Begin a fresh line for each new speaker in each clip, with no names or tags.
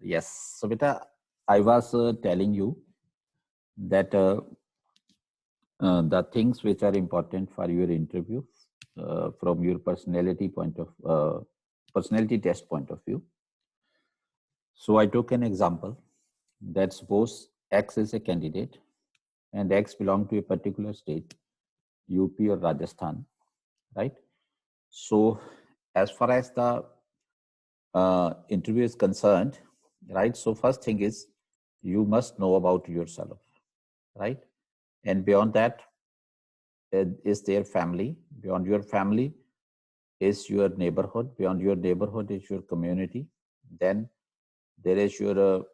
Yes. So beta, I was telling you that the things which are important for your interview from your personality test point of view. So I took an example that suppose X is a candidate and X belong to a particular state, UP or Rajasthan, right? So as far as the interview is concerned, right? So first thing is you must know about yourself, right? And beyond that is their family. Beyond your family is your neighborhood. Beyond your neighborhood is your community. Then there is your,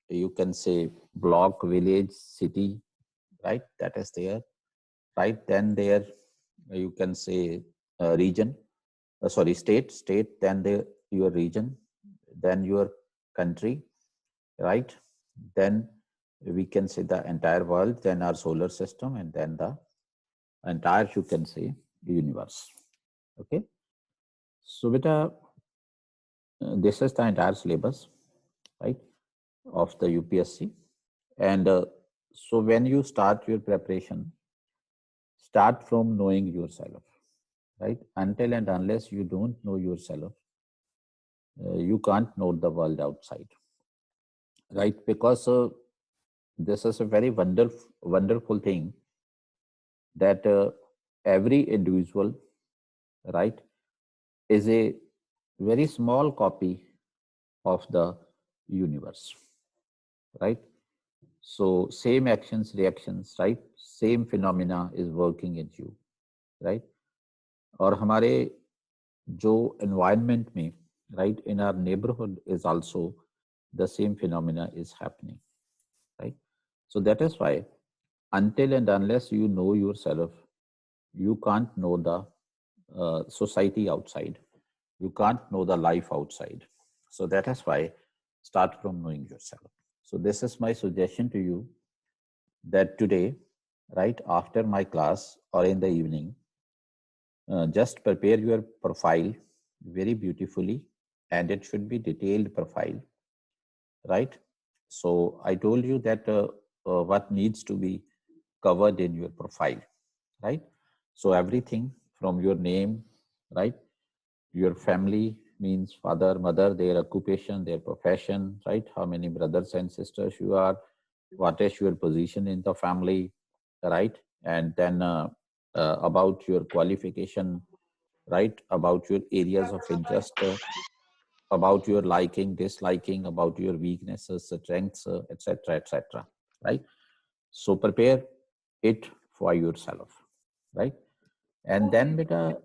you can say, block, village, city, right? That is there, right? Then there, you can say region, sorry, state, then your region, then your country, right? Then we can say the entire world, then our solar system, and then the entire, you can say, universe. Okay. So beta, this is the entire syllabus, right, of the UPSC. And so when you start your preparation, start from knowing yourself, right? Until and unless you don't know yourself, you can't know the world outside, right? Because this is a very wonderful thing that every individual, right, is a very small copy of the universe, right? So same actions, reactions, right? Same phenomena is working in you, right? और हमारे जो environment में, right, in our neighborhood is also the same phenomena is happening, right? So that is why until and unless you know yourself, you can't know the society outside. You can't know the life outside. So that is why start from knowing yourself. So this is my suggestion to you that today, right after my class or in the evening, just prepare your profile very beautifully, and it should be detailed profile, right? So I told you that what needs to be covered in your profile, right? So everything from your name, right? Your family means father, mother, their occupation, their profession, right? How many brothers and sisters you are, what is your position in the family, right? And then about your qualification, right? About your areas of interest, about your liking, disliking, about your weaknesses, strengths, etc., etc., right? So prepare it for yourself, right? And then beta,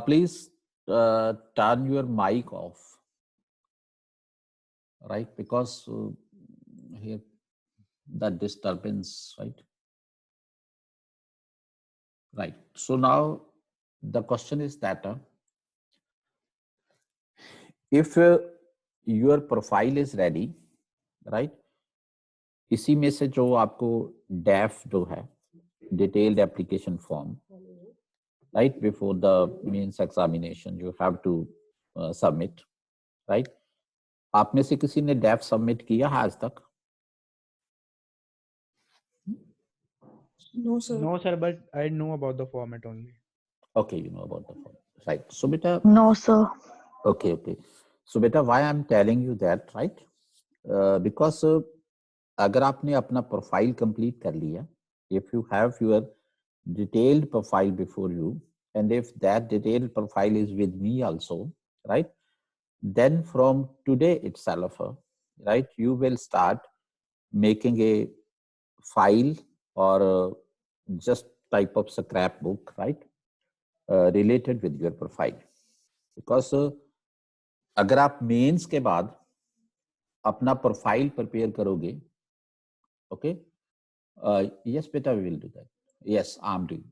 please turn your mic off, right? Because here that disturbance, right? Right. So now the question is that if your profile is ready, right? इसी में से जो आपको DAF जो है, detailed application form, right, before the means examination you have to submit, right? आप में से किसी ने DAF submit किया है आज तक?
No, sir.
No, sir, but I know about the format only.
Okay, you know about the form, right? So beta,
No, sir.
okay. So beta, why I'm telling you that, right? Because अगर आपने अपना profile complete कर लिया, if you have your detailed profile before you, and if that detailed profile is with me also, right, then from today itself, right, you will start making a file or just type of scrapbook, right, related with your profile. Because अगर आप mains के बाद अपना profile prepare करोगे, okay, yes beta, we will do that. Yes, I'm doing,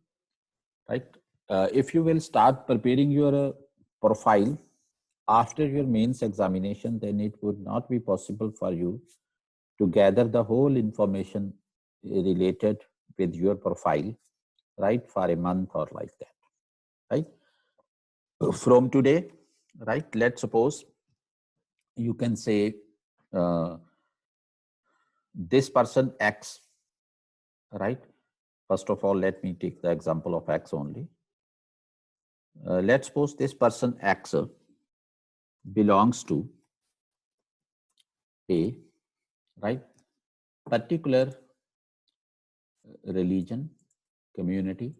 right? If you will start preparing your profile after your mains examination, then it would not be possible for you to gather the whole information related with your profile, right, for a month or like that, right? From today, right? Let's suppose you can say this person X, right? First of all, let me take the example of X only. Let's suppose this person X belongs to a, right, particular religion, community,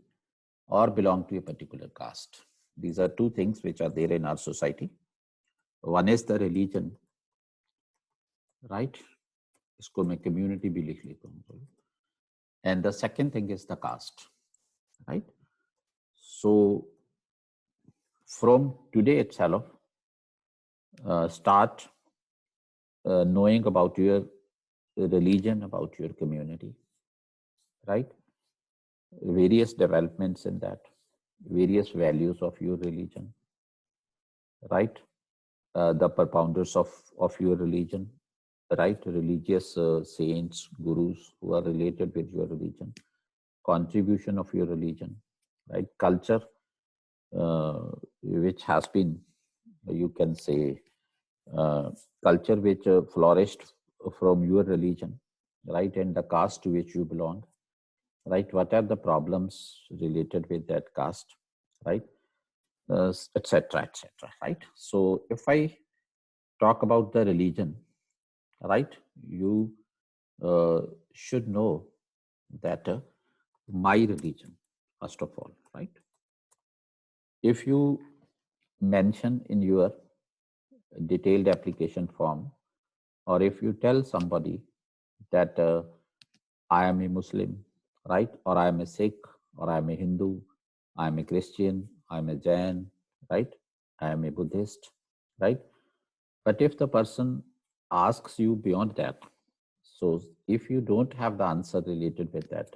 or belong to a particular caste. These are two things which are there in our society. One is the religion, right? इसको मैं community भी लिख लेता हूँ. And the second thing is the caste, right? So from today itself, start knowing about your religion, about your community, right? Various developments in that, various values of your religion, right? The propounders of your religion, right? Religious saints, gurus who are related with your religion, contribution of your religion, right? Culture, which has been, you can say, culture which flourished from your religion, right? And the caste to which you belong, right? What are the problems related with that caste, right? Etc., etc., right? So if I talk about the religion, right, you should know that my religion, first of all, right? If you mention in your detailed application form, or if you tell somebody that I am a Muslim, right, or I am a Sikh, or I am a Hindu, I am a Christian, I am a Jain, right, I am a Buddhist, right? But if the person asks you beyond that, so if you don't have the answer related with that,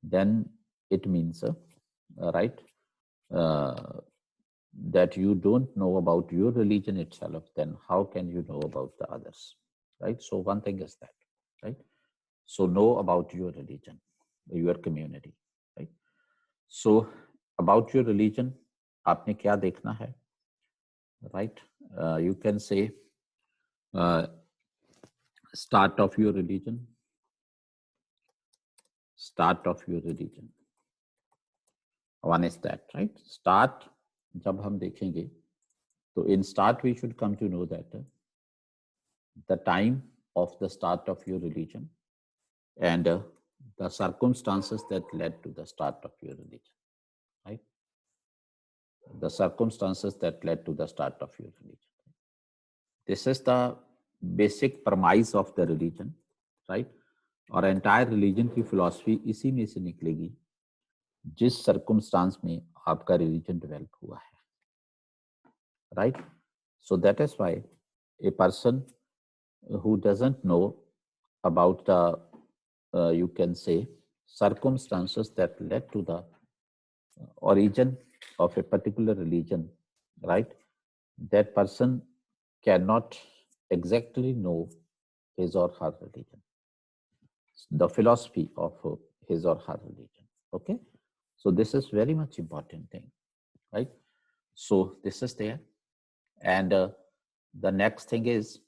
then it means, right, that you don't know about your religion itself, then how can you know about the others, right? So one thing is that, right? So know about your religion, your community, right? So about your religion, आपने क्या देखना है, right? You can say start of your religion, start of your religion. One is that, right? Start, जब हम देखेंगे, तो in start we should come to know that the time of the start of your religion and the circumstances that led to the start of your religion, right? The circumstances that led to the start of your religion. This is the basic premise of the religion, right? और entire religion की philosophy इसी में से निकलेगी जिस circumstance में आपका religion develop हुआ है, right? So that is why a person who doesn't know about the, you can say, circumstances that led to the origin of a particular religion, right? That person cannot exactly know his or her religion, the philosophy of his or her religion. Okay, so this is very much important thing, right? So this is there, and the next thing is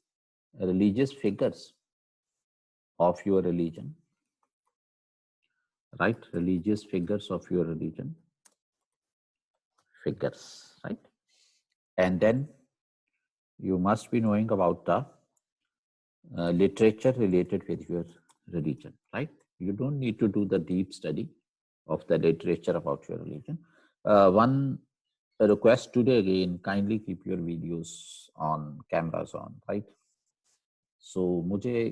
religious figures of your religion, right? Religious figures of your religion, figures, right? And then you must be knowing about the literature related with your religion, right? You don't need to do the deep study of the literature about your religion. One request today again, kindly keep your videos on, cameras on, right? So मुझे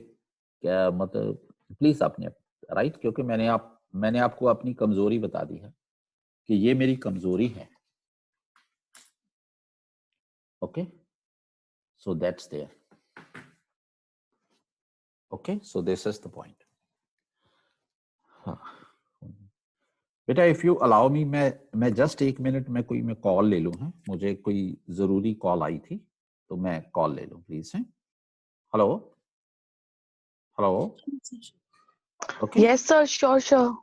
क्या मतलब please अपने, right, क्योंकि मैंने आपको अपनी कमजोरी बता दी है कि ये मेरी कमजोरी है. Okay, so that's there. Okay, so this is the point. बेटा इफ यू अलाउ मी, मैं जस्ट 1 मिनट में कोई मैं कॉल ले लूं, है मुझे कोई जरूरी कॉल आई थी तो मैं कॉल ले लूं प्लीज. है hello hello. Okay
Yes, sir. Sure.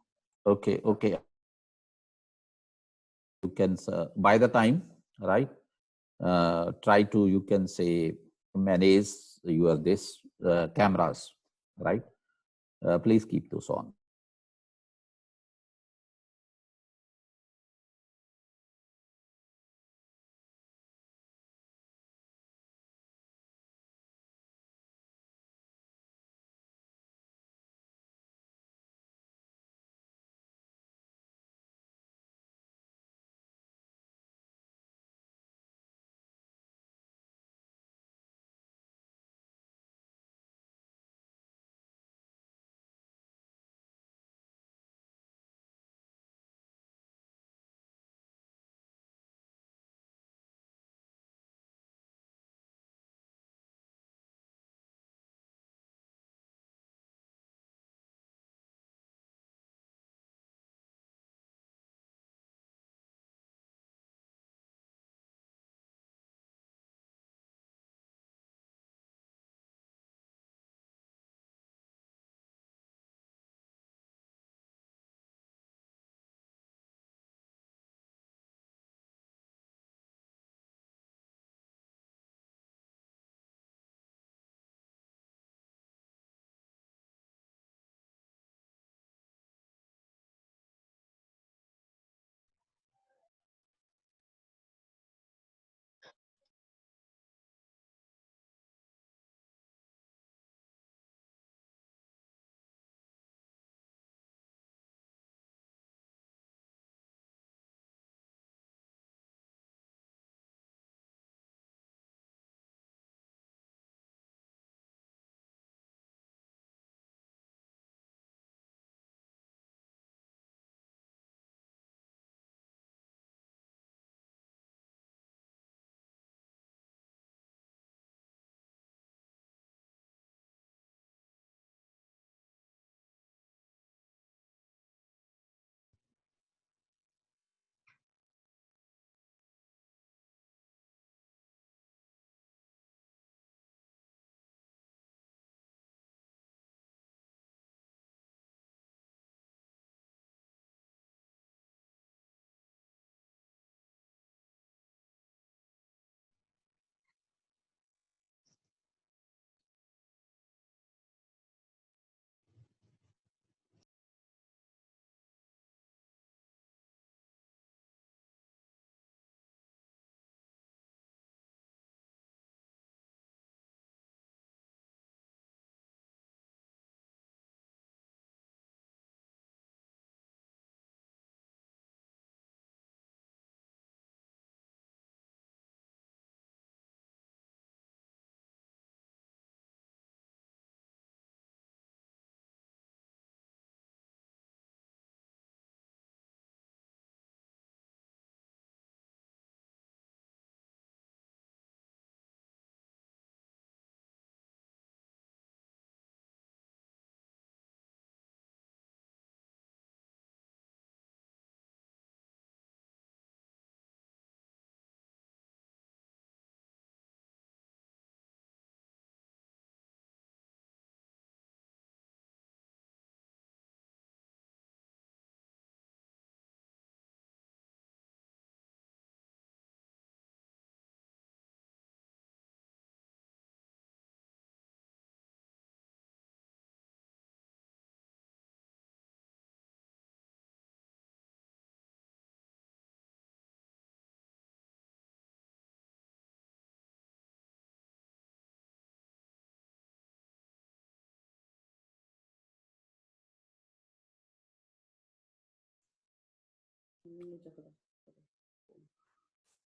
Okay you can by the time, right, try to, you can say, manage your this cameras, right? Please keep those on.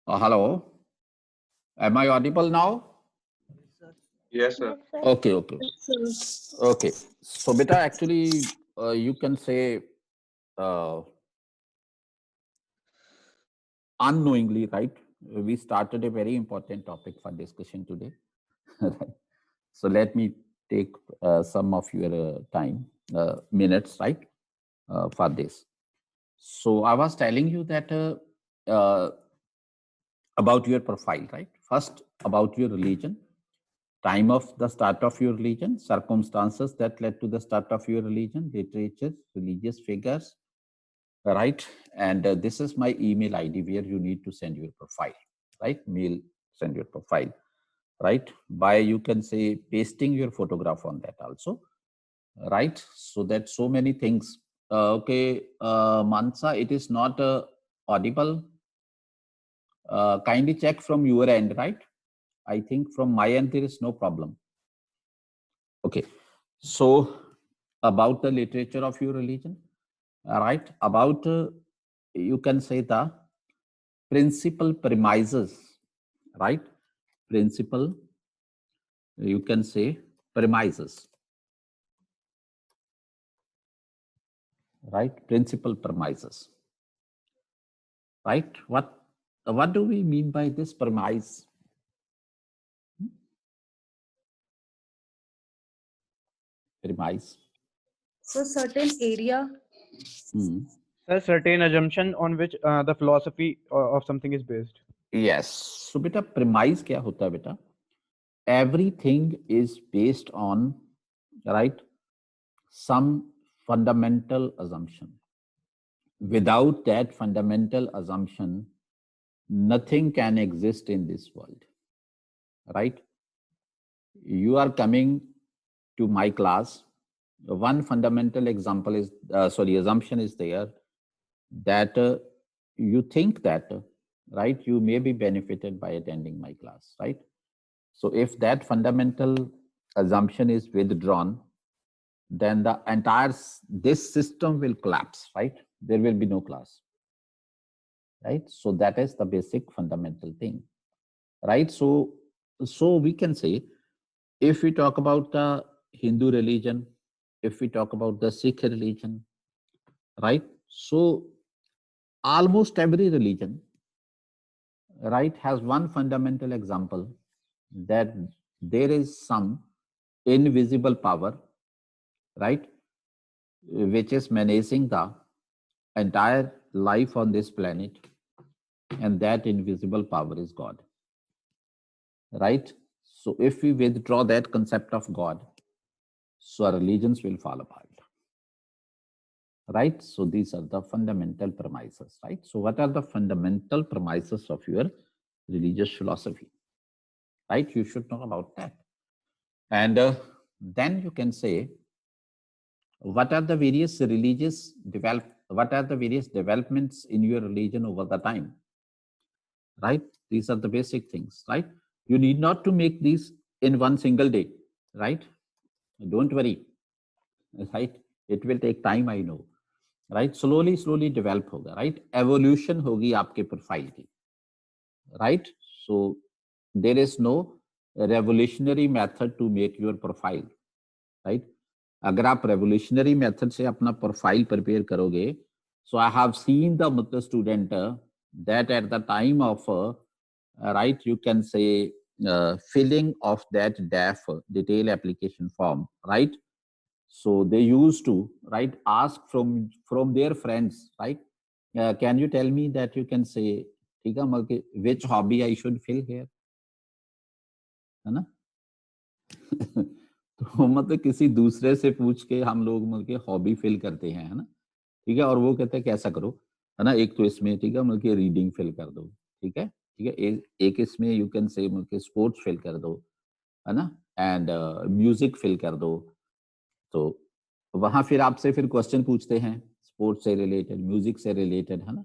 Hello, am I audible now?
Yes, sir.
Okay, okay, okay. So, beta, actually, you can say uh, unknowingly, right? We started a very important topic for discussion today. Right? So, let me take some of your time, minutes, right, for this. So, I was telling you that about your profile, right? First, about your religion, time of the start of your religion, circumstances that led to the start of your religion, literature, religious figures, right? And this is my email ID where you need to send your profile, right? Mail send your profile, right? By, you can say, pasting your photograph on that also, right? So that so many things. Okay, Mansa, it is not audible. Kindly check from your end, right? I think from my end there is no problem. Okay, so about the literature of your religion, right? About you can say the principal premises, right? Principal, you can say premises, right? Principal premises, right? What do we mean by this premise? Premise.
So certain area.
A certain assumption on which the philosophy of something is based.
Yes. So beta, premise क्या होता है बेटा? Everything is based on, right, some fundamental assumption. Without that fundamental assumption, nothing can exist in this world, right? You are coming to my class. One fundamental example is, assumption is there that you think that, right, you may be benefited by attending my class, right? So if that fundamental assumption is withdrawn, then the entire, this system will collapse, right? There will be no class, right? So that is the basic fundamental thing, right? So we can say, if we talk about the Hindu religion, if we talk about the Sikh religion, right? So almost every religion, right, has one fundamental example, that there is some invisible power, right, which is menacing the entire life on this planet, and that invisible power is God, right? So if we withdraw that concept of God, so our religions will fall apart, right? So these are the fundamental premises, right? So what are the fundamental premises of your religious philosophy, right? You should know about that. And then you can say, what are the various developments in your religion over the time, right? These are the basic things, right? You need not to make these in one single day, right? Don't worry, right? It will take time, I know, right? Slowly develop hoga, right? Evolution hogi aapke profile ki, right? So there is no revolutionary method to make your profile, right? अगर आप revolutionary method से अपना profile prepare करोगे, so I have seen the student that at the time of right, you can say filling of that DAF detail application form, right? So they used to, right, ask from their friends, right? Can you tell me that, you can say, ठीक है, मतलब which hobby I should fill here, है ना? तो मतलब किसी दूसरे से पूछ के हम लोग मतलब के हॉबी फिल करते हैं, है ना? ठीक है, और वो कहते हैं कैसा करो, है ना? एक तो इसमें, ठीक है, मतलब कि रीडिंग फिल कर दो, ठीक है, ठीक है, एक इसमें यू कैन से मतलब कि स्पोर्ट्स फिल कर दो, है ना? एंड म्यूजिक फिल कर दो। तो वहां फिर आपसे फिर क्वेश्चन पूछते हैं स्पोर्ट्स से रिलेटेड, म्यूजिक से रिलेटेड, है ना?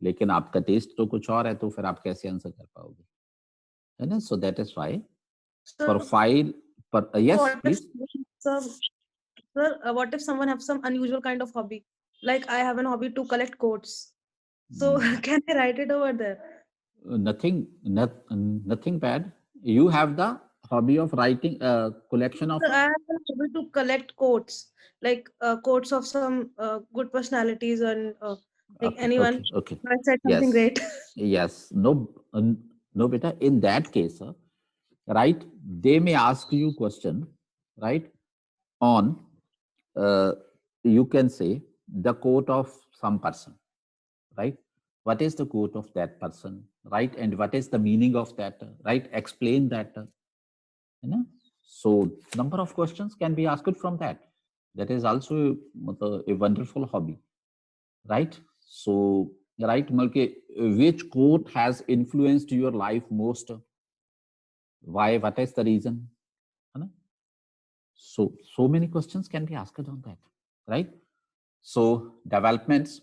लेकिन आपका टेस्ट तो कुछ और है, तो फिर आप कैसे आंसर कर पाओगे, है ना? So that is why
So
profile पर, yes
what if
please.
some, sir, what if someone have some unusual kind of hobby? Like I have an hobby to collect quotes. So can I write it over there?
Nothing bad. You have the hobby of writing collection of
Sir, I have an hobby to collect quotes, like quotes of some good personalities and like anyone.
okay.
I said something
Yes,
great.
yes. No, beta. In that case, right, they may ask you question, right, on you can say the quote of some person, right? What is the quote of that person, right? And what is the meaning of that, right? Explain that, you know? So number of questions can be asked from that. That is also a wonderful hobby, right? So, right, Malke, which quote has influenced your life most? Why? What is the reason? So many questions can be asked on that, right? So developments.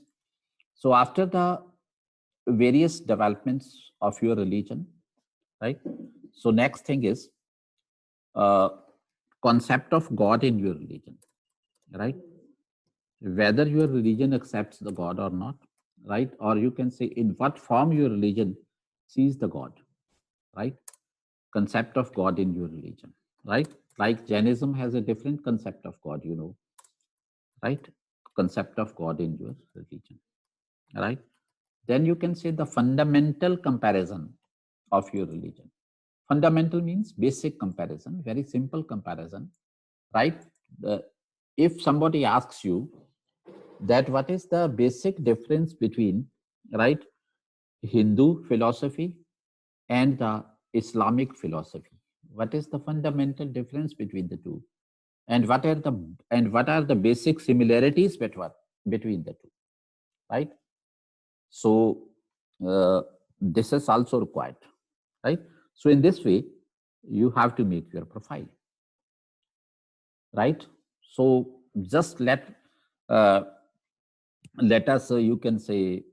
So after the various developments of your religion, right? So next thing is concept of God in your religion, right? Whether your religion accepts the God or not, right? Or you can say in what form your religion sees the God, right? Concept of God in your religion, right? Like Jainism has a different concept of God, right? Concept of God in your religion, right? Then you can say the fundamental comparison of your religion. Fundamental means basic comparison, very simple comparison, right? If somebody asks you that what is the basic difference between, right, Hindu philosophy and the Islamic philosophy, what is the fundamental difference between the two, and what are the basic similarities between the two, right? So this is also required, right? So in this way you have to make your profile, right? So just uh, let us you can say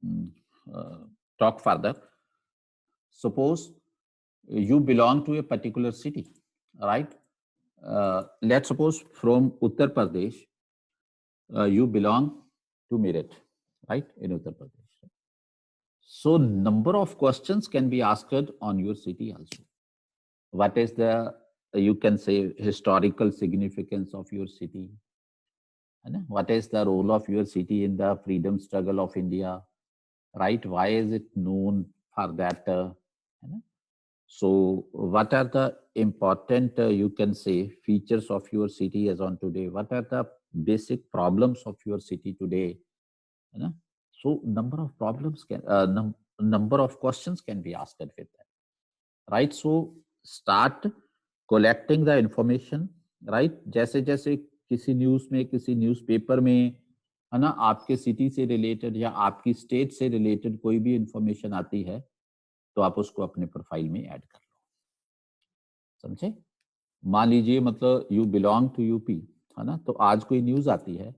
mm, uh, talk further. Suppose you belong to a particular city, right? Let's suppose from Uttar Pradesh you belong to Meerut, right, in Uttar Pradesh. So number of questions can be asked on your city also. What is the, you can say, historical significance of your city? What is the role of your city in the freedom struggle of India? Right? Why is it known for that? So what are the important, you can say, features of your city as on today? What are the basic problems of your city today? So number of problems number of questions can be asked with that, right? So start collecting the information, right? जैसे जैसे किसी news में, किसी newspaper में, है ना, आपके city से रिलेटेड या आपकी स्टेट से रिलेटेड कोई भी इंफॉर्मेशन आती है तो आप उसको अपने प्रोफाइल में ऐड कर लो, समझे? मान लीजिए मतलब यू बिलोंग टू यूपी, है ना, तो आज कोई न्यूज़ आती है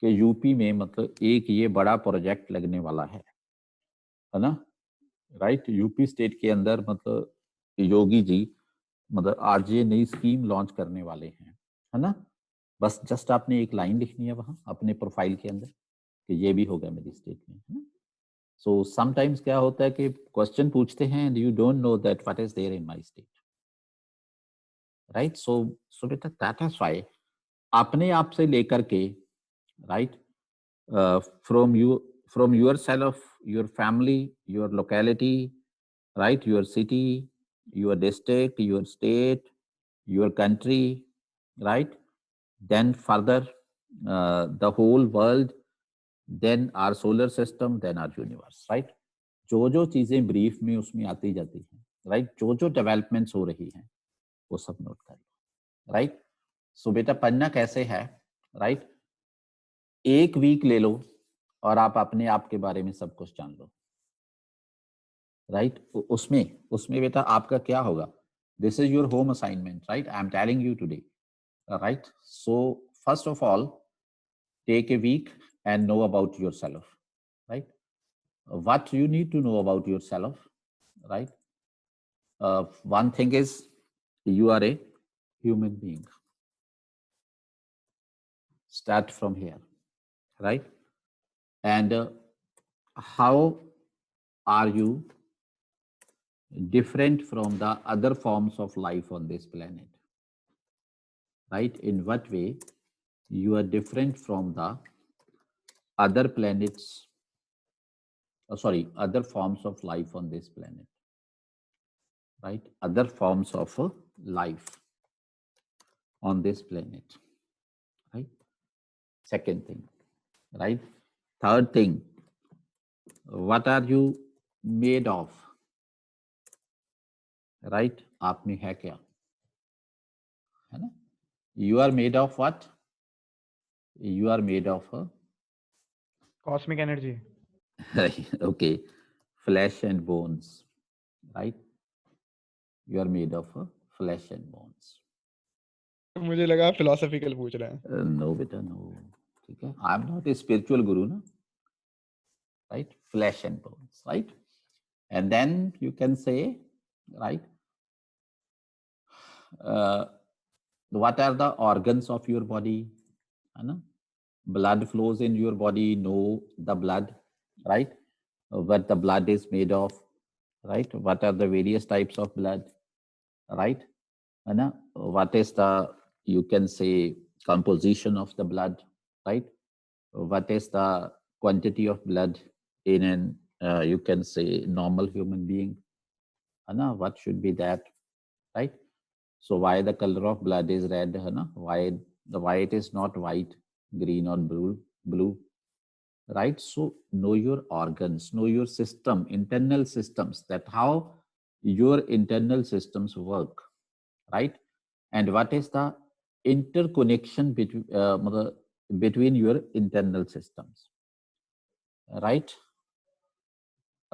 कि यूपी में मतलब एक ये बड़ा प्रोजेक्ट लगने वाला है ना, राइट? यूपी स्टेट के अंदर मतलब योगी जी मतलब आज ये नई स्कीम लॉन्च करने वाले हैं, है ना? बस जस्ट आपने एक लाइन लिखनी है वहां अपने प्रोफाइल के अंदर कि ये भी होगा मेरी स्टेट में, है ना? सो समटाइम्स क्या होता है कि क्वेश्चन पूछते हैं and you don't know that what is there in my state, right? So बेटा दैट इज व्हाई अपने आप से लेकर के, right, from yourself, your family, your locality, right, your city, your district, your state, your country, right, then further the whole world, then our solar system, then our universe, right? जो जो चीजें brief में उसमें आती जाती हैं, right, जो जो डेवलपमेंट्स हो रही हैं वो सब नोट कर लो, राइट? सो बेटा पढ़ना कैसे है, राइट? एक वीक ले लो और आप अपने आप के बारे में सब कुछ जान लो, राइट? उसमें उसमें बेटा आपका क्या होगा? This is your home assignment, right? I am telling you today, right? So first of all take a week and know about yourself, right? What you need to know about yourself, right? One thing is you are a human being. Start from here, right? And how are you different from the other forms of life on this planet, right? In what way you are different from the other planets, other forms of life on this planet, right? Other forms of life on this planet, right? Second thing, right? Third thing, what are you made of, right? आप में है क्या, है ना? You are made of what? You are made of
Cosmic energy.
okay, flesh and bones, right? you are made of flesh and bones.
मुझे लगा philosophical पूछ रहे हैं.
No beta, no. ठीक है, I am not a spiritual guru, na? Right? Flesh and bones, right? And then you can say, right? What are the organs of your body? Blood flows in your body, know the blood, right? What the blood is made of, right? What are the various types of blood, right? What is the, you can say, composition of the blood, right? What is the quantity of blood in an, you can say, normal human being? What should be that, right? So why the color of blood is red? Why it is not white, green or blue, right? So know your organs, know your system, internal systems, that how your internal systems work, right? And what is the interconnection between your internal systems, right?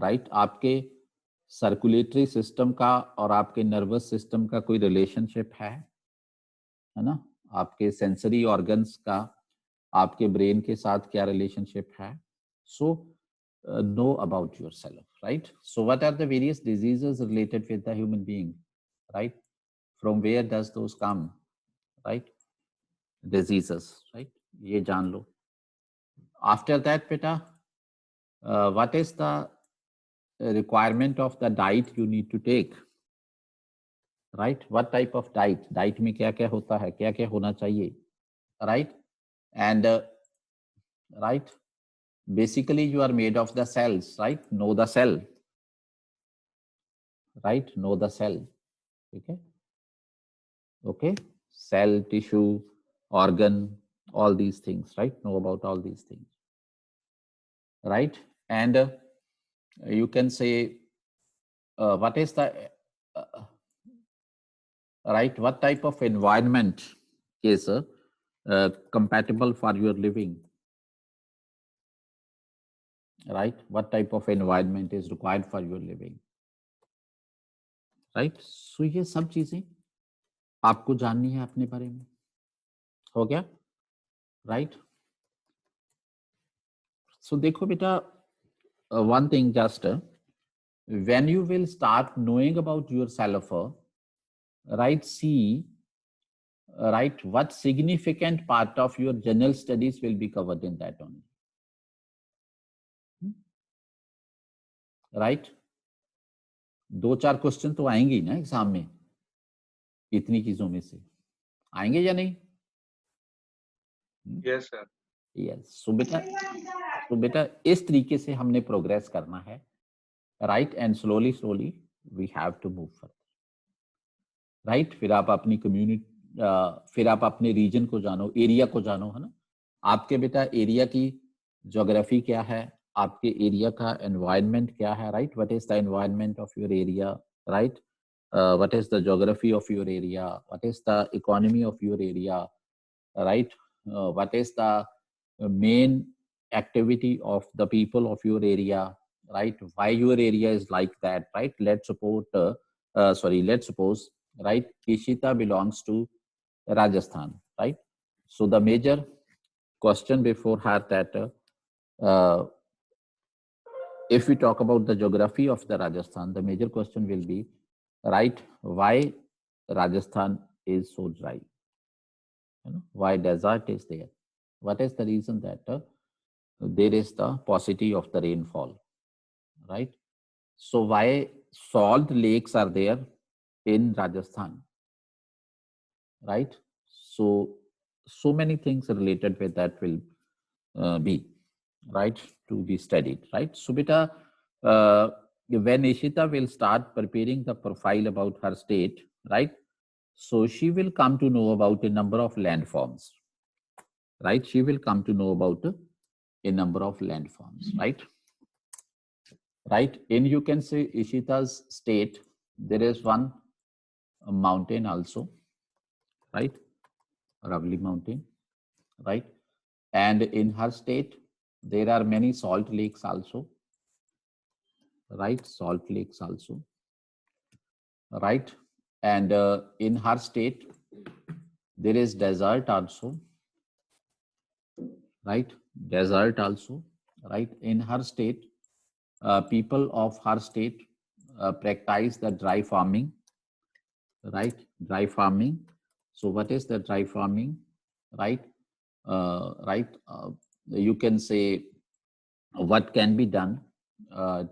Right? आपके circulatory system का और आपके nervous system का कोई relationship है ना? आपके sensory organs का आपके ब्रेन के साथ क्या रिलेशनशिप है? सो know about yourself, right? So what are the various diseases related with the human being, right? From where does those come, right? Diseases, right? ये जान लो. After that, beta, what is the requirement of the diet you need to take, right? What type of diet में क्या क्या होता है, क्या क्या होना चाहिए, right? And right, basically you are made of the cells, right? Know the cell, right? Know the cell. Okay, cell, tissue, organ, all these things, right? Know about all these things, right? And you can say what is the right, what type of environment is compatible for your living, right? What type of environment is required for your living, right? So ये सब चीजें आपको जाननी है अपने बारे में. हो गया, right? So देखो बेटा, one thing just when you will start knowing about yourself, right, see, right, what significant part of your general studies will be covered in that only, right? 2-4 question तो आएंगे ही ना एग्जाम में, इतनी चीजों में से आएंगे या नहीं?
Yes sir.
यस. सो बेटा इस तरीके से हमने प्रोग्रेस करना है, right? And slowly we have to move forward, right? फिर आप अपनी कम्युनिटी, फिर आप अपने रीजन को जानो, एरिया को जानो, है ना? आपके बेटा एरिया की ज्योग्राफी क्या है, आपके एरिया का एनवायरनमेंट क्या है, right? What is the environment of your area, right? What is the geography of your area, what is the economy of your area, right? What is the main activity of the people of your area, right? Why your area is like that, right? Let's suppose, right, Ishita belongs to Rajasthan, right? So the major question before her that if we talk about the geography of the Rajasthan, the major question will be, right, why Rajasthan is so dry? Why desert is there? What is the reason that there is the paucity of the rainfall, right? So why salt lakes are there in Rajasthan, right? So many things related with that will be, right, to be studied, right? So beta, when Ishita will start preparing the profile about her state, right, so she will come to know about a number of landforms, right? She will come to know about a number of landforms, right? Right? In, you can say, Ishita's state, there is one mountain also, right? Ravli mountain, right? And in her state, there are many salt lakes also, right? Salt lakes also, right? and in her state there is desert also, right? Desert also, right? In her state, people of her state practice the dry farming, right? Dry farming. So what is the dry farming, right? Right? You can say what can be done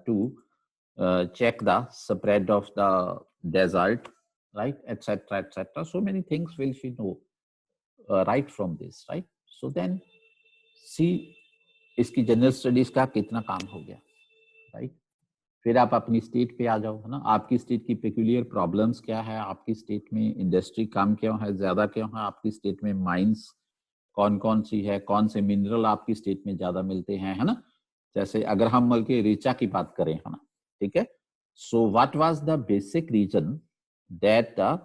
to check the spread of the desert, right? Etc. Etc. So many things will she know right from this, right? So then see इसकी general studies का कितना काम हो गया, right? फिर आप अपनी state पे आ जाओ, है ना? आपकी स्टेट की पेक्यूलियर प्रॉब्लम्स क्या है, आपकी स्टेट में इंडस्ट्री काम क्यों है, ज्यादा क्यों है, आपकी स्टेट में माइंस कौन कौन सी है, कौन से मिनरल आपकी स्टेट में ज्यादा मिलते हैं, है ना? जैसे अगर हम मल के रीचा की बात करें, है ना, ठीक है? So what was the basic reason that the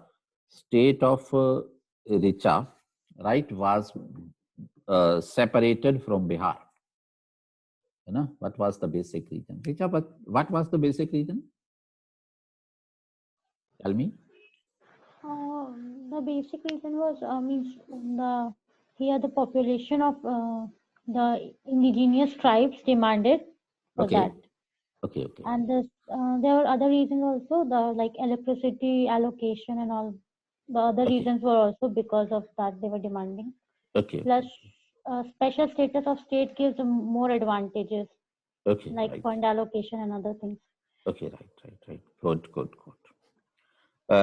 state of रीचा, right, was separated from Bihar? You know, what was the basic reason? Richa, but what was the basic reason? Tell me.
The basic reason was means the population of the indigenous tribes demanded for
Okay.
that.
Okay. Okay.
And there were other reasons also, the like electricity allocation and all. The other
Okay.
reasons were also because of that they were demanding.
Okay.
Plus, special status of state gives them more advantages,
Okay.
like
Right.
fund allocation and other things.
Okay. Right. Good.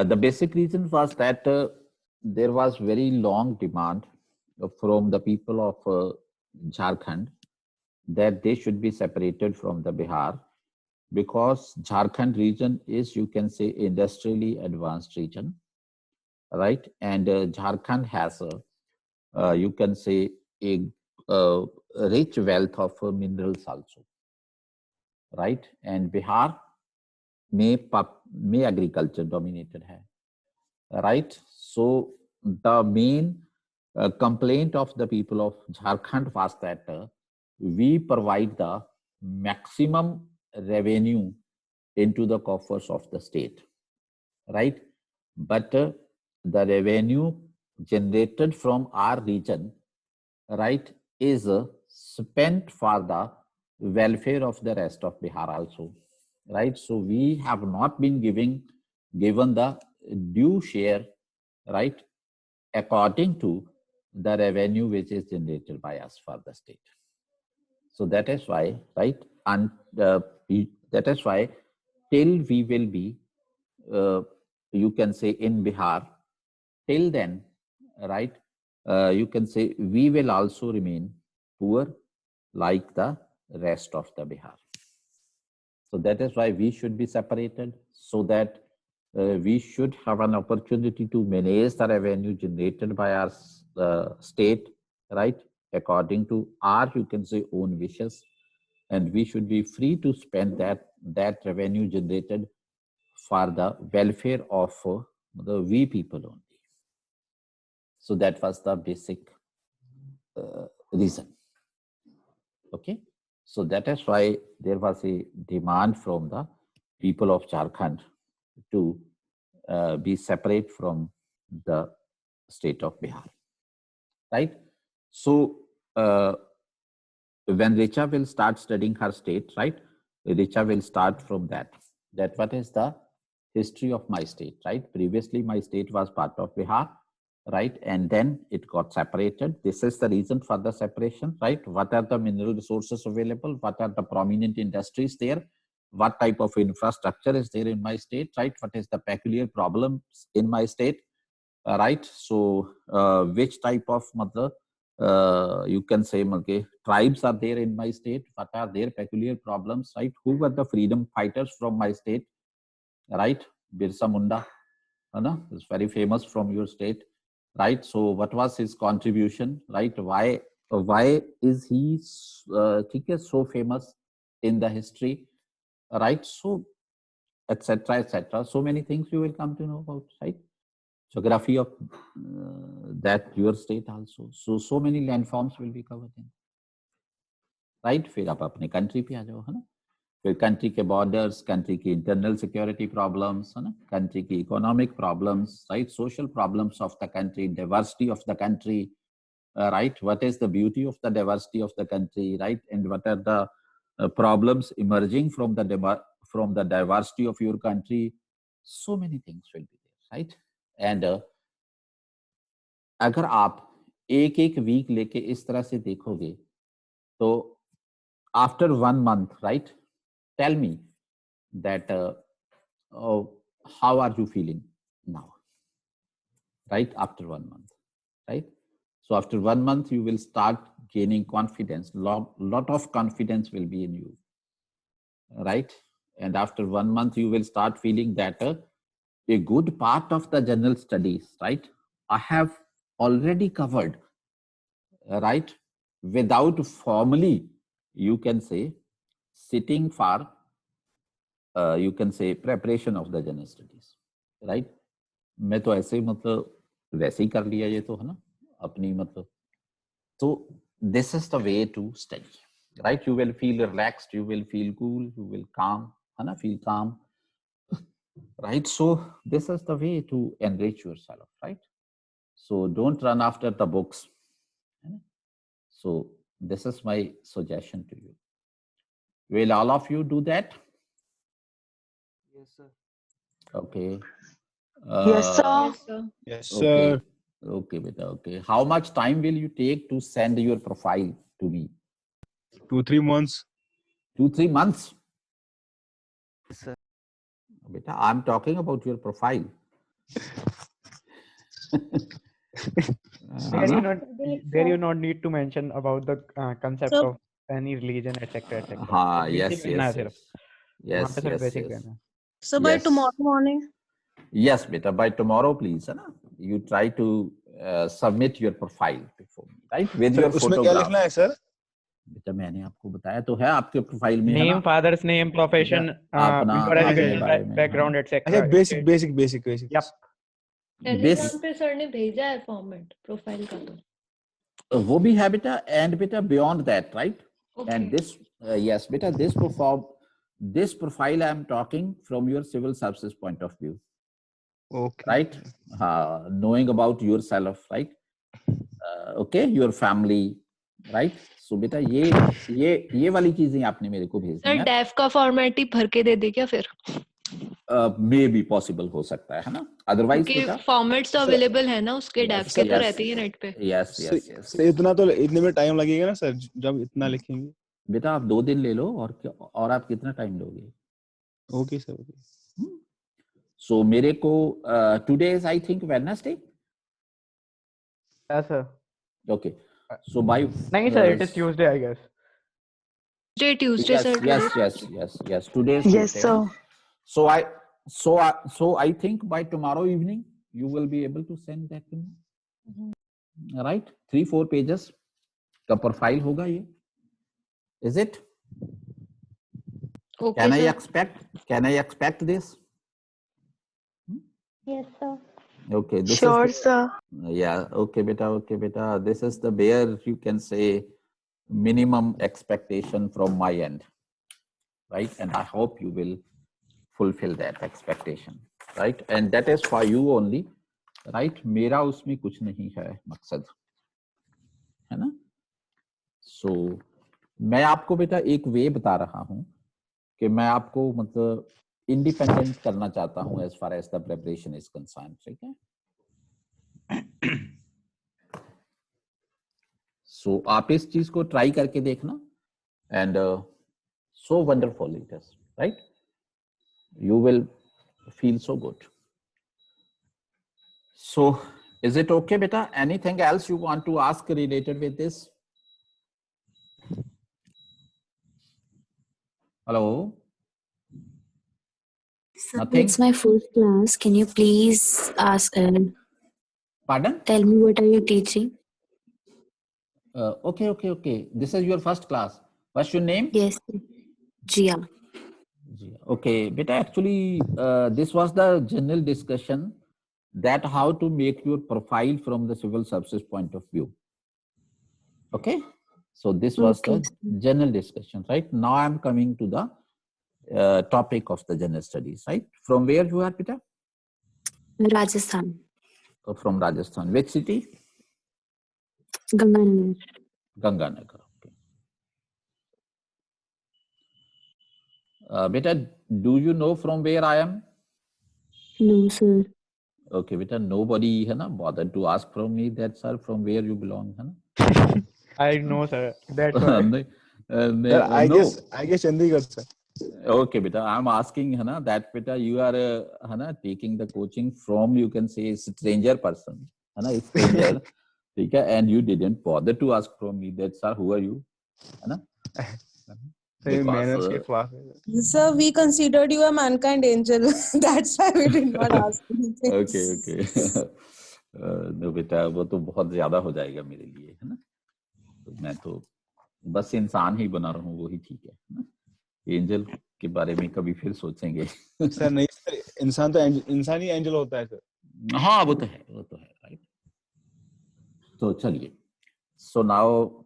The basic reason was that there was very long demand from the people of Jharkhand that they should be separated from the Bihar, because Jharkhand region is, you can say, industrially advanced region, right? And Jharkhand has you can say a rich wealth of minerals also, right? And Bihar may agriculture dominated hai, right? So the main complaint of the people of Jharkhand was that we provide the maximum revenue into the coffers of the state, right? But the revenue generated from our region, right, is spent for the welfare of the rest of Bihar also, right? So we have not been given the due share, right, according to the revenue which is generated by us for the state. So that is why, right, and that is why till we will be, you can say, in Bihar, till then, right, you can say we will also remain poor like the rest of the Bihar. So that is why we should be separated, so that we should have an opportunity to manage the revenue generated by our state, right, according to our, you can say, own wishes, and we should be free to spend that revenue generated for the welfare of the we people only. So that was the basic reason. Okay, so that is why there was a demand from the people of Jharkhand to be separate from the state of Bihar, right? So when Richa will start studying her state, right, Richa will start from that what is the history of my state, right? Previously my state was part of Bihar, right, and then it got separated. This is the reason for the separation, right? What are the mineral resources available, what are the prominent industries there, what type of infrastructure is there in my state, right? What is the peculiar problems in my state, right? So which type of mother you can say tribes are there in my state, what are their peculiar problems, right? Who were the freedom fighters from my state, right? Birsa Munda, is very famous from your state, right? So what was his contribution, right? Why is he so famous in the history, right? So etc. So many things you will come to know about, right? Geography of that your state also. So many landforms will be covered in, right? फिर आप अपने country पे आ जाओ, है ना? फिर country के borders, country की इंटरनल सिक्योरिटी प्रॉब्लम्स, है ना, कंट्री की economic problems, right, social problems of the country, diversity of the country, right, what is the beauty of the diversity of the country, right, and what are the problems emerging from the diversity of your country. So many things will be there, right? And अगर आप एक एक week लेके इस तरह से देखोगे तो after 1 month, right, tell me that how are you feeling now, right, after 1 month, right? So after 1 month you will start gaining confidence, lot of confidence will be in you, right? And after 1 month you will start feeling that a good part of the general studies, right, I have already covered, right, without formally, you can say, sitting for you can say preparation of the general studies, right? मैं तो ऐसे ही मतलब वैसे ही कर लिया ये तो, है ना, अपनी मतलब. So this is the way to study, right? You will feel relaxed, you will feel cool, you will calm, है ना, feel calm, right? So this is the way to enrich yourself, right? So don't run after the books. So this is my suggestion to you. Will all of you do that?
Yes, sir.
Okay.
Yes, sir.
Yes, sir.
Yes,
Okay.
sir.
Okay, beta. Okay. How much time will you take to send your profile to me?
2-3 months.
2-3 months?
Yes, sir.
Beta, I'm talking about your profile.
There you not need to mention about the concept
So-
of any religion, etc., etc.
हाँ, yes,
Basic रहना है
yes,
सिर्फ.
yes,
वहाँ पे सिर्फ
yes,
basic
yes.
रहना है.
So by
Yes.
tomorrow morning.
Yes, beta. By tomorrow, please, है ना? You try to submit your profile before me, right? With
Sir,
your
उसमें क्या
photograph.
लिखना है सर?
बेटा मैंने आपको बताया तो है आपके प्रोफाइल में, है
Name,
ना?
father's name, profession,
अपना
your
हाँ,
अपने
educational
बारे में,
background,
अच्छा
etc.
Basic basic basic basic.
Yep.
Telegram पे सर ने भेजा है फॉर्मेट प्रोफाइल का तो
वो भी है बेटा. एंड बेटा beyond that, right?
Okay
and this yes beta, this profile I am talking from your civil services point of view,
Okay.
right? Knowing about yourself, right? Okay, your family, right? So beta ये वाली चीजें आपने मेरे को भेजनी
sir
है.
Def का format ही भर के दे दे क्या फिर
मे बी पॉसिबल हो सकता है ना? अदरवाइज
क्योंकि
बेटा
फॉर्मेट्स तो अवेलेबल है ना उसके डेफ के तो
yes,
रहते ही है नेट पे.
yes, yes, yes.
सर इतना तो इतने में टाइम लगेगा ना सर जब इतना लिखेंगे.
बेटा आप 2 दिन ले लो और क्या, और आप कितना टाइम लोगे?
Okay sir. ओके.
सो मेरे को today is I think Wednesday.
Yes, sir.
Okay, so by
नहीं sir, it is Tuesday, I guess.
Tuesday
yes,
sir
yes, today is
Yes,
Tuesday.
sir.
So I think by tomorrow evening you will be able to send that to me. Right, 3-4 pages का profile होगा ये. Is it?
Okay
Can I
sir.
expect this?
Yes, sir.
Okay, this
Sure,
is
sir.
yeah. Okay, beta. Okay, beta. This is the bare, you can say, minimum expectation from my end, right? And I hope you will fulfill that expectation, right? And that is for you only, right? मेरा उसमें कुछ नहीं है मकसद, है ना? So मैं आपको बेटा एक वे बता रहा हूँ कि मैं आपको मतलब इंडिपेंडेंट करना चाहता हूँ as far as the preparation is concerned, ठीक है? So आप इस चीज को ट्राई करके देखना. And so wonderful it is, right? You will feel so good. So is it okay beta? Anything else you want to ask related with this? Hello?
Sir,
Nothing?
it's my first class. Can you please ask
Pardon?
tell me what are you teaching?
Okay. This is your first class. What's your name?
Yes, Jia.
Okay, beta, actually, this was the general discussion that how to make your profile from the civil services point of view. Okay, so this was
Okay.
the general discussion, right? Now I'm coming to the topic of the general studies, right? From where you are, Peter?
Rajasthan.
So from Rajasthan. Which city?
Ganganagar.
Ganganagar. Okay. Beta, do you know from where I am?
No, sir.
Okay, beta, nobody है ना bothered to ask from me that sir from where you belong, है ना?
I know, sir. That's why.
नहीं,
Sir, I
no.
guess Chandigarh, sir.
Okay, beta, I'm asking, है ना, that beta you are, है ना, taking the coaching from, you can say, stranger person, है ना, stranger, ठीक है, and you didn't bother to ask from me that sir who are you, है ना?
Same manners
Because
के खिलाफ है.
Sir, we considered you a mankind angel. That's why we did not ask anything.
okay. no बेटा वो तो बहुत ज्यादा हो जाएगा मेरे लिए, है ना? तो मैं तो बस इंसान ही बना रहा हूँ, वो ही ठीक है ना? एंजल के बारे में कभी फिर सोचेंगे.
सर नहीं सर, इंसान ही एंजल होता है सर.
हाँ वो तो है राइट. तो चलिए, so now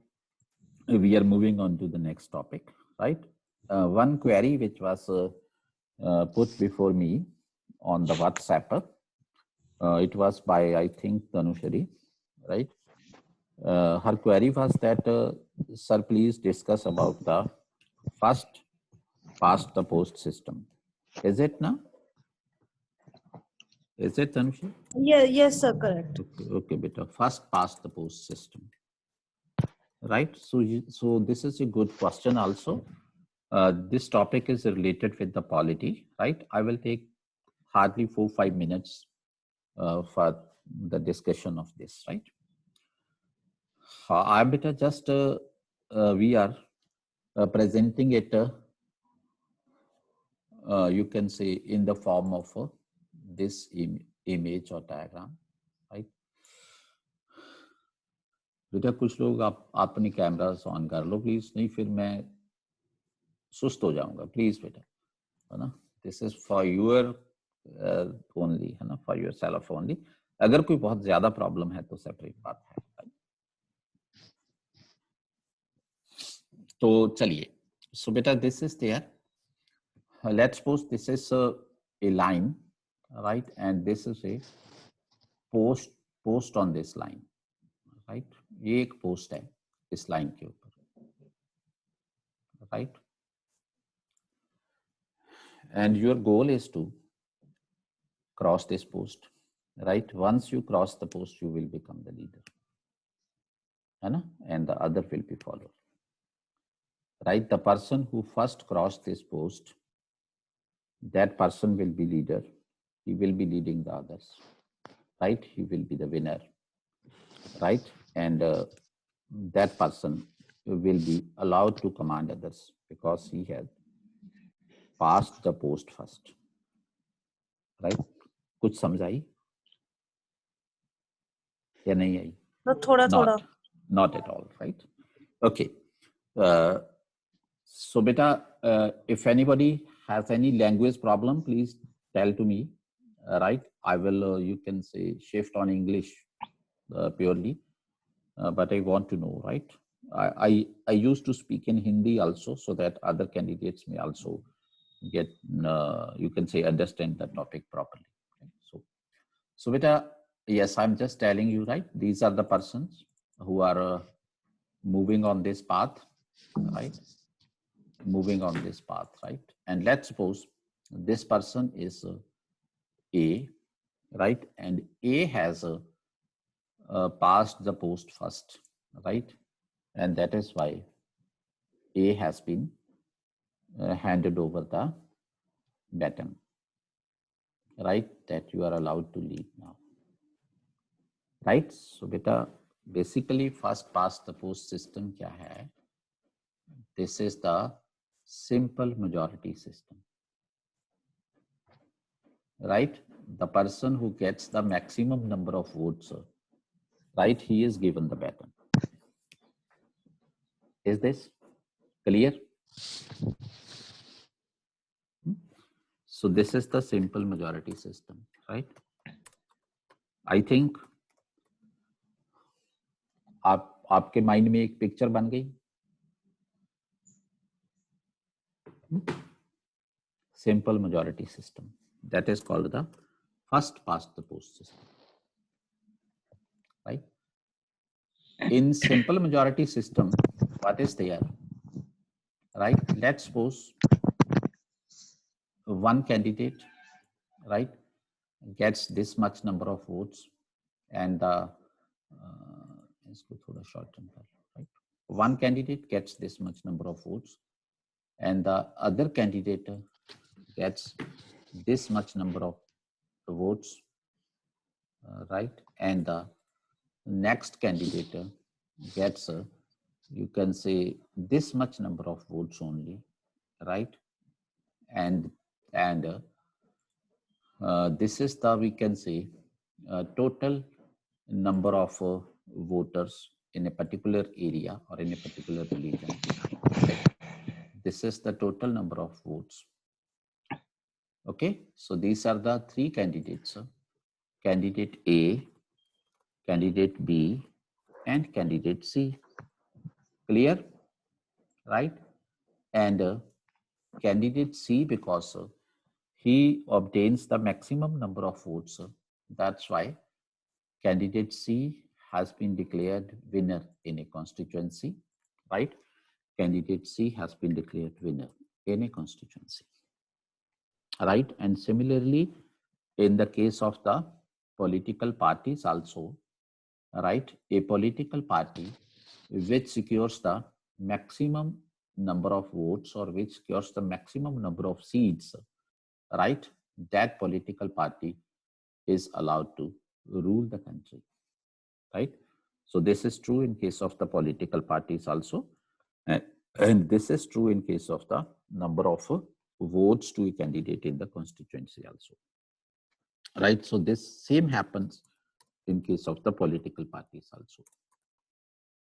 we are moving on to the next topic, right? One query which was put before me on the WhatsApp. It was by, I think, Tanushari, right? Her query was that, sir, please discuss about the first past the post system. Is it now? Is it, Tanushari?
Yes, sir, correct.
Okay, beta. First past the post system. Right? So this is a good question also. This topic is related with the polity, right? I will take hardly 4-5 minutes for the discussion of this, right? I beta just we are presenting it, you can say, in the form of this image or diagram, right? बेटा कुछ लोग आप अपने cameras on कर लो please, नहीं फिर मैं सुस्त हो जाऊंगा, प्लीज बेटा, है ना? This is for your only, है ना, फॉर योर सेल्फ ओनली. अगर कोई बहुत ज्यादा प्रॉब्लम है तो सेपरेट बात है. तो चलिए, सो बेटा this is there. Let's suppose this is a line, right, and this is a post on this line, right? ये एक पोस्ट है इस लाइन के ऊपर, right? And your goal is to cross this post, right? Once you cross the post, you will become the leader, है ना? And the other will be followed, right? The person who first crossed this post, that person will be leader. He will be leading the others, right? He will be the winner, right? And that person will be allowed to command others because he had passed the post first, right? कुछ समझ आई या नहीं आई?
थोड़ा.
Not at all, right? Okay. So beta, if anybody has any language problem, please tell to me, right? I will, you can say, shift on English purely, but I want to know, right? I used to speak in Hindi also, so that other candidates may also get, you can say, understand the topic properly. Right? So beta, yes, I'm just telling you, right? These are the persons who are moving on this path, right? Moving on this path, right? And let's suppose this person is A, right? And A has passed the post first, right? And that is why A has been handed over the baton, right? That you are allowed to lead now, right? So beta, basically first past the post system kya hai? This is the simple majority system, right? The person who gets the maximum number of votes, right, he is given the baton. Is this clear? So this is the simple majority system, right? I think आपके mind में एक picture बन गई. simple majority system. That is called the first past the post system, right? In simple majority system, what is there, right? Let's suppose one candidate, right, gets this much number of votes, and let's go through the short term, right? One candidate gets this much number of votes, and the other candidate gets this much number of votes, right? And the next candidate gets, you can say, this much number of votes only, right? And this is the, we can say, total number of voters in a particular area or in a particular region. Right? This is the total number of votes. Okay, so these are the three candidates: candidate A, candidate B, and candidate C. Clear, right? And candidate C, because he obtains the maximum number of votes, that's why candidate C has been declared winner in a constituency, right? Candidate C has been declared winner in a constituency, right? And similarly, in the case of the political parties also, right? A political party which secures the maximum number of votes or which secures the maximum number of seats, right? That political party is allowed to rule the country, right? So this is true in case of the political parties also, and this is true in case of the number of votes to a candidate in the constituency also, right? So this same happens in case of the political parties also.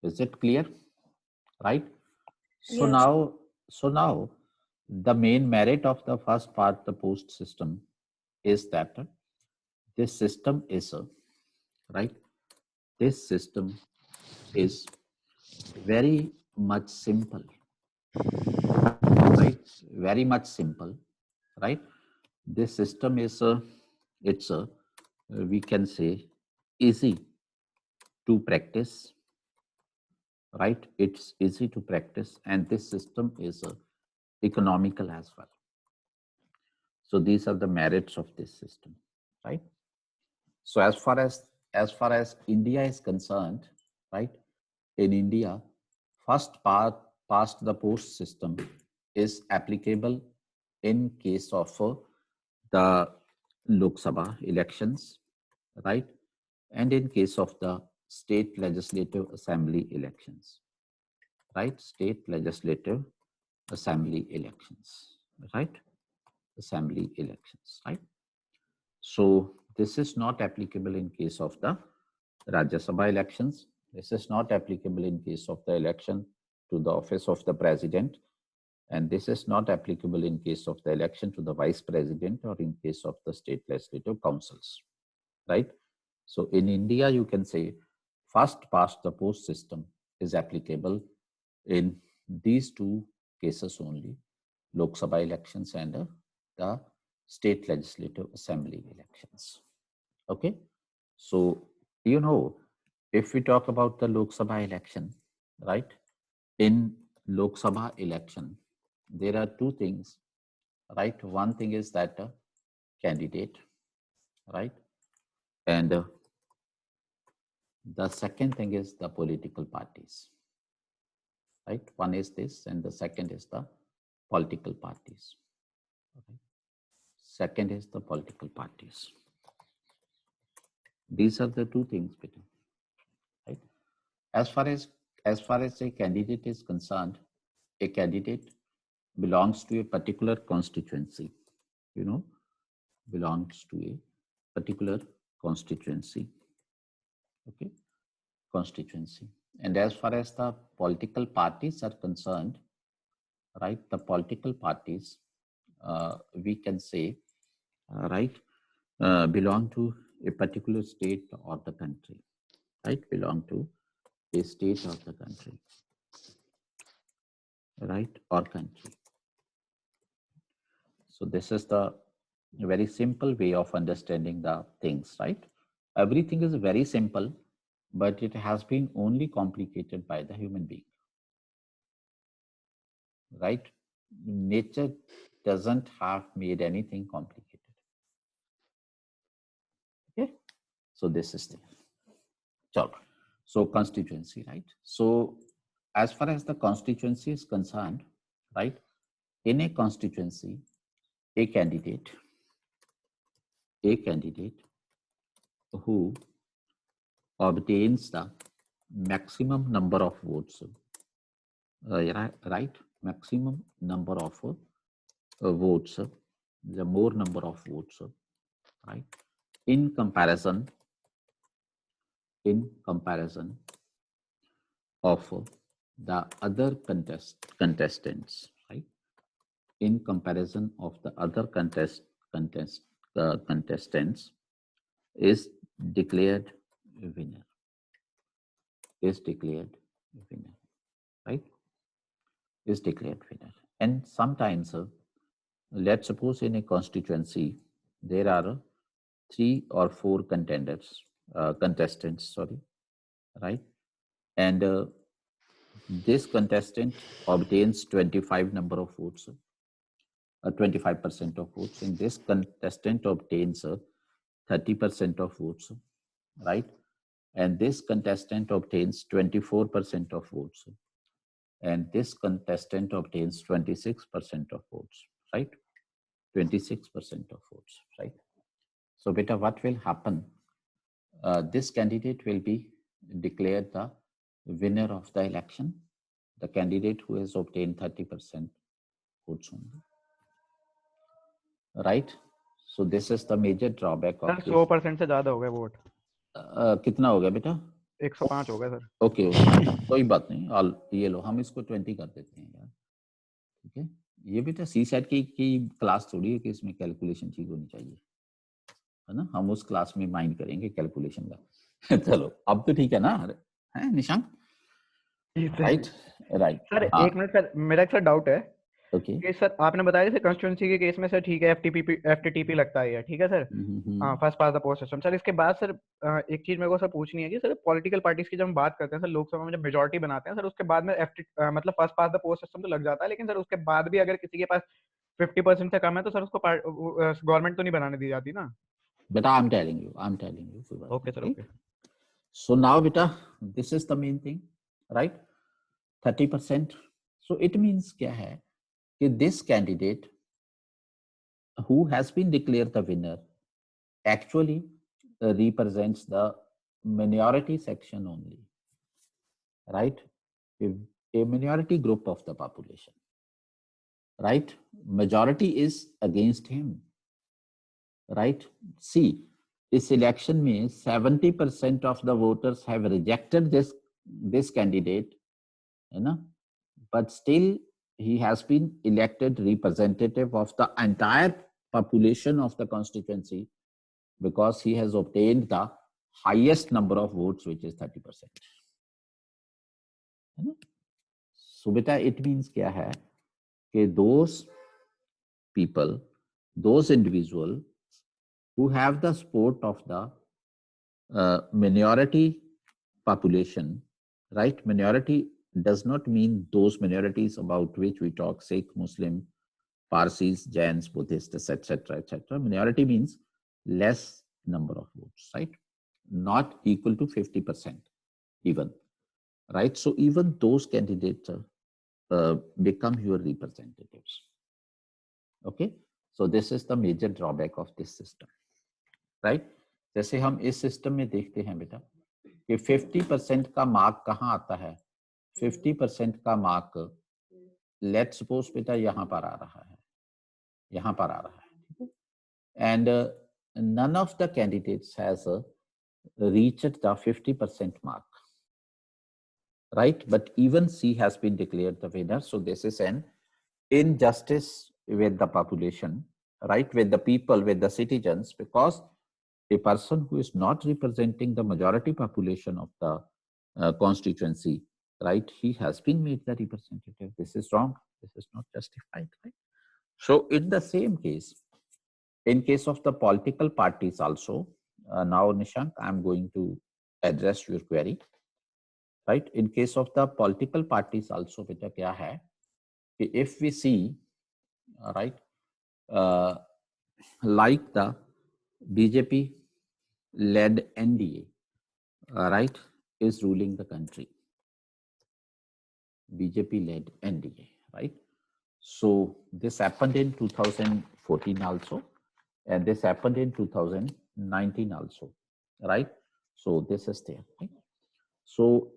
Is it clear, right? So
Yes.
now the main merit of the first part, the post system, is that this system is right, this system is very much simple, right? Very much simple, right? This system is it's we can say easy to practice, right? It's easy to practice, and this system is economical as well. So these are the merits of this system, right? So as far as India is concerned, right? In India, first past the post system is applicable in case of the Lok Sabha elections, right? And in case of the state legislative assembly elections, right? State legislative assembly elections, right? Assembly elections, right? So this is not applicable in case of the Rajya Sabha elections. This is not applicable in case of the election to the office of the president. And this is not applicable in case of the election to the vice president or in case of the state legislative councils, right? So in India, you can say first past the post system is applicable in these two cases only: Lok Sabha elections and the state legislative assembly elections. Okay, so you know, if we talk about the Lok Sabha election, right? In Lok Sabha election, there are two things, right? One thing is that candidate, right? And the second thing is the political parties, right? One is this, and the second is the political parties. Okay. Second is the political parties. These are the two things, Peter, right? As far as a candidate is concerned, a candidate belongs to a particular constituency, you know, belongs to a particular constituency, okay, constituency. And as far as the political parties are concerned, right, the political parties, we can say, right, belong to a particular state or the country, right, belong to a state or the country, right, or country. So this is the very simple way of understanding the things, right? Everything is very simple, but it has been only complicated by the human being, right? Nature doesn't have made anything complicated. Okay, so this is the so constituency, right? So as far as the constituency is concerned, right, in a constituency, a candidate who obtains the maximum number of votes, right, maximum number of votes, the more number of votes, right, in comparison of the other contestants, right, in comparison of the other contestants, is declared winner, right, is declared winner. And sometimes, let's suppose in a constituency, there are 3 or 4 contestants, sorry, right? And this contestant obtains 25 number of votes, 25% of votes, and this contestant obtains 30% of votes, right? And this contestant obtains 24% of votes, and this contestant obtains 26% of votes, right? 26% of votes, right? So beta, what will happen? This candidate will be declared the winner of the election, the candidate who has obtained 30% votes only, right? So this is the major drawback of
sir
this.
100% से ज्यादा हो गए vote.
कितना हो गया बेटा?
105 हो गए सर.
ओके कोई बात नहीं, ये लो, हम इसको 20 कर देते हैं यार, ठीक है? ये बेटा सी सेट की क्लास थोड़ी है कि इसमें कैलकुलेशन चीज होनी चाहिए, है ना? हम उस क्लास में माइंड करेंगे कैलकुलेशन का. चलो अब तो ठीक है ना, है निशांक? राइट
सर
हाँ.
1 मिनट सर, मेरा एक सर डाउट है
ओके
कि सर आपने बताया जैसे कॉन्स्टिट्यूंसी के केस में सर ठीक है एफटीटीपी लगता है, ठीक है sir, first pass the post system. Sir इसके बाद सर एक चीज मेरे को सर पूछनी है कि सर पॉलिटिकल पार्टीज की जब हम बात करते हैं सर, लोकसभा में जब मेजोरिटी बनाते हैं सर, उसके बाद में मतलब first pass the post system तो लग जाता है, लेकिन सर उसके बाद भी अगर किसी के पास 50% से कम है तो सर उसको गवर्नमेंट तो नहीं बनाने दी जाती ना?
बेटा आई am telling you
okay sir, okay.
So now beta, this is the main thing, right? 30%. So it means क्या है कि this candidate who has been declared the winner actually represents the minority section only, right? A minority group of the population, right? Majority is against him, right? See, इस election में 70% of the voters have rejected this candidate, है ना? But still he has been elected representative of the entire population of the constituency because he has obtained the highest number of votes, which is 30%. है ना? So beta, it means क्या है कि those people, those individuals who have the support of the minority population, right? Minority does not mean those minorities about which we talk, Sikh, Muslim, Parsis, Jains, Buddhists, etc., etc. Minority means less number of votes, right? Not equal to 50% even, right? So even those candidates become your representatives. Okay, so this is the major drawback of this system, right? जैसे हम इस system में देखते हैं बेटा कि 50% का mark कहाँ आता है? 50% का मार्क लेट्स सपोज बेटा यहाँ पर आ रहा है, यहाँ पर आ रहा है, and none of the candidates has reached the 50% mark, right? But even C has been declared the winner. So this is an injustice with the population, right? With the people, with the citizens, because a person who is not representing the majority population of the constituency, right? He has been made the representative. This is wrong. This is not justified, right? So in the same case, in case of the political parties also, now Nishank, I'm going to address your query. Right? In case of the political parties also, beta kya hai? If we see, right, like the BJP led NDA, right, is ruling the country. BJP led NDA, right? So this happened in 2014 also, and this happened in 2019 also, right? So this is there, right? So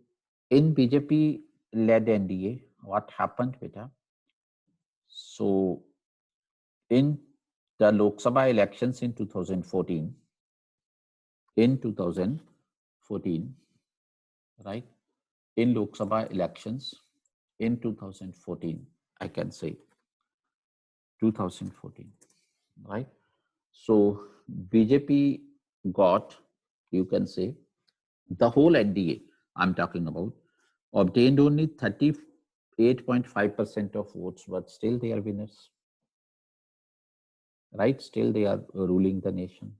in BJP led NDA, what happened, beta? So in the Lok Sabha elections in 2014, right? In Lok Sabha elections in 2014, I can say 2014, right? So BJP got, you can say, the whole NDA I'm talking about, obtained only 38.5% of votes, but still they are winners, right? Still they are ruling the nation,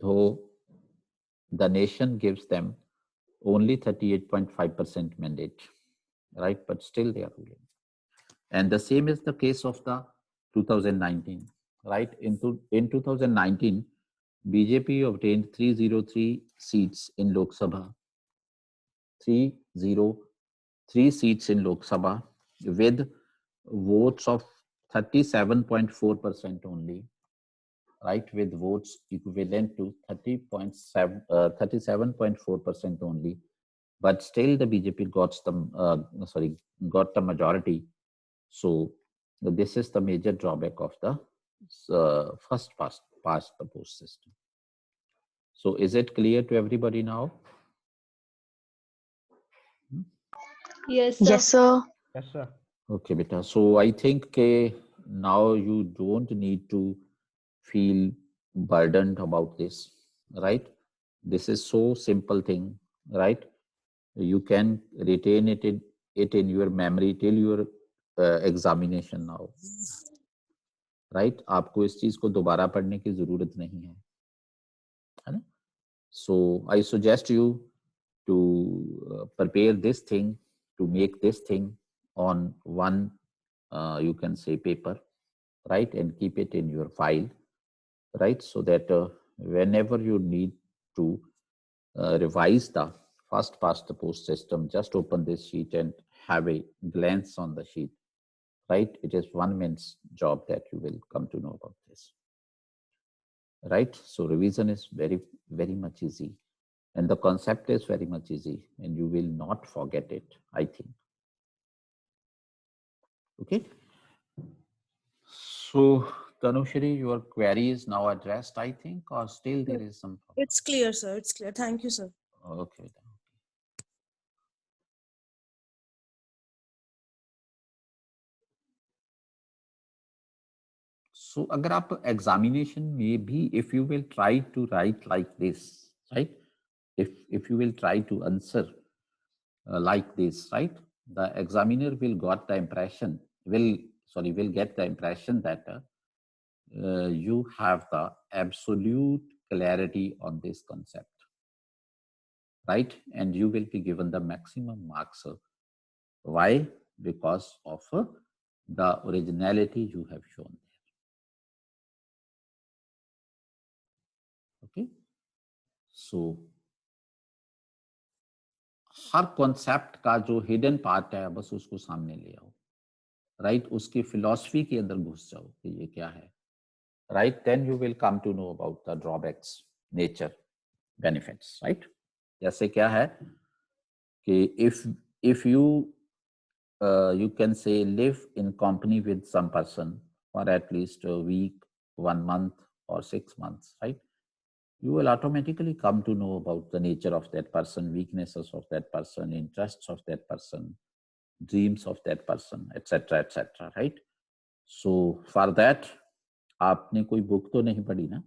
though the nation gives them only 38.5% mandate, right? But still they are ruling. And the same is the case of the 2019, right? In 2019, BJP obtained 303 seats in Lok Sabha, 303 seats in Lok Sabha with votes of 37.4% only, right? With votes equivalent to 37.4% only. But still the BJP got the majority. So this is the major drawback of the first past the post system. So is it clear to everybody now?
Yes, sir.
Yes, sir.
Yes, sir.
Okay, beta. So I think now you don't need to feel burdened about this, right? This is so simple thing, right? You can retain it in your memory till your examination now, right? आपको इस चीज को दोबारा पढ़ने की जरूरत नहीं है ना? So I suggest you to prepare this thing, to make this thing on one, you can say, paper, right? And keep it in your file, right? So that whenever you need to revise the first past the post system, just open this sheet and have a glance on the sheet, right? It is 1 minute's job that you will come to know about this, right? So revision is very, very much easy. And the concept is very much easy and you will not forget it, I think. Okay. So Tanushri, your query is now addressed, I think, or still there is some problem?
It's clear, sir. It's clear. Thank you, sir.
Okay. So अगर आप examination में भी, if you will try to write like this, right? If you will try to answer like this, right? The examiner will get the impression that you have the absolute clarity on this concept, right? And you will be given the maximum marks. Why? Because of the originality you have shown there. Okay. So her concept का जो hidden part है बस उसको सामने ले आओ, right? उसकी philosophy के अंदर घुस जाओ कि ये क्या है, right? Then you will come to know about the drawbacks, nature, benefits, right? जैसे क्या है कि if you can say live in company with some person for at least a week, 1 month or 6 months, right? You will automatically come to know about the nature of that person, weaknesses of that person, interests of that person, dreams of that person, etc., right? So for that, आपने कोई book तो नहीं पढ़ी ना,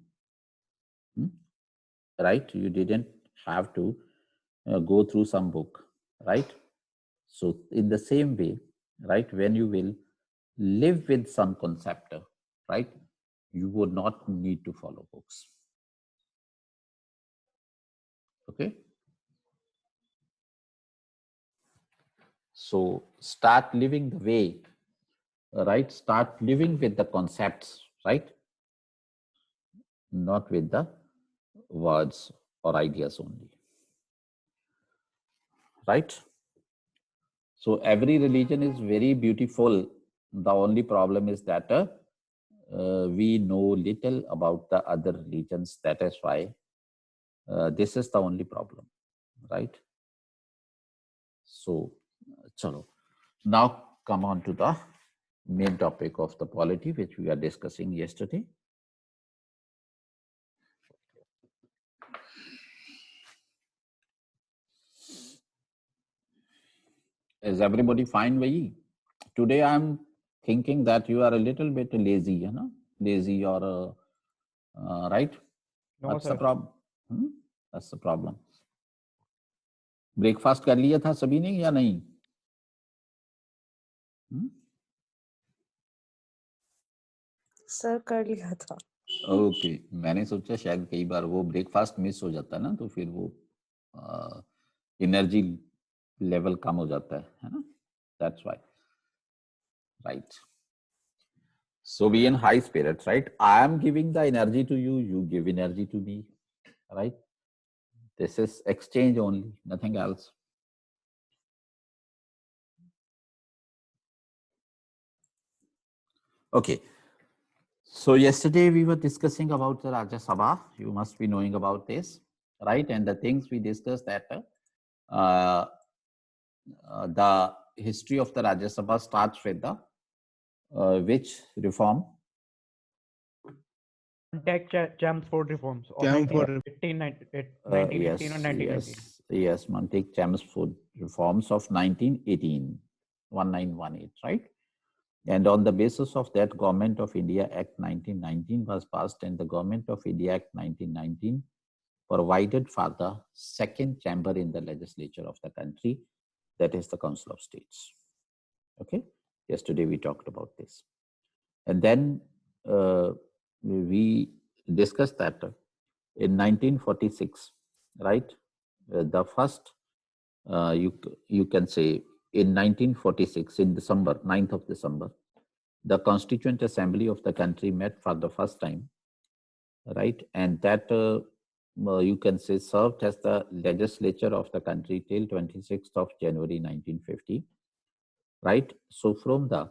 right? You didn't have to go through some book, right? So in the same way, right, when you will live with some concept, right? You would not need to follow books. Okay. So start living the way, right? Start living with the concepts, right? Not with the words or ideas only, right? So every religion is very beautiful. The only problem is that we know little about the other religions. That is why this is the only problem, right? So, chalo. Now come on to the main topic of the polity, which we are discussing yesterday. Is everybody fine, Vai? Today I'm thinking that you are a little bit lazy, you know, lazy or right?
No,
What's
sir.
the problem? That's the problem. Breakfast कर लिया था सभी ने या नहीं?
Sir कर लिया था.
ओके, मैंने सोचा शायद कई बार वो ब्रेकफास्ट मिस हो जाता है ना, तो फिर वो एनर्जी लेवल कम हो जाता है ना? That's why. Right. So be in high spirits, right? I am giving the energy to you, you give energy to me, right? This is exchange only, nothing else. Okay. So yesterday we were discussing about the Rajya Sabha. You must be knowing about this, right? And the things we discussed that the history of the Rajya Sabha starts with the which reform?
Chelmsford reforms of
Chelmsford.
1918 or 1919.
Yes, Montague-Chelmsford reforms of 1918, 1918, right? And on the basis of that, Government of India Act 1919 was passed, and the Government of India Act 1919 provided for the second chamber in the legislature of the country, that is the Council of States. Okay, yesterday we talked about this. And then we discussed that in 1946, right? The first, you can say in 1946, in December, 9th of December, the Constituent Assembly of the country met for the first time, right? And that you can say served as the legislature of the country till 26th of January 1950, right? So from the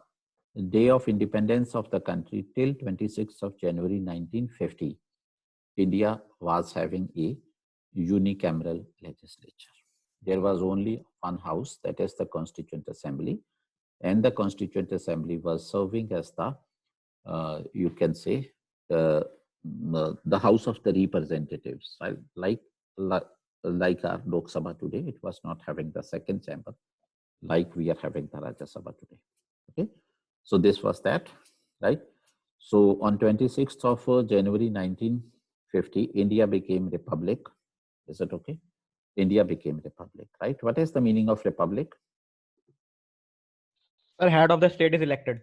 day of independence of the country till 26th of January 1950, India was having a unicameral legislature. There was only one house, that is the Constituent Assembly, and the Constituent Assembly was serving as the, you can say, the House of the Representatives, right? Like our Lok Sabha today, it was not having the second chamber, like we are having the Rajya Sabha today. Okay, so this was that, right? So on 26th of January 1950, India became republic. Is it okay? India became republic, right? What is the meaning of republic?
The head of the state is elected.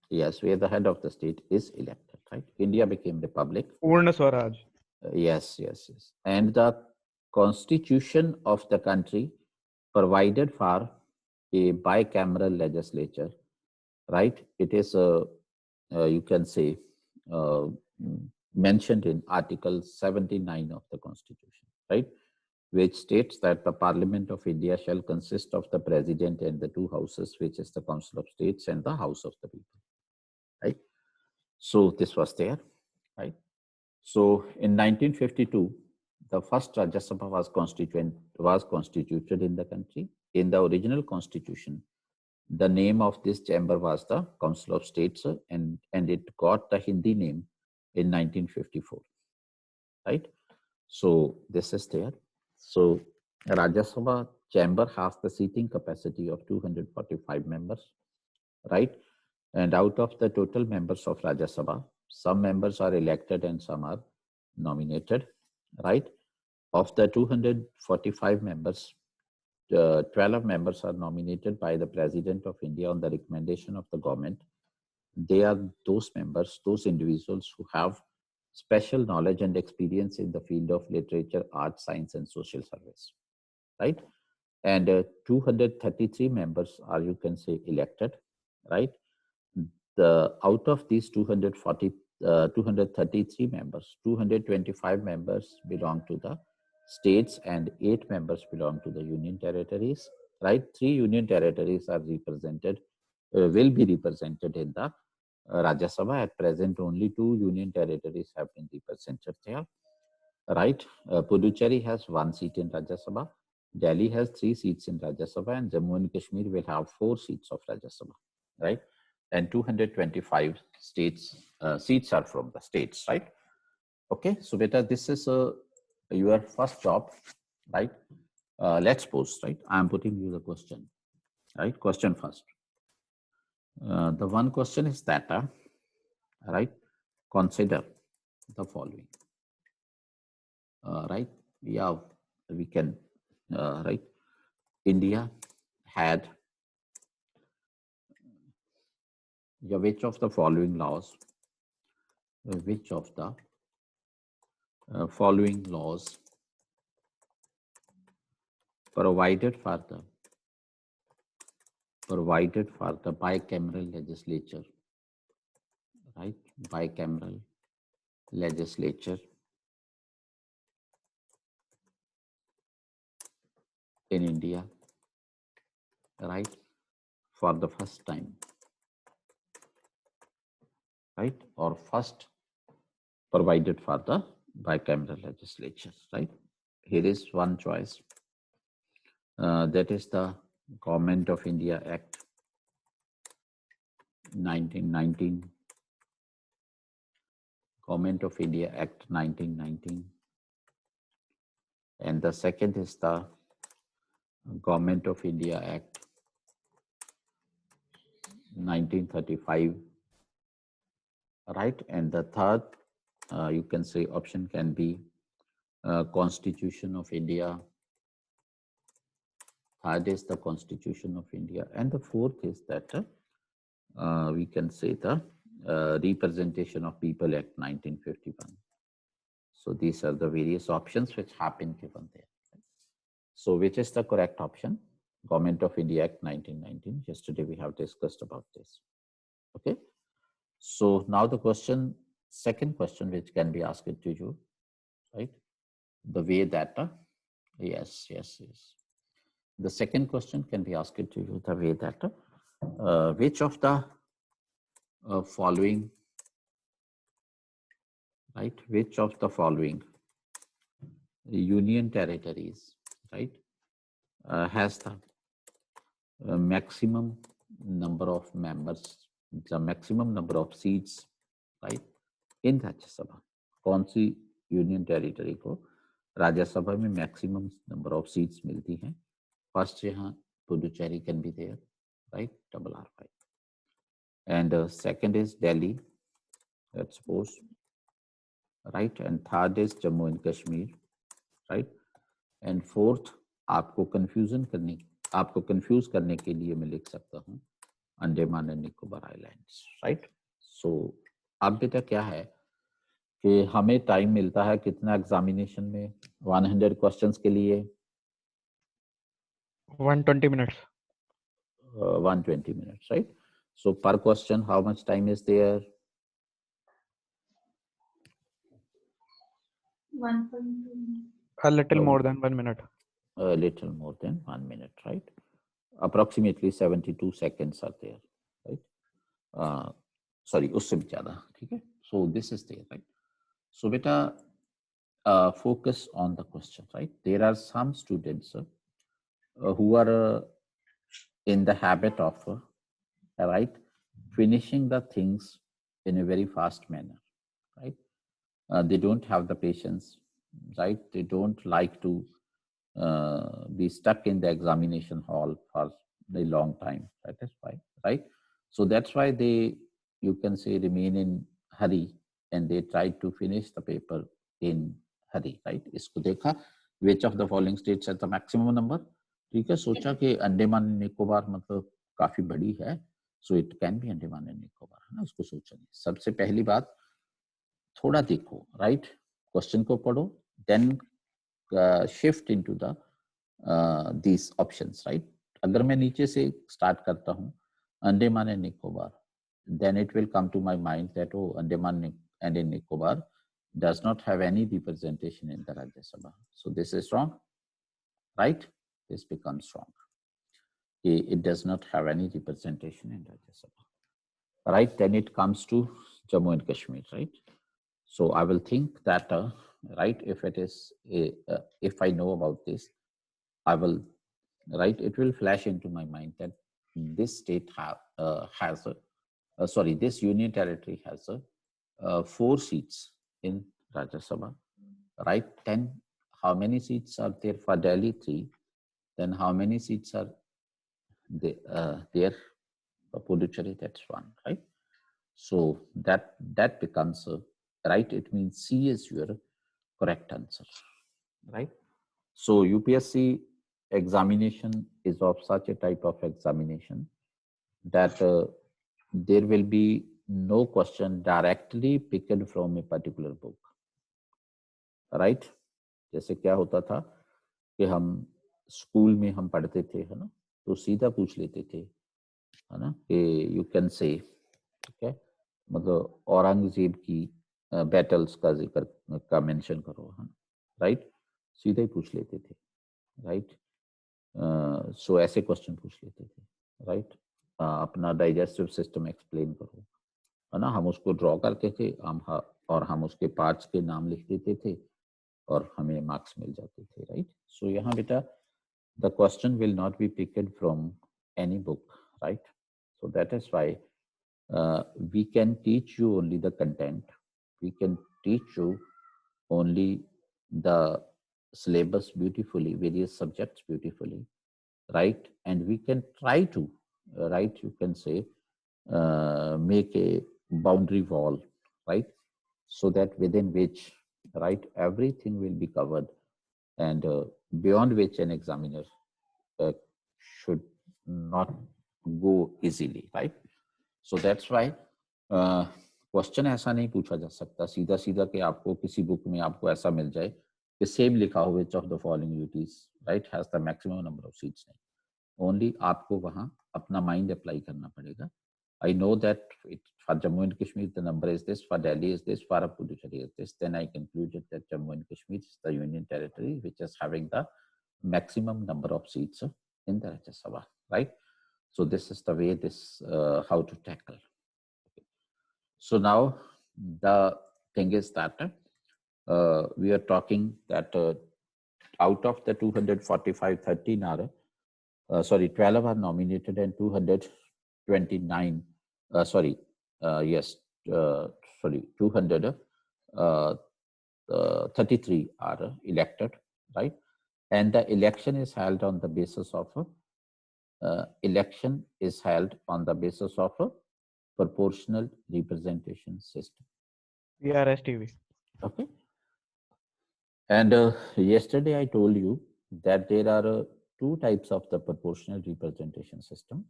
Yes, where the head of the state is elected, right? India became republic.
Purna Swaraj.
Yes. And the constitution of the country provided for a bicameral legislature, right? It is, you can say, mentioned in Article 79 of the Constitution, right? Which states that the Parliament of India shall consist of the President and the two houses, which is the Council of States and the House of the People, right? So this was there, right? So in 1952, the first Rajya Sabha was constituted in the country. In the original constitution, the name of this chamber was the Council of States, and it got the Hindi name in 1954, right? So this is there. So Rajya Sabha chamber has the seating capacity of 245 members, right? And out of the total members of Rajya Sabha, some members are elected and some are nominated, right? Of the 245 members, 12 members are nominated by the President of India on the recommendation of the government, they are those members, those individuals who have special knowledge and experience in the field of literature, art, science, and social service, right? And 233 members are, you can say, elected, right? Out of these 233 members, 225 members belong to the states and 8 members belong to the union territories, right? 3 union territories are represented, will be represented in the Rajya Sabha. At present, only 2 union territories have been represented there, right? Puducherry has 1 seat in Rajya Sabha, Delhi has 3 seats in Rajya Sabha, and Jammu and Kashmir will have 4 seats of Rajya Sabha, right? And 225 seats are from the states, right? Okay, so beta, this is your first job, right? Let's pose, right? I am putting you the question, right? Question first. The one question is that, right? Consider the following, right? Yeah, we can, right? India had which of the following laws, following laws provided for the bicameral legislature, right? Bicameral legislature in India, right? For the first time, right? Or first provided for the bicameral legislature, right? Here is one choice. That is the Government of India Act 1919. Government of India Act 1919. And the second is the Government of India Act 1935, right? And the third, you can say option can be Constitution of India. Third is the Constitution of India. And the fourth is that we can say the Representation of People Act 1951. So these are the various options which have been given there. So which is the correct option? Government of India Act 1919. Yesterday we have discussed about this. Okay. So now the question, second question which can be asked to you, right? The way that, yes. The second question can be asked to you the way that which of the following, right? Which of the following union territories, right, has the maximum number of members, the maximum number of seats, right, in Rajya Sabha? कौन सी union territory को राज्य सभा में maximum number of seats मिलती हैं? First यहाँ Puducherry can be there, right, RR5. And second is Delhi, let's suppose, right? And third is Jammu and Kashmir, right? And fourth, आपको कंफ्यूज करने के लिए मैं लिख सकता हूँ Andaman and Nicobar islands, right? So अब बेटा क्या है कि हमें टाइम मिलता है कितना एग्जामिनेशन में 100 क्वेश्चंस के लिए?
120 minutes.
120 minutes, right? So per question, how much time is there?
1.2.
A little more than 1 minute.
A little more than 1 minute, right? Approximately 72 seconds are there, right? Sorry, उससे भी ज़्यादा, ठीक है? So this is there, right? So beta, focus on the question, right? There are some students who are in the habit of, right, finishing the things in a very fast manner, right? They don't have the patience, right? They don't like to be stuck in the examination hall for a long time. That is why, right? So that's why they, you can say, remain in hurry and they try to finish the paper in hurry, right? इसको देखा, which of the following states has the maximum number? ठीक है, सोचा कि अंडमान निकोबार मतलब काफी बड़ी है, so it can be Andaman and Nicobar, है ना, उसको सोचेंगे। सबसे पहली बात थोड़ा देखो, राइट, क्वेश्चन को पढ़ो, then shift into the these options, right. अगर मैं नीचे से स्टार्ट करता हूँ Andaman and Nicobar, then it will come to my mind that, oh, Andaman and Nicobar does not have any representation in the Rajya Sabha. So this is wrong, right? This becomes wrong. It does not have any representation in Rajya Sabha, right? Then it comes to Jammu and Kashmir, right? So I will think that, right, if it is, if I know about this, I will, right, it will flash into my mind that this state has a this union territory has 4 seats in Rajya Sabha, right? Then how many seats are there for Delhi? 3. Then how many seats are there for Puducherry? That's 1, right? So that becomes right. It means C is your correct answer, right? So UPSC examination is of such a type of examination that there will be no question directly picked from a particular book, right? जैसे क्या होता था कि हम school में हम पढ़ते थे, है ना, तो सीधा पूछ लेते थे, है ना, कि यू कैन से, ठीक है, मतलब औरंगजेब की बैटल्स का जिक्र का मेंशन करो, है ना, राइट, सीधा ही पूछ लेते थे, राइट। सो ऐसे क्वेश्चन पूछ लेते थे, राइट। अपना डाइजेस्टिव सिस्टम एक्सप्लेन करो, है ना, हम उसको ड्रॉ करते थे, और हम उसके पार्ट्स के नाम लिख देते थे और हमें मार्क्स मिल जाते थे, राइट। सो यहाँ बेटा the question will not be picked from any book, right. So that is why we can teach you only the content, we can teach you only the syllabus beautifully, various subjects beautifully, right, and we can try to, right, you can say, make a boundary wall, right, so that within which, right, everything will be covered, and beyond which an examiner should not go easily, right. So that's why question ऐसा नहीं पूछा जा सकता सीधा सीधा कि आपको किसी बुक में आपको ऐसा मिल जाए कि सेम लिखा हो which of the following UTs, right, has the maximum number of seats. नहीं, ओनली आपको वहाँ अपना माइंड अप्लाई करना पड़ेगा। I know that for Jammu and Kashmir the number is this, for Delhi is this, for Puducherry is this, then I concluded that Jammu and Kashmir is the union territory which is having the maximum number of seats in the Rajya Sabha, right. So this is the way this how to tackle. Okay. So now the thing is that we are talking that out of the 245, 13 are 12 are nominated and 229 233 are elected, right, and the election is held on the basis of a proportional representation system.
PRSTV.
Okay. And yesterday I told you that there are 2 types of the proportional representation system.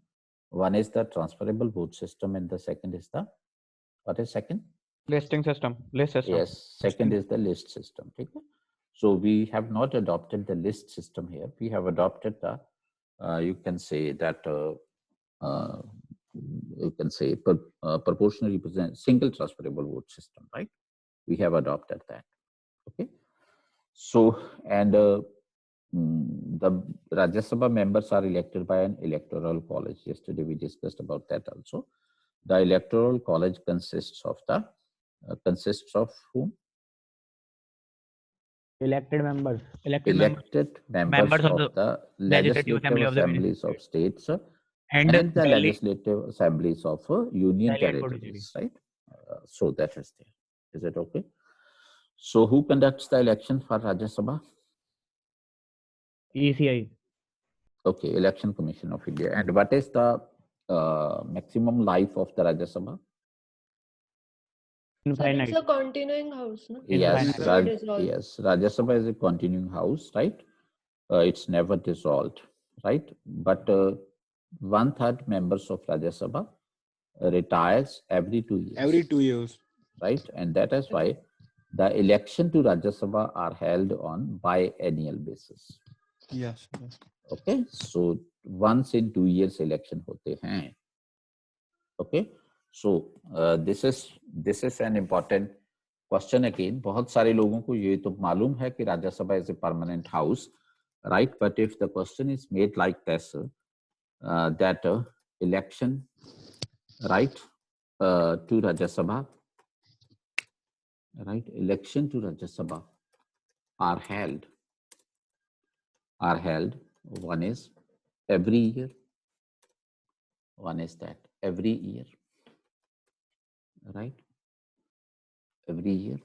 One is the transferable vote system, and the second is the, what is second?
Listing system. List system.
Yes, second is the list system. Okay? So we have not adopted the list system here. We have adopted the you can say that proportional represent single transferable vote system, right? We have adopted that. Okay. So, and the Rajya Sabha members are elected by an electoral college. Yesterday we discussed about that also. The electoral college consists of whom?
Elected members.
Elected members of the legislative assemblies of states and the legislative assemblies of union territories, right? So that is there. Is it okay? So who conducts the election for Rajya Sabha?
ECI.
Okay, Election Commission of India. And what is the maximum life of the Rajya Sabha?
Infinite. So it's a continuing house, no?
Yes, yes. Rajya Sabha is a continuing house, right? It's never dissolved, right? But 1/3 members of Rajya Sabha retires every 2 years.
Every 2 years.
Right? And that is why the election to Rajya Sabha are held on biennial basis.
Yes. Yes.
Okay, so once in 2 years election होते हैं. Okay, so this is an important question again. बहुत सारे लोगों को ये तो मालूम है कि राज्य सभा is a permanent house, right? But if the question is made like this, that election, right, to Rajya Sabha, right, election to Rajya Sabha are held. One is every year. One is that every year, right? Every year.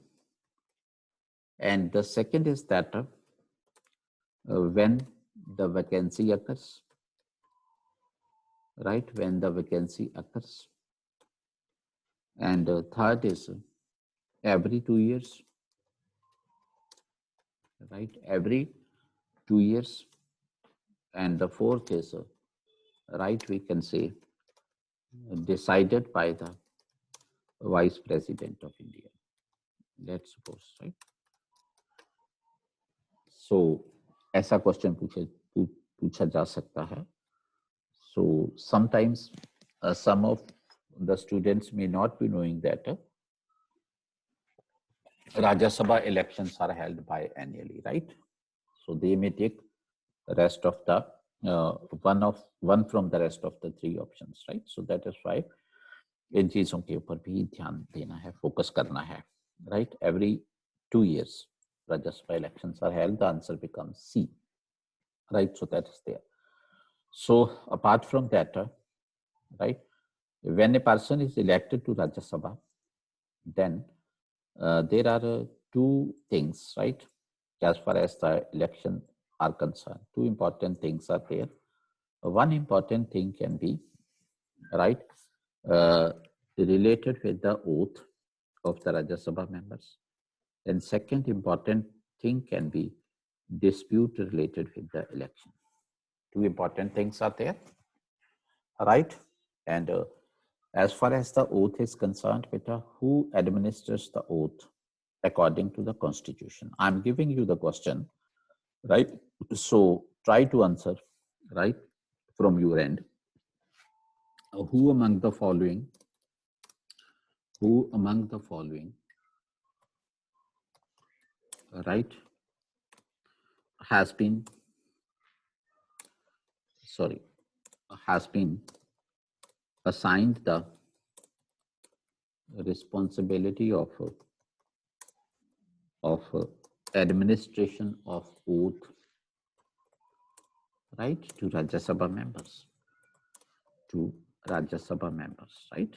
And the second is that when the vacancy occurs, right? When the vacancy occurs. And the third is every 2 years, right? Every 2 years. And the fourth is, right, we can say, decided by the Vice President of India. Let's suppose, right? So, ऐसा question पूछा जा सकता है. So sometimes some of the students may not be knowing that Rajya Sabha elections are held biannually, right? So they may take the rest of the one from the rest of the 3 options, right? So that is why इन चीजों के ऊपर भी ध्यान देना है, focus करना है, right? Every 2 years Rajya Sabha elections are held. The answer becomes C, right? So that is there. So apart from that, right, when a person is elected to Rajya Sabha, then there are 2 things, right, as far as the election are concerned. 2 important things are there. One important thing can be, right, related with the oath of the Rajya Sabha members. Then second important thing can be dispute related with the election. 2 important things are there, right? And as far as the oath is concerned, beta, who administers the oath according to the constitution? I'm giving you the question, right? So try to answer, right, from your end. Who among the following, right, has been assigned the responsibility of administration of oath, right, to Rajya Sabha members, right?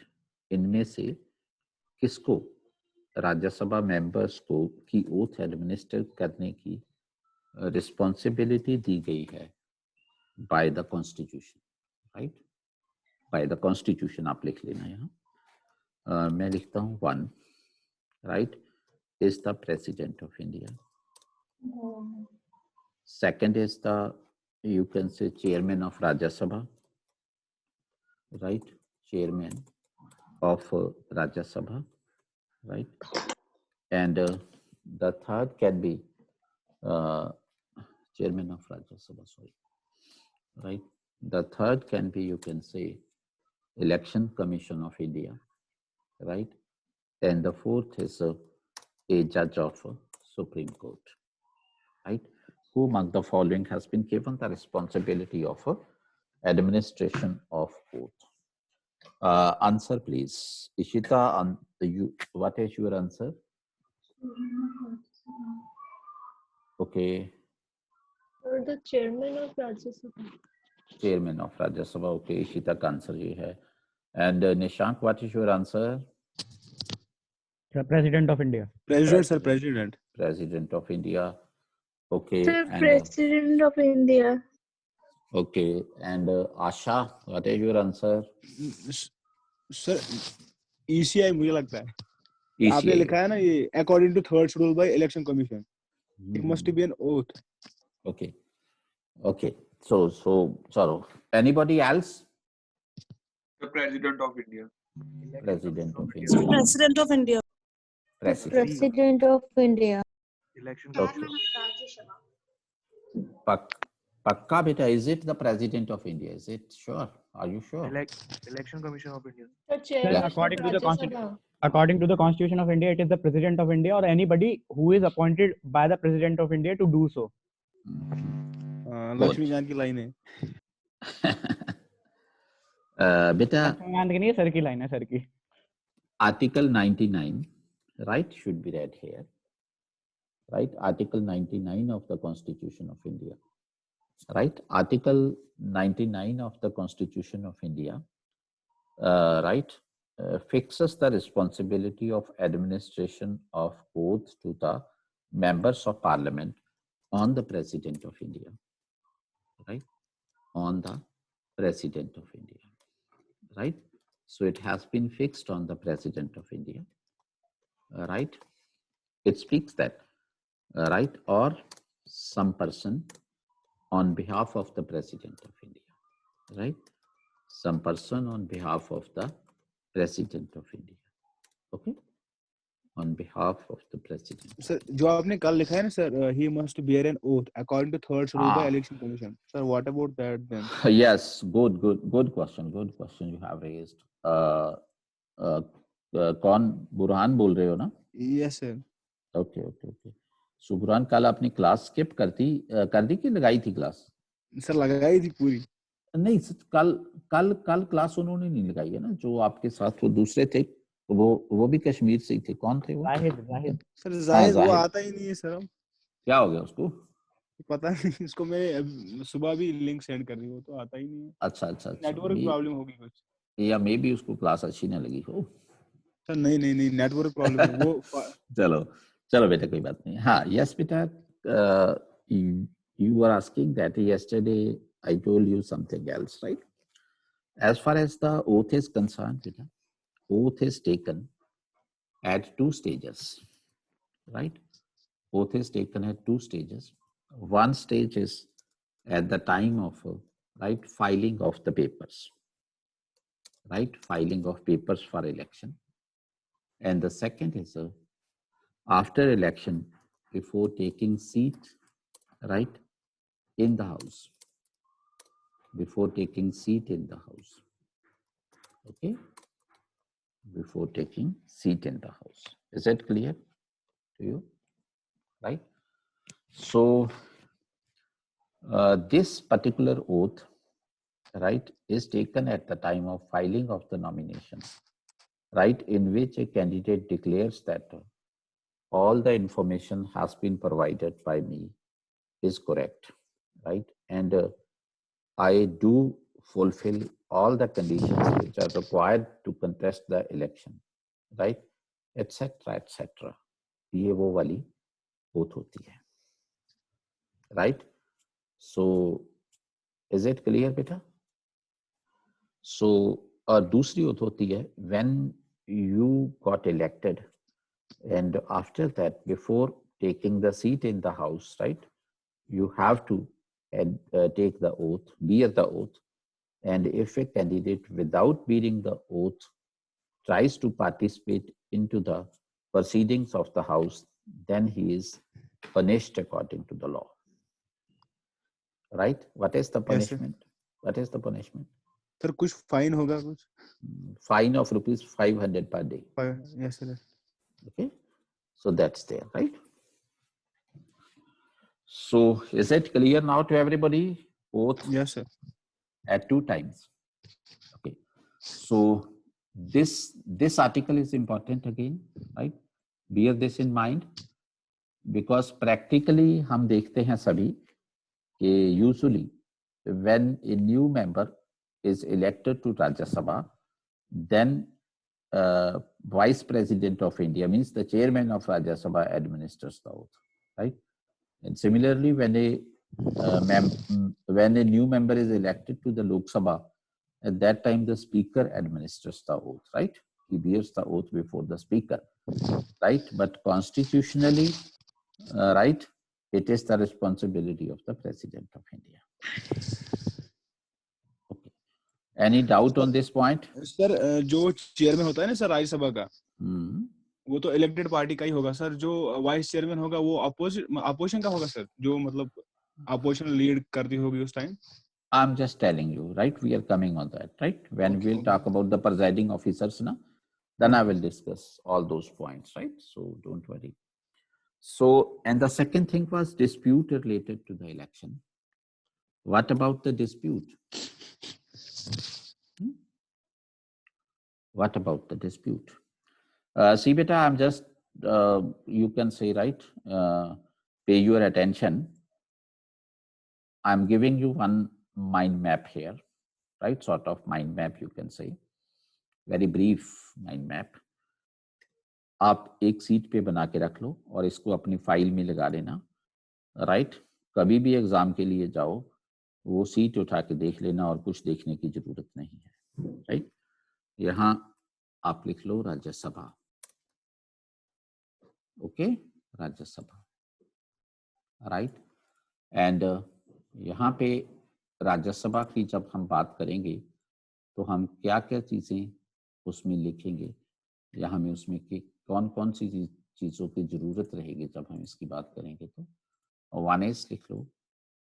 इनमें से किसको राज्य सभा members को की oath administer करने की responsibility दी गई है by the constitution, right? By the constitution आप लिख लेना यहाँ. मैं लिखता हूँ 1, right, is the President of India. Second is the, you can say, Chairman of Rajya Sabha, right? Chairman of Rajya Sabha, right? And the third can be Chairman of Rajya Sabha, sorry, right? The third can be, you can say, Election Commission of India, right? And the fourth is a judge of Supreme Court, right? Who among the following has been given the responsibility of administration of oath? Answer, please. Ishita, what is your answer? Okay.
Or the chairman of Rajya Sabha.
Chairman of Rajya Sabha. Okay, Ishita का answer ये है. And Nishank, what is your answer?
President of India.
President, sir, President.
President of India. Okay.
Sir,
And,
President of India.
okay. And Asha, what is your answer?
Sir, ECI मुझे लगता है. आपने लिखा है ना ये according to 3rd schedule by Election Commission. It must be an oath.
Okay. Okay. So, anybody else?
The President of India.
President of India.
President of India.
President of India.
Election
Okay. Pakka beta, is it the President of India? Is it sure? Are you sure?
Election Commission of India.
The chairman of Rajya Sabha.
According to the Constitution of India, it is the President of India or anybody who is appointed by the President of India to do so.
Lakshmi जान की line है.
Beta,
sir की line है sir की.
Article 99, right, should be read here. Right, Article 99 of the Constitution of India. Right, Article 99 of the Constitution of India, fixes the responsibility of administration of oath to the members of Parliament on the President of India. Right, on the President of India. Right, so it has been fixed on the President of India. Right, it speaks that, right, or some person on behalf of the President of India, right? Some person on behalf of the President of India, okay? On behalf of the President.
Sir, जो आपने कल लिखा है ना sir, he must bear an oath according to third schedule by Election Commission. Sir, what about that then?
Yes, good question you have raised. कौन बुरहान बोल रहे हो ना?
Yes sir.
Okay. So Burhan कल आपने क्लास स्किप कर दी कि लगाई थी क्लास?
सर लगाई थी पूरी.
नहीं, कल क्लास उन्होंने नहीं लगाई है ना, जो आपके साथ वो दूसरे थे, वो भी कश्मीर से ही थे. कौन थे वो?
जाहिद. सर जाहिद वो आता ही नहीं है सर.
क्या हो गया उसको?
पता नहीं, उसको मैं सुबह भी लिंक सेंड कर रही हूँ तो आता ही नहीं है.
अच्छा.
नेटवर्क प्रॉब्लम होगी कुछ.
या मे बी उसको क्लास अच्छी ना लगी हो.
सर नहीं नेटवर्क प्रॉब्लम है वो.
चलो बेटा, कोई बात नहीं. हाँ, यस बेटा, you were asking that yesterday I told you something else, right? As far as the oath is concerned, beta, oath is taken at 2 stages, right? Oath is taken at 2 stages. One stage is at the time of right filing of the papers, right? Filing of papers for election. And the second is after election, before taking seat, right, in the house. Before taking seat in the house. Okay? Before taking seat in the house. Is that clear to you? Right? So, this particular oath, right, is taken at the time of filing of the nomination, right, in which a candidate declares that all the information has been provided by me is correct, right, and I do fulfill all the conditions which are required to contest the election, right, etc. ये वो वाली oath होती है, right? So, is it clear, beta? So, दूसरी oath होती है when you got elected, and after that, before taking the seat in the house, right, you have to take the oath, bear the oath, and if a candidate without bearing the oath tries to participate into the proceedings of the house, then he is punished according to the law. Right? What is the punishment? Yes, what is the punishment?
Sir, कुछ fine होगा कुछ?
Fine of rupees 500 per day.
Yes, sir.
Okay, so that's there, right? So is it clear now to everybody? Oath?
Yes, sir.
At 2 times. Okay. So this article is important again, right? Bear this in mind, because practically हम देखते हैं सभी कि usually when a new member is elected to Rajya Sabha, then Vice President of India, means the chairman of Rajya Sabha, administers the oath, right? And similarly, when a new member is elected to the Lok Sabha, at that time the speaker administers the oath, right? He bears the oath before the speaker, right? But constitutionally, right, it is the responsibility of the President of India. Okay. Any doubt on this point?
Sir जो chairman होता है ना sir Rajya Sabha का, वो तो elected party का ही होगा sir. जो वाइस चेयरमैन होगा वो अपोजिशन का होगा सर, जो मतलब अपोजिशन लीड करती होगी उस time.
I'm just telling you, right? We are coming on that, right? When we'll talk about the presiding officers, na, then I will discuss all those points, right? So don't worry. So, and the second thing was dispute related to the election. What about the dispute? What about the dispute? See, beta, I'm just, you can say, right, pay your attention. I'm giving you one mind map here, right? Sort of mind map, you can say. Very brief mind map. आप एक seat पे बना के रख लो और इसको अपनी file में लगा लेना, राइट? कभी भी एग्जाम के लिए जाओ, वो सीट उठा के देख लेना और कुछ देखने की जरूरत नहीं है, राइट? यहाँ आप लिख लो Rajya Sabha, okay, Rajya Sabha, right? And यहाँ पे राज्यसभा की जब हम बात करेंगे तो हम क्या क्या चीजें उसमें लिखेंगे, या हमें उसमें कौन कौन सी चीजों की जरूरत रहेगी जब हम इसकी बात करेंगे. तो वन इज लिख लो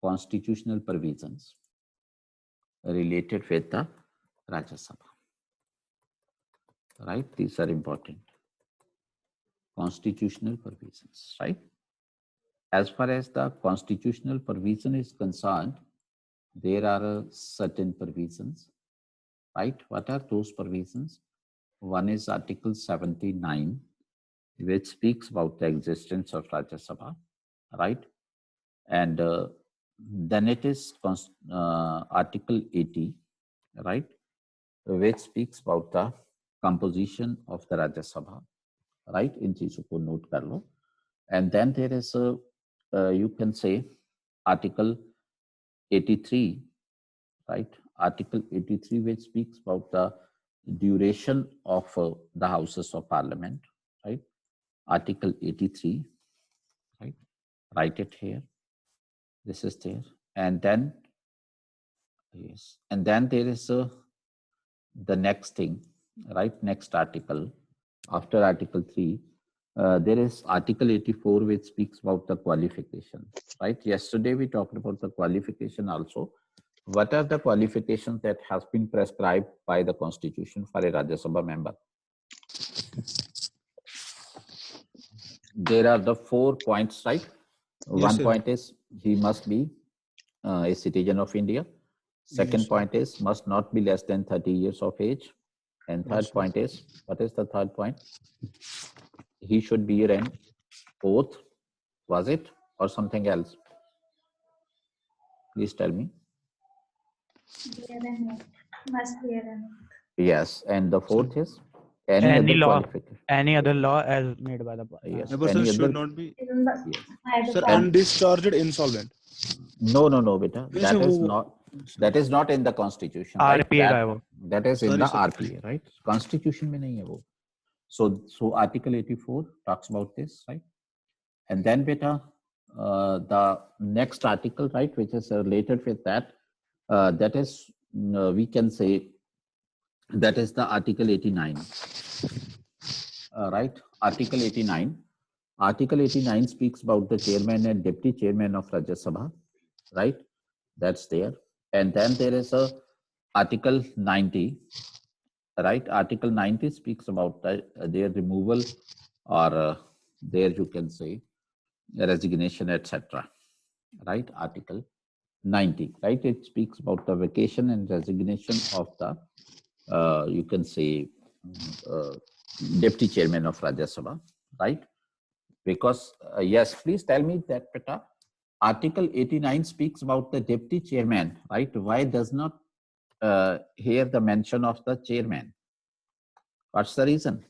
constitutional provisions related with the Rajya Sabha, right? These are important. Constitutional provisions, right? As far as the constitutional provision is concerned, there are certain provisions, right? What are those provisions? One is Article 79, which speaks about the existence of Rajya Sabha, right? And then it is Article 80, right? Which speaks about the composition of the Rajya Sabha, right? In चीजों को note कर लो. And then there is you can say Article 83, right? Article 83, which speaks about the duration of the houses of parliament, right? Article 83, right? Write it here. This is there. And then, yes, and then there is the next thing, right? Next article, after Article 3, there is Article 84, which speaks about the qualification, right? Yesterday we talked about the qualification also. What are the qualifications that has been prescribed by the Constitution for a Rajya Sabha member? There are the 4 points, right?
Yes,
one
sir.
point is he must be a citizen of India. Second
Yes, sir.
point is must not be less than 30 years of age. And third
Yes, sir.
point is, what is the third point? He should be an oath, was it, or something else? Please tell me.
Must be an
Yes, and the fourth is any
Any
other
law.
qualification.
Any other law as made by the
Yes,
A person
any
should
other.
not be,
Yes.
sir,
And
undischarged insolvent.
no, beta.
Yes,
That
sir,
is
wo-
not. That is not in the Constitution, right?
RPA का है वो.
That is in
Sorry,
the
sir.
RPA, right? Constitution में नहीं है वो. So Article 84 talks about this, right? And then beta, the next article, right, which is related with that, that is, we can say, that is the Article 89, right? Article 89. Article 89 speaks about the chairman and deputy chairman of Rajya Sabha, right? That's there. And then there is a Article 90, right? Article 90 speaks about their removal or their, you can say, resignation, etc. Right? Article 90, right? It speaks about the vacation and resignation of the, you can say, deputy chairman of Rajya Sabha, right? Because, yes, please tell me that, Peta, Article 89 speaks about the deputy chairman, right? Why does not hear the mention of the chairman? What's the reason?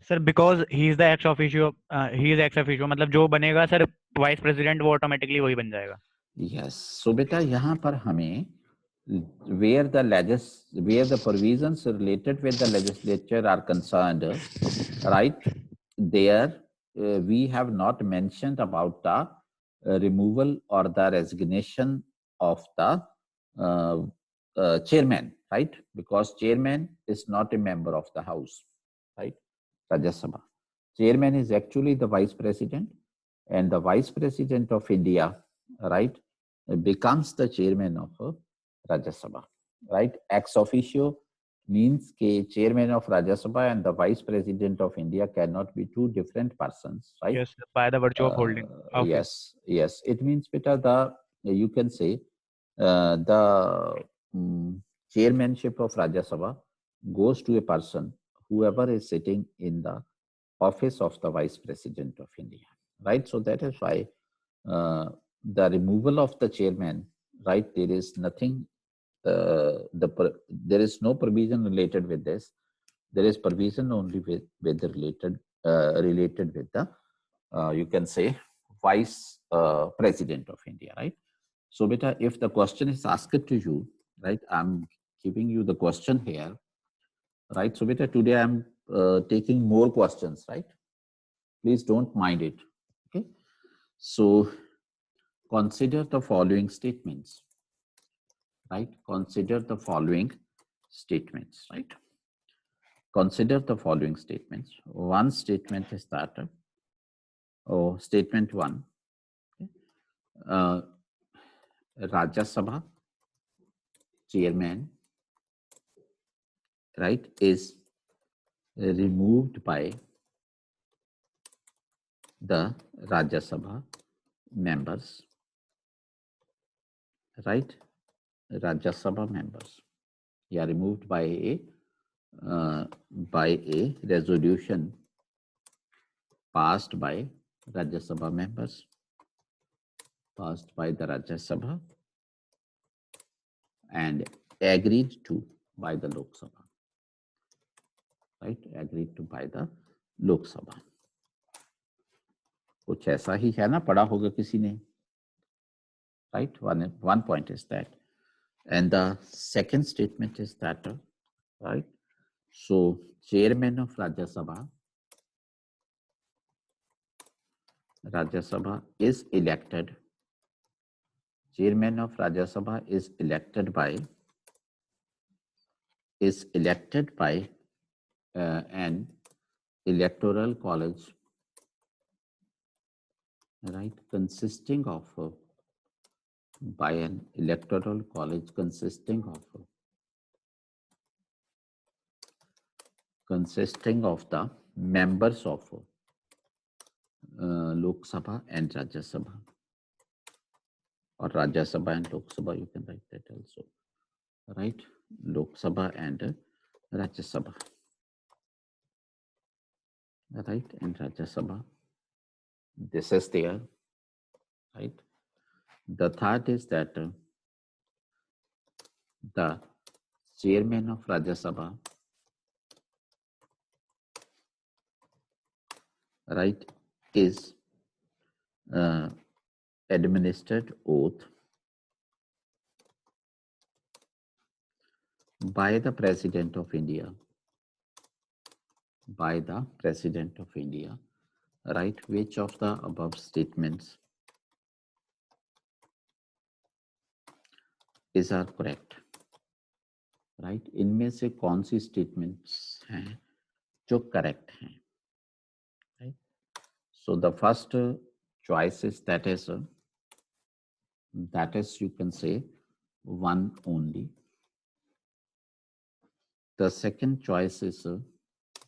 Sir, because he is the ex officio. He is ex officio. मतलब जो बनेगा sir vice president वो automatically वही बन जाएगा.
Yes. So बेटा यहाँ पर हमें where the provisions related with the legislature are concerned, right? There we have not mentioned about the removal or the resignation of the chairman, right? Because chairman is not a member of the house, right? Rajya Sabha. Chairman is actually the vice president, and the vice president of India, right, becomes the chairman of Rajya Sabha, right? Ex officio means that chairman of Rajya Sabha and the vice president of India cannot be two different persons, right?
Yes, by the virtue of holding office.
Yes. It means beta you can say the chairmanship of Rajya Sabha goes to a person, whoever is sitting in the office of the vice president of India, right? So that is why the removal of the chairman, right? There is nothing. There is no provision related with this. There is provision only with the related with the you can say vice president of India, right? So beta, if the question is asked to you, right, I'm giving you the question here, right? So beta, today I'm taking more questions, right? Please don't mind it. Okay. So consider the following statements, right? Consider the following statements, right? Consider the following statements. One statement is that, statement one, Rajya Sabha chairman, right, is removed by the Rajya Sabha members, right? Rajya Sabha members, yeah, removed by a resolution passed by Rajya Sabha members, passed by the Rajya Sabha and agreed to by the Lok Sabha, right? Agreed to by the Lok Sabha. कुछ ऐसा ही है ना, पढ़ा होगा किसी ने, right? One point is that, and the second statement is that, right? So chairman of Rajya Sabha is elected. Chairman of Rajya Sabha is elected by an electoral college, right? Consisting of by an electoral college consisting of the members of Lok Sabha and Rajya Sabha, or Rajya Sabha and Lok Sabha, you can write that also, right? Lok Sabha and Rajya Sabha, right? And Rajya Sabha, this is there, right? The third is that the chairman of Rajya Sabha, right, is administered oath by the President of India, right? Which of the above statements are correct, right? इनमें से कौन सी statements हैं जो correct हैं, right? So the first choice is that is you can say one only. The second choice is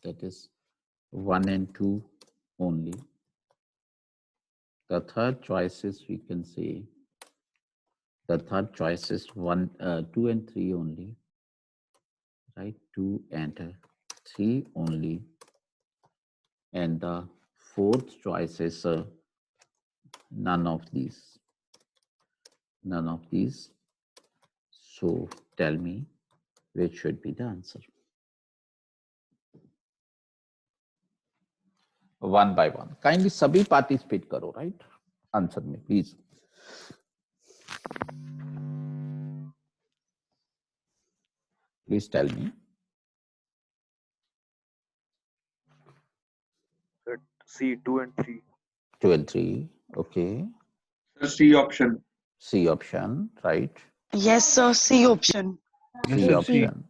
that is 1 and 2 only. The third choice is, we can say, the third choice is 1, 2 and 3 only, right? 2 and 3 only. And the fourth choice is none of these. None of these. So tell me which should be the answer. One by one. Kindly sabhi participate karo, right? Answer me, please. Please tell me.
C, 2 and 3.
2 and 3. Okay.
C option.
C option, right?
Yes, sir. C option.
C option.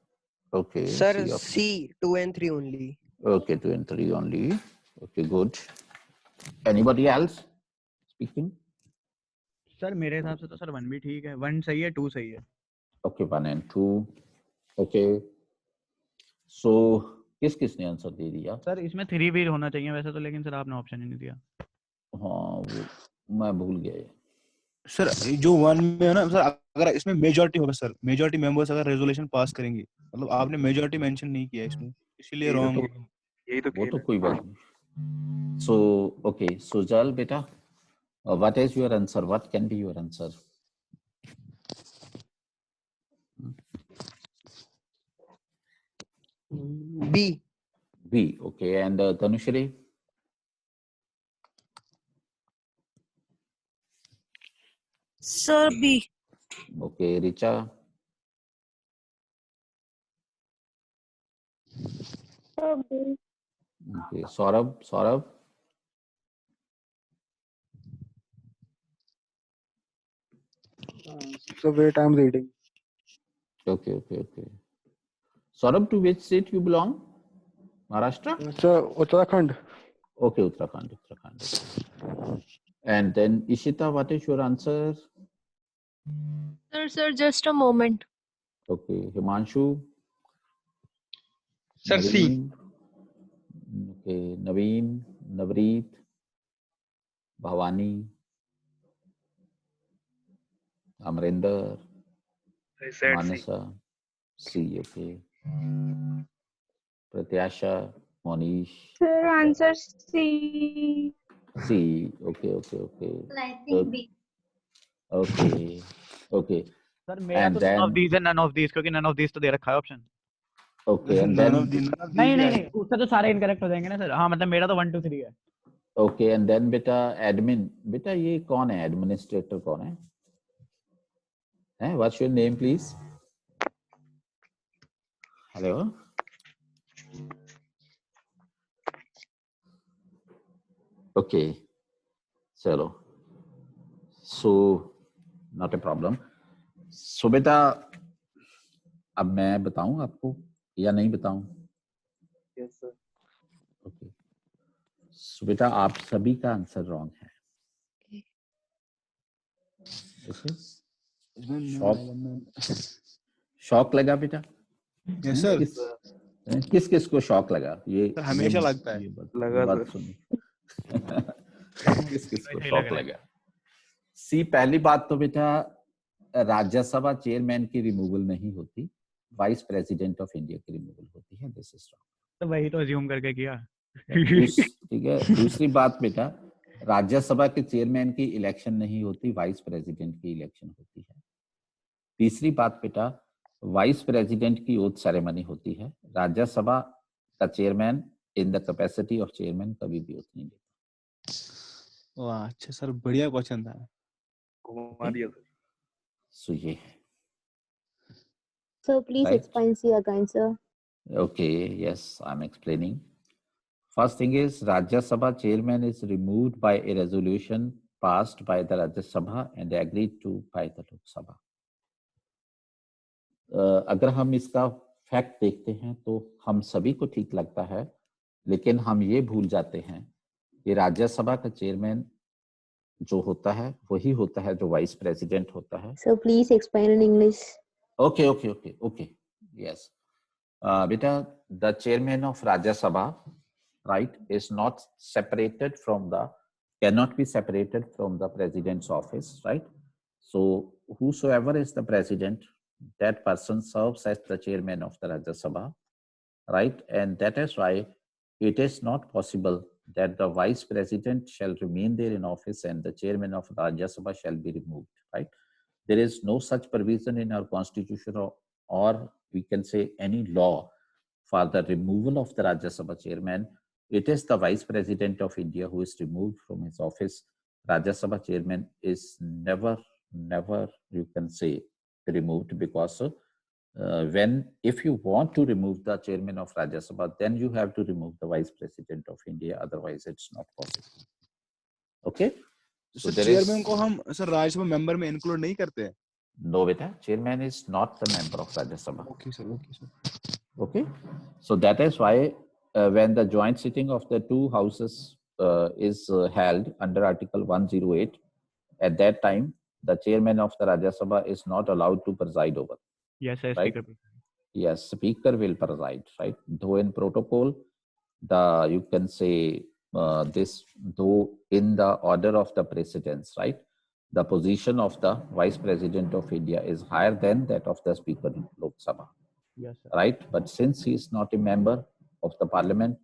Okay.
Sir,
C option.
C 2 and 3 only.
Okay, 2 and 3 only. Okay, good. Anybody else speaking?
Sir मेरे हिसाब से तो sir 1 भी ठीक है, 1 सही है, 2 सही है.
Okay, 1 and 2. Okay. So किसने आंसर दे दिया?
सर इसमें 3 भी होना चाहिए वैसे तो, लेकिन सर आपने ऑप्शन ही नहीं दिया.
हाँ, वो मैं भूल गया.
सर जो 1 में है ना सर, अगर इसमें मेजॉरिटी होगा सर, मेजॉरिटी मेंबर्स अगर रेजोल्यूशन पास करेंगे, मतलब आपने मेजॉरिटी मेंशन नहीं किया इसमें, इसीलिए रॉन्ग है.
यही तो
वो तो कोई बात नहीं. So okay, Sujal beta, what is your answer? What can be your answer?
B.
B. Okay, and Tanushri?
Sir, B.
Okay, Richa?
Sir, B.
Okay, Saurabh?
So wait, I'm reading.
Okay. Saurabh, to which state you belong? Maharashtra?
Uttarakhand.
Okay, Uttarakhand. And then Ishita, what is your answer?
Sir, just a moment.
Okay, Himanshu?
Sir, C.
Okay, Naveen, Navreet, Bhavani, Amrinder, Manasa, C. Okay. Pratyasha, Monish.
Sir, answer C.
C. Okay.
I think B.
Okay.
Sir मेरा
And
तो
then
none of these and none of these, क्योंकि none of these तो दे रखा है option.
Okay, and then
नहीं उससे तो सारे इनकरेक्ट हो जाएंगे ना सर. हाँ मतलब मेरा तो 1 2 3 है.
Okay, and then बेटा admin, बेटा ये कौन है? एडमिनिस्ट्रेटर कौन है? What's your name, please? Hello. Okay, चलो. So not a problem. So बेटा अब मैं बताऊं आपको या नहीं बताऊं?
Yes sir.
Okay. So बेटा आप सभी का आंसर रॉन्ग है. Okay. शॉक लगा बेटा?
Yes sir.
किस को शॉक लगा? ये
हमेशा लगता है.
बात सुनिए. किस को शॉक लगा? सी, पहली बात तो बेटा राज्यसभा चेयरमैन की रिमूवल नहीं होती, वाइस प्रेसिडेंट ऑफ इंडिया की रिमूवल होती है. This is wrong.
तो वही तो अज्यूम करके किया.
ठीक है. दूसरी बात बेटा, राज्यसभा के चेयरमैन की इलेक्शन नहीं होती, वाइस प्रेसिडेंट की इलेक्शन होती है. तीसरी बात बेटा, वाइस प्रेसिडेंट की ओथ सेरेमनी होती है. राज्यसभा का chairman in the capacity of chairman कभी भी ओथ नहीं देता.
वाह, अच्छा सर, बढ़िया क्वेश्चन था.
घुमा दिया सर.
सो ये
So please explain C again, sir.
Okay, yes, I'm explaining. First thing is Rajya Sabha chairman is removed by a resolution passed by the Rajya Sabha and agreed to by the Lok Sabha. अगर हम इसका fact देखते हैं तो हम सभी को ठीक लगता है, लेकिन हम ये भूल जाते हैं कि राज्यसभा का चेयरमैन जो होता है वही होता है जो वाइस प्रेसिडेंट होता है.
So please explain in English.
Okay. Yes. Beta, the chairman of Rajya Sabha, right, is not separated from cannot be separated from the president's office, right? So whosoever is the president, that person serves as the chairman of the Rajya Sabha, right? And that is why it is not possible that the vice president shall remain there in office and the chairman of Rajya Sabha shall be removed, right? There is no such provision in our constitution or we can say any law for the removal of the Rajya Sabha chairman. It is the vice president of India who is removed from his office. Rajya Sabha chairman is never you can say removed, because if you want to remove the chairman of Rajya Sabha, then you have to remove the vice president of India, otherwise it's not possible. Okay.
So chairman को हम sir Rajya Sabha member में include नहीं करते हैं.
No, beta. Chairman is not the member of Rajya Sabha.
Okay, sir. Okay, sir.
Okay. So that is why when the joint sitting of the two houses is held under Article 108, at that time, the chairman of the Rajya Sabha is not allowed to preside over.
Yes, sir.
Right?
Speaker.
Yes, speaker will preside, right? Though in protocol, you can say this, though in the order of the precedence, right? The position of the Vice President of India is higher than that of the Speaker of Lok Sabha.
Yes, sir.
Right? But since he is not a member of the parliament,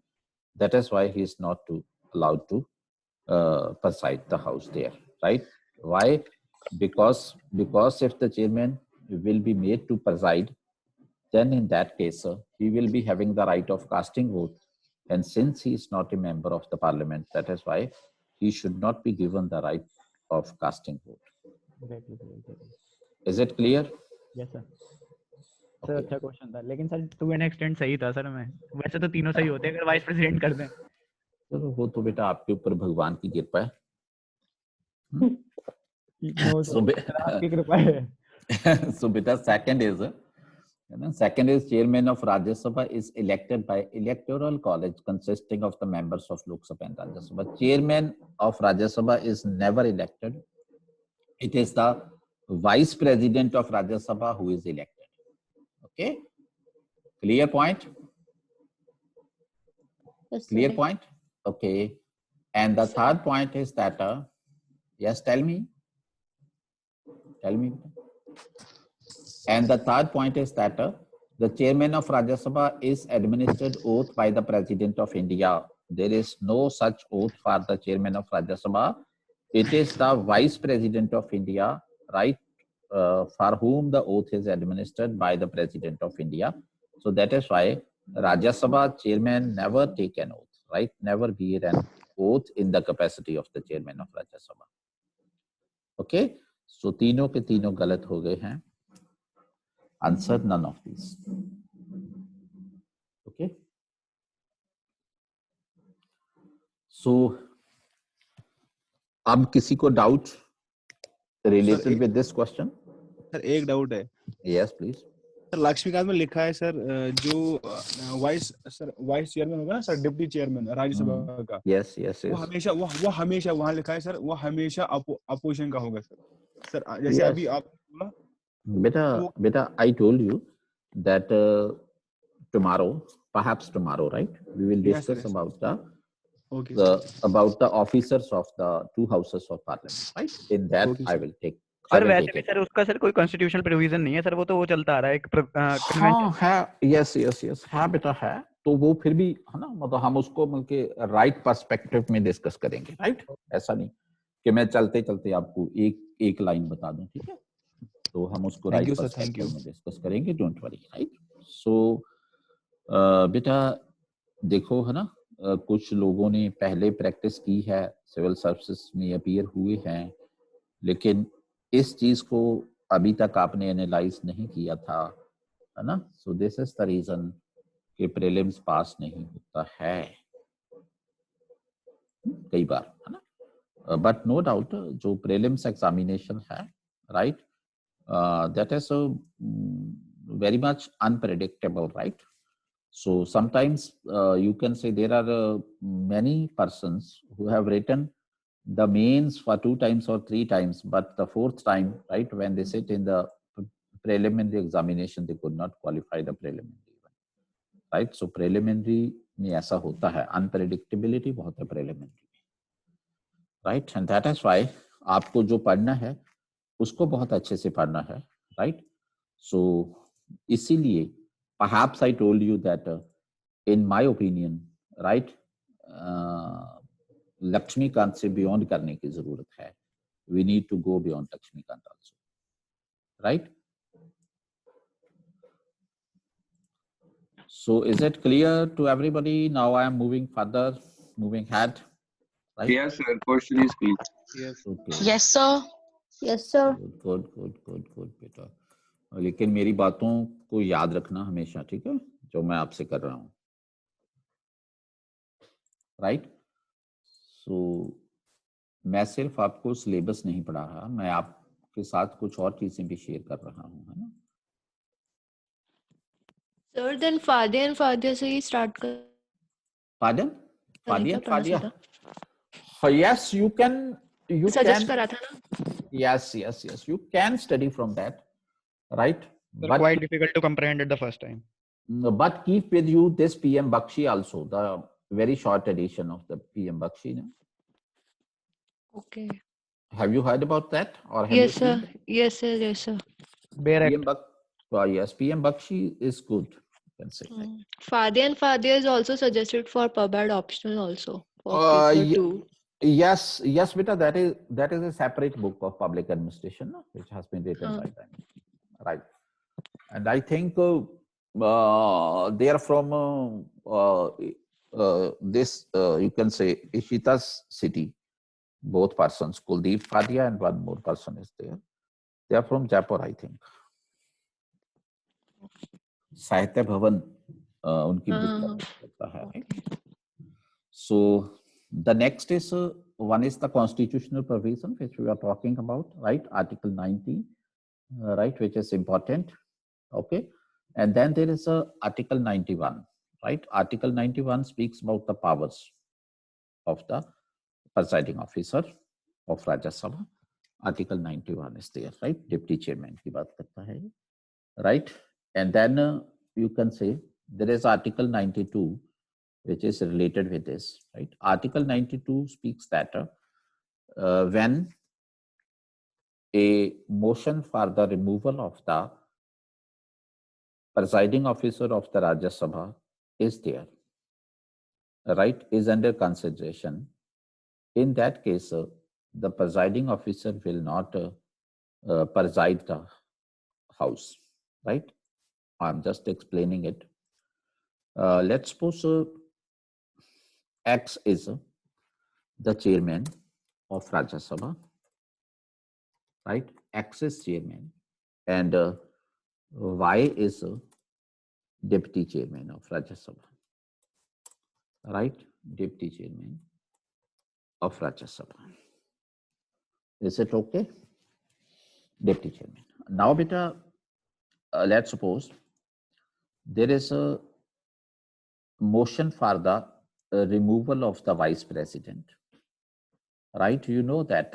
that is why he is not allowed to preside the house there. Right? Why? Because if the chairman will be made to preside, then in that case, he will be having the right of casting vote. And since he is not a member of the parliament, that is why he should not be given the right of casting vote.
Exactly.
Is it clear?
Yes, sir. Sir अच्छा question था, लेकिन sir to an extent सही था sir. मैं वैसे तो तीनों सही होते हैं अगर वाइस प्रेसिडेंट कर दें।
चलो वो तो बेटा आपके ऊपर भगवान की कृपा है।
आपकी कृपा है।
So beta, second is chairman of Rajya Sabha is elected by electoral college consisting of the members of Lok Sabha and Rajya Sabha. Chairman of Rajya Sabha is never elected. It is the vice president of Rajya Sabha who is elected. Okay, clear point?
Yes,
clear
sir.
point? Okay, and the third point is that yes, tell me. And the third point is that the chairman of Rajya Sabha is administered oath by the President of India. There is no such oath for the chairman of Rajya Sabha. It is the Vice President of India, right, for whom the oath is administered by the President of India. So that is why Rajya Sabha chairman never take an oath, right? Never bear an oath in the capacity of the chairman of Rajya Sabha. Okay, so तीनों के तीनों गलत हो गए हैं. Answer none of these. Okay. So, अब किसी को doubt related with this question?
Sir एक डाउट है.
Yes, please.
सर लक्ष्मीकांत में लिखा है सर जो वाइस चेयरमैन होगा ना सर, डिप्टी चेयरमैन राज्यसभा का.
Yes.
वो हमेशा वहाँ लिखा है सर, वो हमेशा अपोजिशन का होगा सर. सर जैसे अभी आप बोला.
Beta, I told you that tomorrow, perhaps tomorrow, right? We will discuss about the officers of the two houses of parliament, right? In that, I will take.
Sir वैसे भी sir उसका sir कोई constitutional provision नहीं है sir, वो तो वो चलता आ रहा है एक कन्वेंशन.
हाँ, यस, है बेटा है, तो वो फिर भी है ना, मतलब हम उसको मतलब राइट पर्सपेक्टिव में डिस्कस करेंगे, राइट? ऐसा नहीं कि मैं चलते चलते आपको एक लाइन बता दूं, ठीक है? तो हम उसको राइट पर्सपेक्टिव में डिस्कस करेंगे, डोंट वरी, राइट? सो बेटा देखो है ना, कुछ लोगों ने पहले प्रैक्टिस की है, सिविल सर्विसेज में अपीयर हुए हैं, लेकिन इस चीज को अभी तक आपने एनालाइज नहीं किया था, है ना? So this is the reason कि प्रीलिम्स पास नहीं होता है कई बार, है ना? बट नो डाउट जो प्रीलिम्स एग्जामिनेशन है, right, that is very much unpredictable, right? So sometimes you can say there are many persons who have written the mains for 2 times or 3 times, but the 4th time, right, when they sit in the preliminary examination, they could not qualify the preliminary, right? So preliminary में ऐसा होता है, unpredictability बहुत है preliminary, right? And that is why आपको जो पढ़ना है उसको बहुत अच्छे से पढ़ना है, right? So इसीलिए perhaps I told you that in my opinion, right, Laxmikant से बियॉन्ड करने की जरूरत है. We need to go beyond Lakshmikant also, right? So is it clear to everybody? Now I am moving further, moving ahead, right?
Yes, sir. Question is clear.
Yes.
Okay.
Yes, sir. Yes, sir.
Good बेटा. लेकिन मेरी बातों को याद रखना हमेशा, ठीक है, जो मैं आपसे कर रहा हूँ, राइट? सो मैं सिर्फ आपको सिलेबस नहीं पढ़ा रहा, मैं आपके आपके साथ कुछ और चीजें भी शेयर कर रहा हूँ, है ना।
Sir then Fadia and Fadia से ही स्टार्ट कर
Pardon?
करने क्या पढ़ना
Fadia?
सीधा
Yes, you can.
सजेस्ट करा था ना
Yes. You can study from that, right?
They're quite difficult to comprehend at the first time.
But keep with you this PM Bakshi also, the very short edition of the PM Bakshi. No?
Okay.
Have you heard about that, or have
Yes
you seen?
sir. Yes sir.
PM yes, PM Bakshi is good. You can say.
Fadia and Fadia is also suggested for pub-ed optional also for paper 2.
Yes, beta. That is a separate book of public administration, no? Which has been written by them, right? And I think they are from this. You can say Ishita's city. Both persons, Kuldeep Fadia and one more person is there. They are from Jaipur, I think. Sahitya Bhavan, unki book लगता है, right? So the next is one is the constitutional provision which we are talking about, right? Article 90, right, which is important, okay. And then there is Article 91, right? Article 91 speaks about the powers of the presiding officer of Rajya Sabha. Article 91 is there, right? Deputy chairman की बात करता है, right? And then you can say there is Article 92, which is related with this, right? Article 92 speaks that when a motion for the removal of the presiding officer of the Rajya Sabha is there, right, is under consideration. In that case, the presiding officer will not preside the house, right? I'm just explaining it. Let's suppose X is the chairman of Rajya Sabha, right? X is chairman, and Y is deputy chairman of Rajya Sabha, right? Deputy chairman of Rajya Sabha. Is it okay? Deputy chairman. Now, beta, let's suppose there is a motion for the removal of the vice president, right? You know that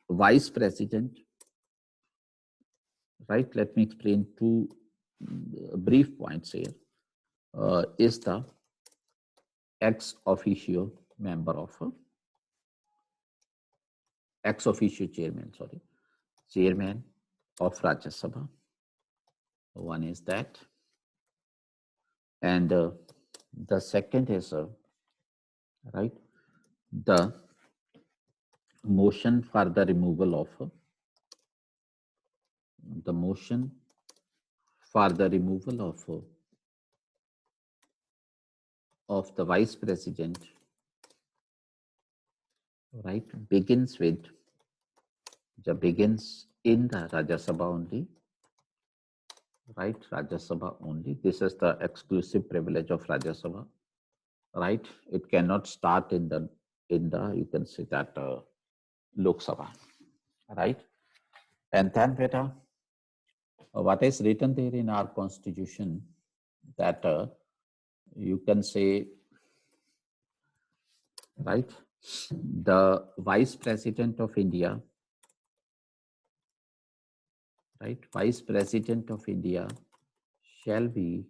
vice president, right? Let me explain two brief points here. Is the ex officio member of ex officio chairman, chairman of Rajya Sabha. One is that, and the second is right, the motion for the removal of of the vice president, right, begins in the Rajya Sabha only, right? Rajya Sabha only. This is the exclusive privilege of Rajya Sabha, right? It cannot start in the you can say that Lok Sabha, right? And then beta, what is written there in our constitution, that you can say, right, the vice president of India, right, vice president of India shall be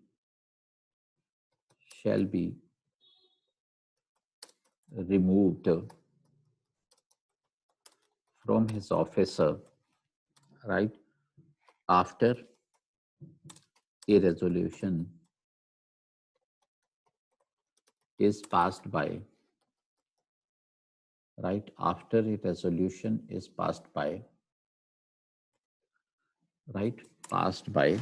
removed from his office, right, after a resolution is passed by, right, after a resolution is passed by, right, passed by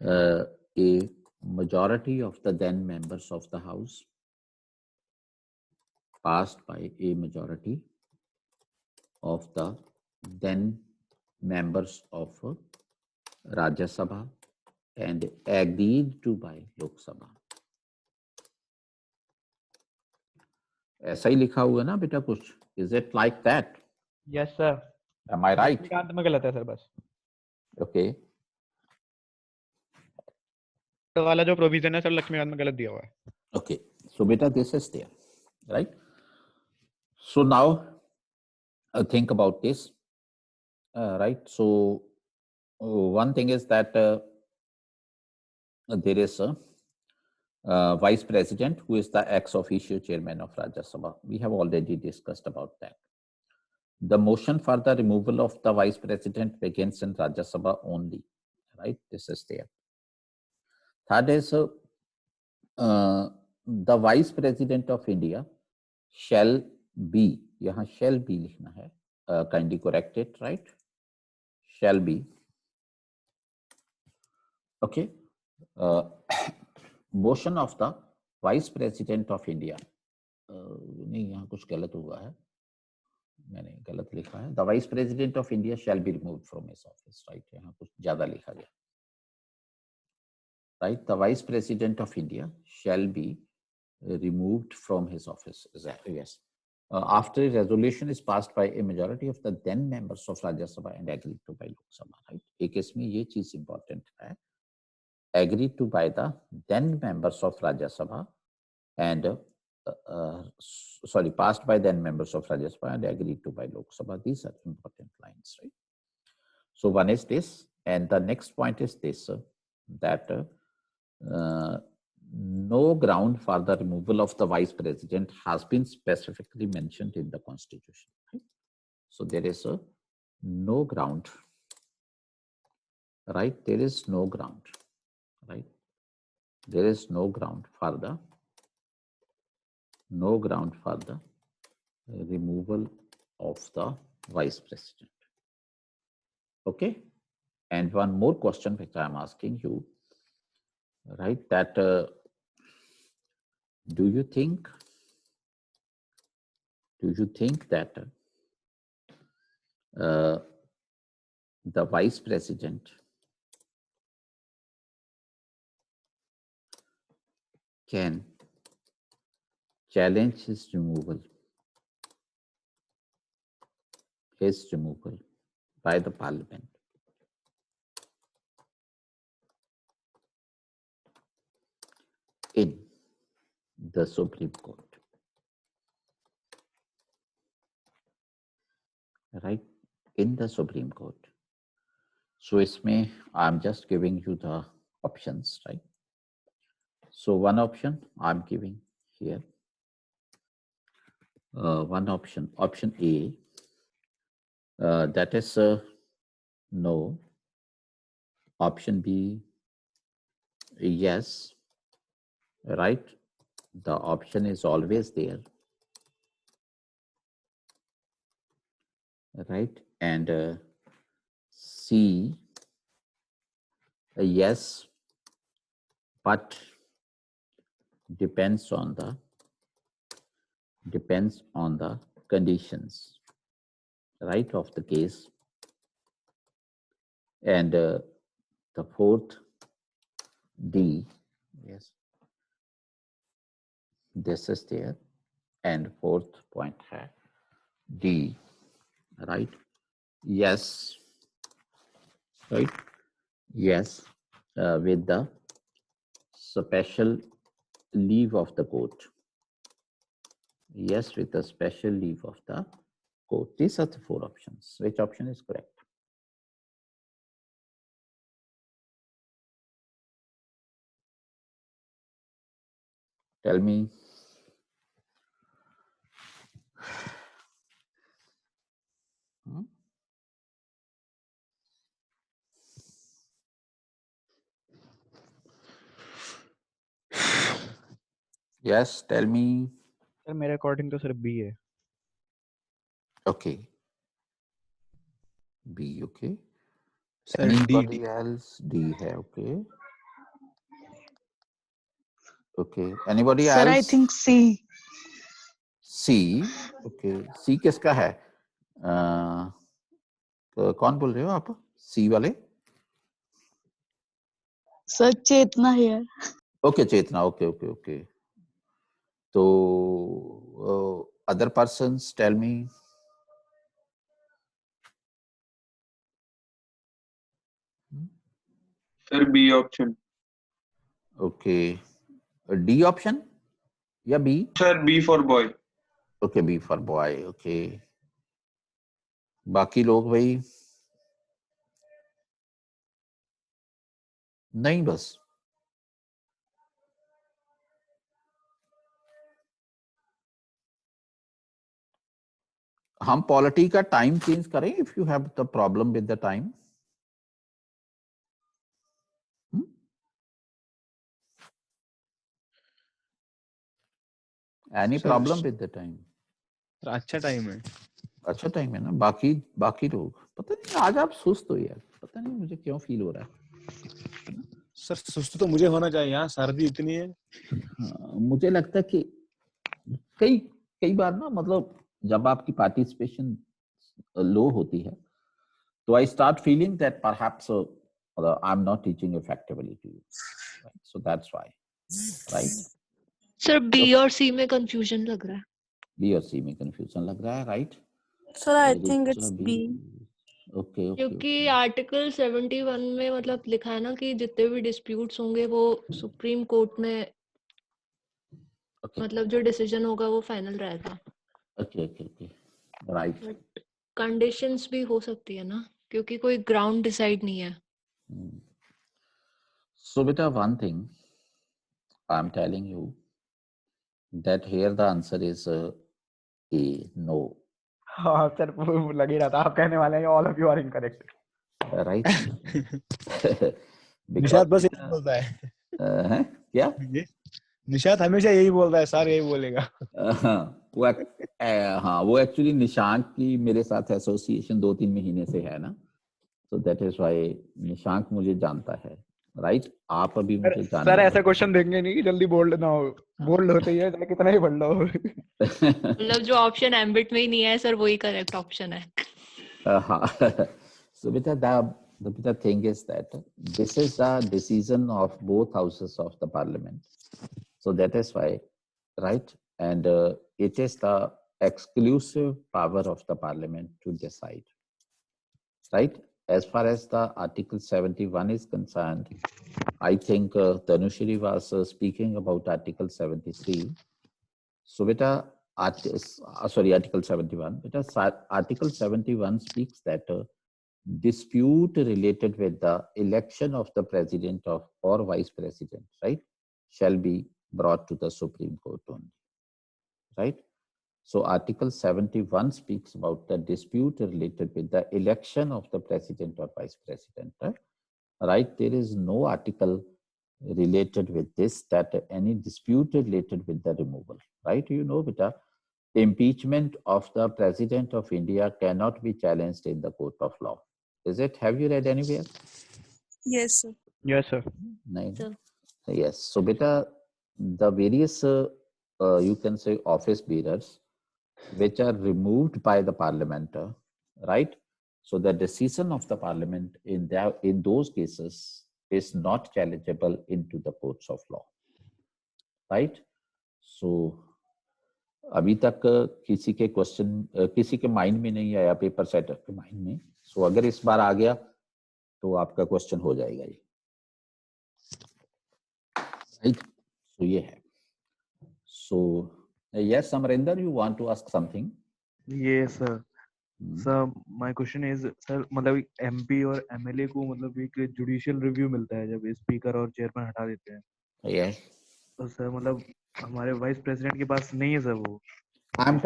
a majority of the then members of the House, passed by a majority of the then members of Rajya Sabha and agreed to by Lok Sabha. ऐसा ही लिखा हुआ है ना बेटा कुछ? Is it like that?
Yes, sir.
Am I right?
Laxmikant में गलत है सर बस.
Okay.
तो वाला जो प्रोविजन है सर लक्ष्मीकांत में गलत दिया हुआ है.
Okay. So beta, this is there, right? So now think about this, right? So one thing is that there is a vice president who is the ex officio chairman of Rajya Sabha. We have already discussed about that. The motion for the removal of the vice president begins in Rajya Sabha only, right? This is there. Third is the vice president of India shall be, यहाँ shall be लिखना है, kindly correct it, right? Shall be. Okay. Motion of the vice president of India. नहीं, यहाँ कुछ गलत हुआ है, मैंने गलत लिखा है. The vice president of India shall be removed from his office, right? यहाँ कुछ ज्यादा लिखा गया. Right? The vice president of India shall be removed from his office. Yes. After a resolution is passed by a majority of the then members of Rajya Sabha and agreed to by Lok Sabha, right? एक इसमें ये चीज important है. Agreed to by the then members of Rajya Sabha and passed by then members of Rajya Sabha and agreed to by Lok Sabha. These are important lines, right? So one is this, and the next point is this, that no ground for the removal of the vice president has been specifically mentioned in the constitution, right? So there is no ground, right? There is no ground, right? There is no ground for the removal of the vice president. Okay. And one more question which I am asking you, right? That do you think that the vice president can challenge his removal by the parliament in the Supreme Court, right? In the Supreme Court. So isme I'm just giving you the options, right? So one option I'm giving here. One option A, that is no. Option B, yes, right? The option is always there, right? And C, yes, but depends on the conditions, right, of the case. And the fourth, D, yes, this is there. And fourth point है D, right? Yes, right? Yes, with the special leave of the court. Yes, with the special leave of the court. These are the four options. Which option is correct? Tell me. Yes, tell me.
Sir मेरे according तो सिर्फ B है.
Okay. B, okay.
Sir,
Anybody
D.
else? D है, okay. Okay. Anybody else?
Sir, I think C.
C. Okay. C किसका है? कौन बोल रहे हो आप? C वाले?
Sir, Chetna here.
Okay, Chetna. Okay. So other persons, tell me.
Sir, B option.
Okay. D option? Yeah, B.
Sir, B for boy.
Okay, B for boy. Okay. बाकी लोग भाई नहीं बस हम पॉलिटी का टाइम चेंज करें if you have the problem with the time any problem with the time
अच्छा time है
अच्छा टाइम है ना बाकी लोग पता नहीं आज आप सुस्त हो यार पता नहीं मुझे क्यों फील हो रहा है
सर सुस्त तो मुझे होना चाहिए यहाँ सर्दी इतनी है
मुझे लगता है कि कई बार ना मतलब जब आपकी पार्टिसिपेशन लो होती है तो I start feeling that perhaps I am not teaching effectively to you so that's why right
sir B और सी में कंफ्यूजन लग रहा है
बी और सी में कंफ्यूजन लग रहा है right
Sir, I think it's B.
Okay
क्योंकि आर्टिकल 71 में मतलब लिखा है ना कि जितने भी डिस्प्यूट्स होंगे वो सुप्रीम कोर्ट में मतलब जो डिसीजन होगा वो फाइनल रहेगा
ओके राइट
बट कंडीशंस भी हो सकती है ना क्योंकि कोई ग्राउंड डिसाइड नहीं है
सो बेटा one thing I am telling you that here the answer is A, no.
हाँ सर लग ही रहा था आप कहने वाले हैं all of you are incorrect
right
Nishat बस यही बोलता है
क्या
निशात हमेशा यही बोलता है सर यही बोलेगा
वो एक्चुअली निशांक की मेरे साथ एसोसिएशन 2-3 महीने से है ना so that is why Nishank मुझे जानता है राइट आप अभी मुझे जानते
सर ऐसा क्वेश्चन देंगे नहीं कि जल्दी बोल्ड ना हो बोल्ड होते ही है चाहे कितना ही पढ़ लो
मतलब जो ऑप्शन एम्बिट में ही नहीं है सर वही करेक्ट ऑप्शन है
so beta the thing is that this is the decision of both houses of the parliament so that is why right and it is the exclusive power of the parliament to decide right as far as the article 71 is concerned I think Tanushri was speaking about article 73 so beta article 71 beta article 71 speaks that dispute related with the election of the president or vice president right shall be brought to the Supreme Court only right so article 71 speaks about the dispute related with the election of the president or vice president right there is no article related with this that any dispute related with the removal right you know beta impeachment of the president of India cannot be challenged in the court of law is it have you read anywhere
Yes, sir.
yes sir
yes so beta the various you can say office bearers which are removed by the parliament right so the decision of the parliament in those cases is not challengeable into the courts of law right so अभी तक किसी के question किसी के mind में नहीं आया paper setter के माइंड में सो अगर इस बार आ गया तो आपका क्वेश्चन हो जाएगा ये राइट सो ये है सो yes Amarinder you want to ask something
yes sir sir my question is sir मतलब MP और MLA को मतलब एक जुडिशियल रिव्यू मिलता है जब स्पीकर और चेयरमैन हटा देते हैं
yes
तो सर मतलब हमारे वाइस प्रेसिडेंट के पास नहीं है सर वो
I'm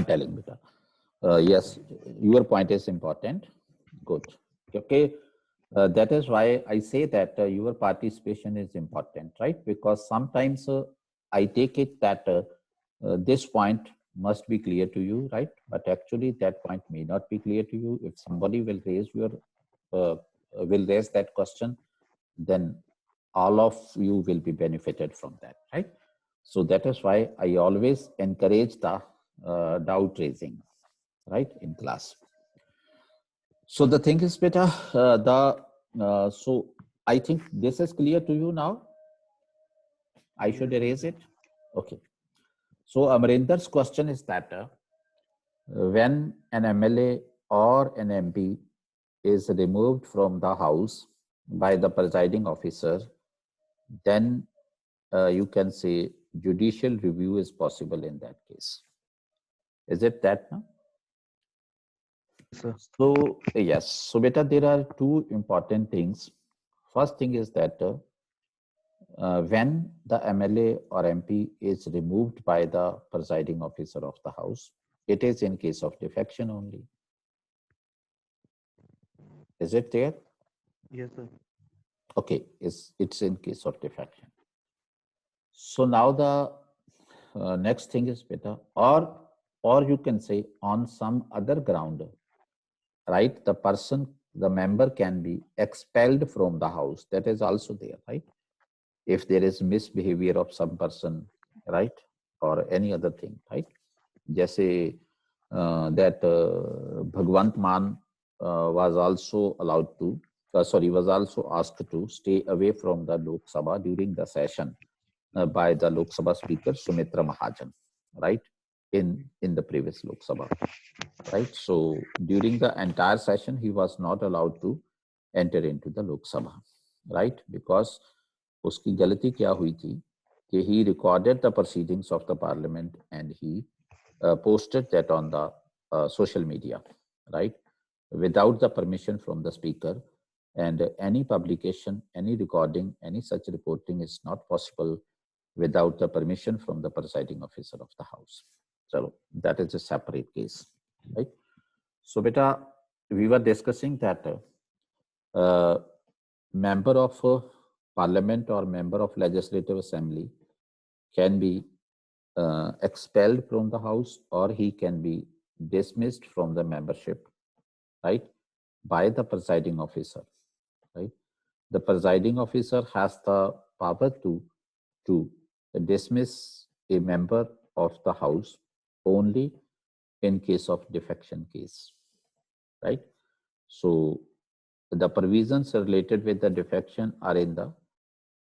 telling beta yes your point is important good okay that is why I say that your participation is important right because sometimes I take it that this point must be clear to you right but actually that point may not be clear to you if somebody will raise that question then all of you will be benefited from that right so that is why I always encourage the doubt raising right in class so the thing is beta so I think this is clear to you now I should erase it okay so Amarinder's question is that when an MLA or an MP is removed from the house by the presiding officer, then you can say judicial review is possible in that case. Is it that now?
Sir.
So yes, so beta, there are two important things. First thing is that when the MLA or MP is removed by the presiding officer of the house, it is in case of defection only. Is it there?
Yes, sir.
Okay, it's in case of defection. So now the next thing is better, or you can say on some other ground, right? The member can be expelled from the house. That is also there, right? If there is misbehavior of some person, right? Or any other thing, right? Just say that Bhagwant Mann was also allowed to, was also asked to stay away from the Lok Sabha during the session by the Lok Sabha Speaker Sumitra Mahajan, right? In the previous Lok Sabha, right? So during the entire session, he was not allowed to enter into the Lok Sabha, right? Because uski galati kya hui thi कि he recorded the proceedings of the parliament and he posted that on the social media, right? Without the permission from the speaker, and any publication, any recording, any such reporting is not possible without the permission from the presiding officer of the house. So that is a separate case, right? So beta, we were discussing that member of parliament or member of legislative assembly can be expelled from the house, or he can be dismissed from the membership, right, by the presiding officer, right? The presiding officer has the power to dismiss a member of the house only in case of defection case, right? So the provisions related with the defection are in the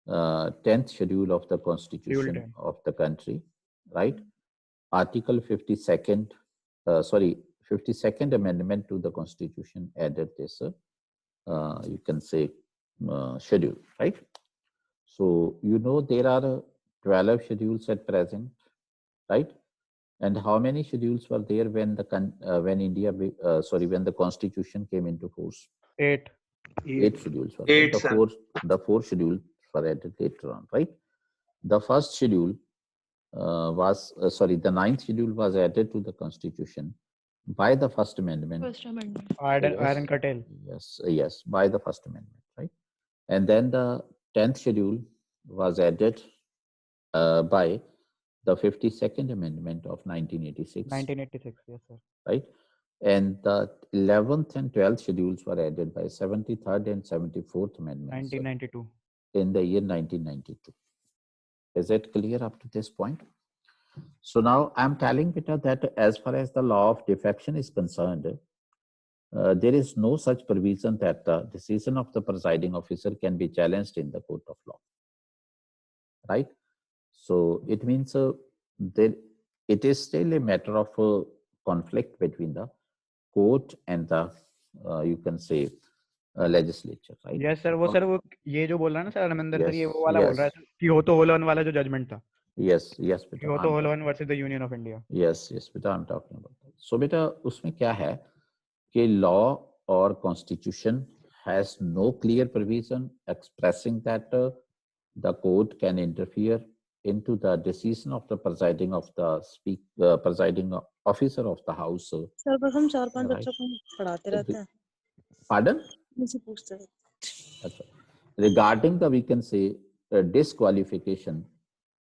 10th schedule of the constitution of the country, right? Article 52nd, 52nd amendment to the constitution added this, you can say, schedule, right? So, you know, there are 12 schedules at present, right? And how many schedules were there when the when the constitution came into force?
8.
8 schedules were there. The four schedules were added later on, right? The first schedule the 9th schedule was added to the constitution by the first amendment.
Iron curtail.
Yes, by the first amendment, right? And then the 10th schedule was added by the 52nd amendment of 1986.
1986, yes, sir.
Right? And the 11th and 12th schedules were added by 73rd and 74th amendments
1992.
In the year 1992. Is it clear up to this point? So now I'm telling Peter that as far as the law of defection is concerned, there is no such provision that the decision of the presiding officer can be challenged in the court of law, right? So it means that it is still a matter of conflict between the court and the you can say legislature, right?
Yes sir, वो ये जो बोल रहा है ना sir Arvinder sir, ये वो वाला बोल रहा है कि होतो होलन वाला जो जजमेंट था.
Yes, beta.
होतो होलन versus the Union of India.
Yes, beta, I'm talking about that. So beta, उसमें क्या है कि law or constitution has no clear provision expressing that the court can interfere into the decision of the presiding officer of the house.
Sir बस हम 4-5 बच्चों को पढ़ाते रहते हैं.
Pardon?
मुझे पूछते रहते.
Regarding the, we can say, disqualification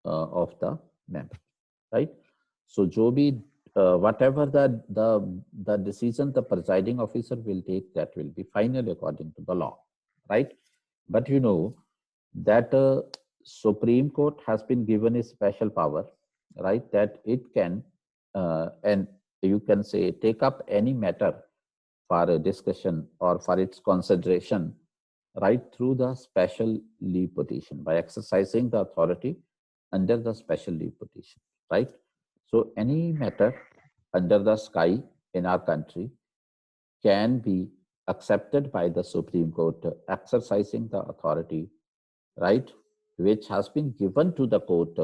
of the member, right? So जो भी whatever the decision the presiding officer will take, that will be final according to the law, right? But you know that Supreme Court has been given a special power, right? That it can and you can say take up any matter for a discussion or for its consideration, right, through the special leave petition by exercising the authority under the special leave petition, right? So any matter under the sky in our country can be accepted by the Supreme Court exercising the authority, right, which has been given to the court,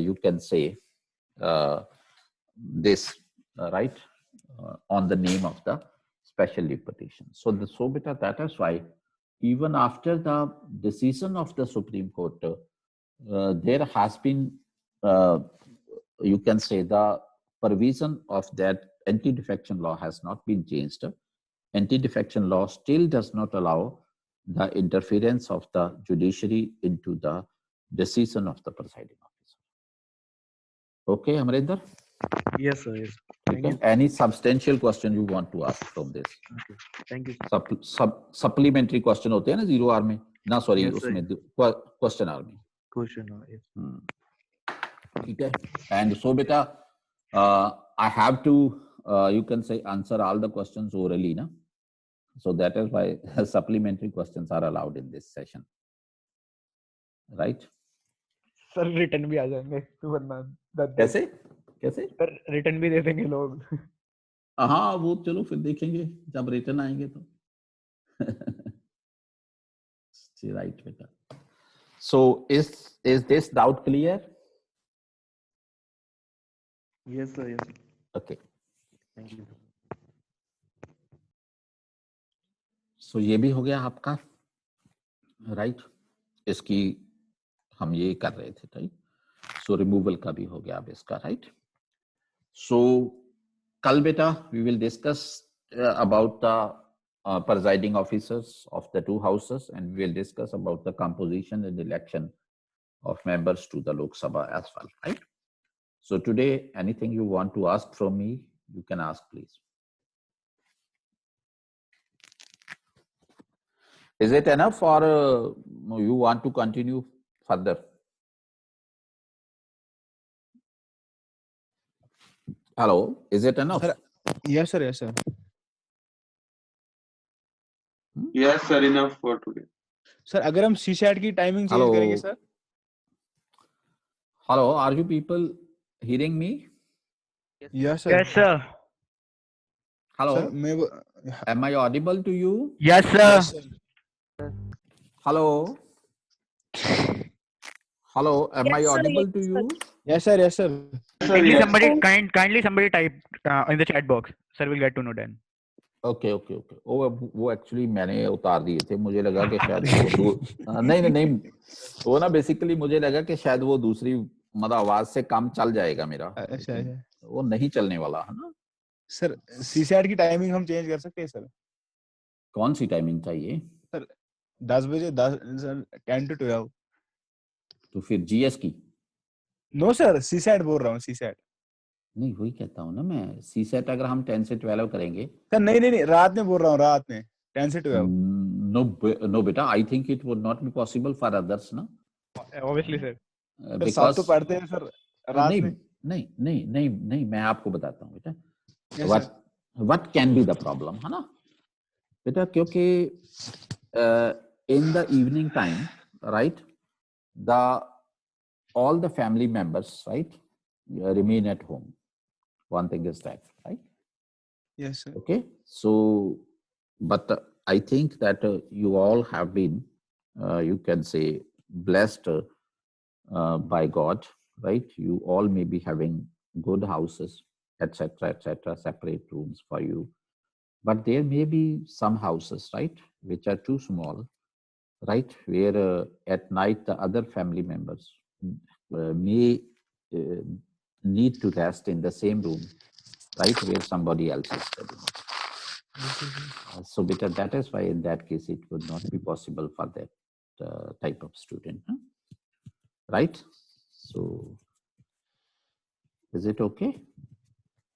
you can say this, right, on the name of the special leave petition. So beta, that is why even after the decision of the Supreme Court, there has been, you can say, the provision of that anti-defection law has not been changed. Anti-defection law still does not allow the interference of the judiciary into the decision of the presiding officer. Okay, Amrinder?
Yes, sir. Yes. Thank
Okay.
you.
Any substantial question you want to ask from this?
Okay. Thank you.
Supplementary question होते हैं ना zero hour में? ना sorry,
Yes,
उसमें
sir.
question hour में.
Question. Yes.
ठीक है. And so beta, I have to, you can say, answer all the questions orally, na? So that is why supplementary questions are allowed in this session, right?
Sir return भी आ जाएंगे तो वरना
कैसे कैसे
sir return भी दे देंगे लोग.
हाँ वो चलो फिर देखेंगे जब रिटर्न आएंगे तो. राइट बेटा. So is this doubt clear?
Yes, sir. Yes.
Okay.
Thank you.
So ये भी हो गया आपका, राइट? इसकी हम ये कर रहे थे, राइट? सो रिमूवल का भी हो गया अब इसका, राइट? सो कल बेटा we will discuss about the presiding officers of the two houses, and we will discuss about the composition and election of members to the Lok Sabha as well, right? So today, anything you want to ask from me, you can ask, please. Is it enough, or you want to continue further? Hello, is it enough?
Sir, yes, sir. Yes, sir.
Yes, sir. Enough for today.
Sir अगर हम CSAT की timing change करेंगे sir.
Hello, are you people hearing me?
Yes, sir.
Yes, sir.
Hello.
Sir, मैं
am I audible to you?
Yes, sir.
Yes, sir.
Hello. Hello, am
Yes,
I
sir.
audible
Yes,
to
sir.
you?
Yes, sir. Yes, sir.
Kindly somebody type in the chat box. Sir will get to know then.
Okay. वो actually मैंने उतार दिए थे, मुझे लगा कि शायद वो नहीं वो ना बेसिकली मुझे लगा कि शायद वो दूसरी मतलब आवाज से काम चल जाएगा मेरा.
अच्छा.
वो नहीं चलने वाला है ना.
सर CSAT की टाइमिंग हम चेंज कर सकते हैं सर?
कौन सी टाइमिंग चाहिए
सर? 10 बजे 10 to 12.
तो फिर GS की?
नो सर, CSAT बोल रहा हूँ. CSAT
नहीं वही कहता हूँ ना मैं. CSAT अगर हम 10 से 12 करेंगे
सर. नहीं रात में बोल रहा हूँ. रात में 10 से 12.
नो बेटा, I think it would not be possible for others ना.
Obviously sir.
सब तो पढ़ते हैं सर रात में.
नहीं मैं आपको बताता हूँ बेटा. What can be the problem, है ना बेटा? क्योंकि in the evening time, right, all the family members, right, remain at home. One thing is that, right?
Yes, sir.
Okay. So, but I think that you all have been, you can say, blessed by God, right? You all may be having good houses, etc., separate rooms for you. But there may be some houses, right, which are too small, right, where at night the other family members may need to rest in the same room, right, where somebody else is studying. So better, that is why in that case it would not be possible for that type of student, huh? Right? So is it okay?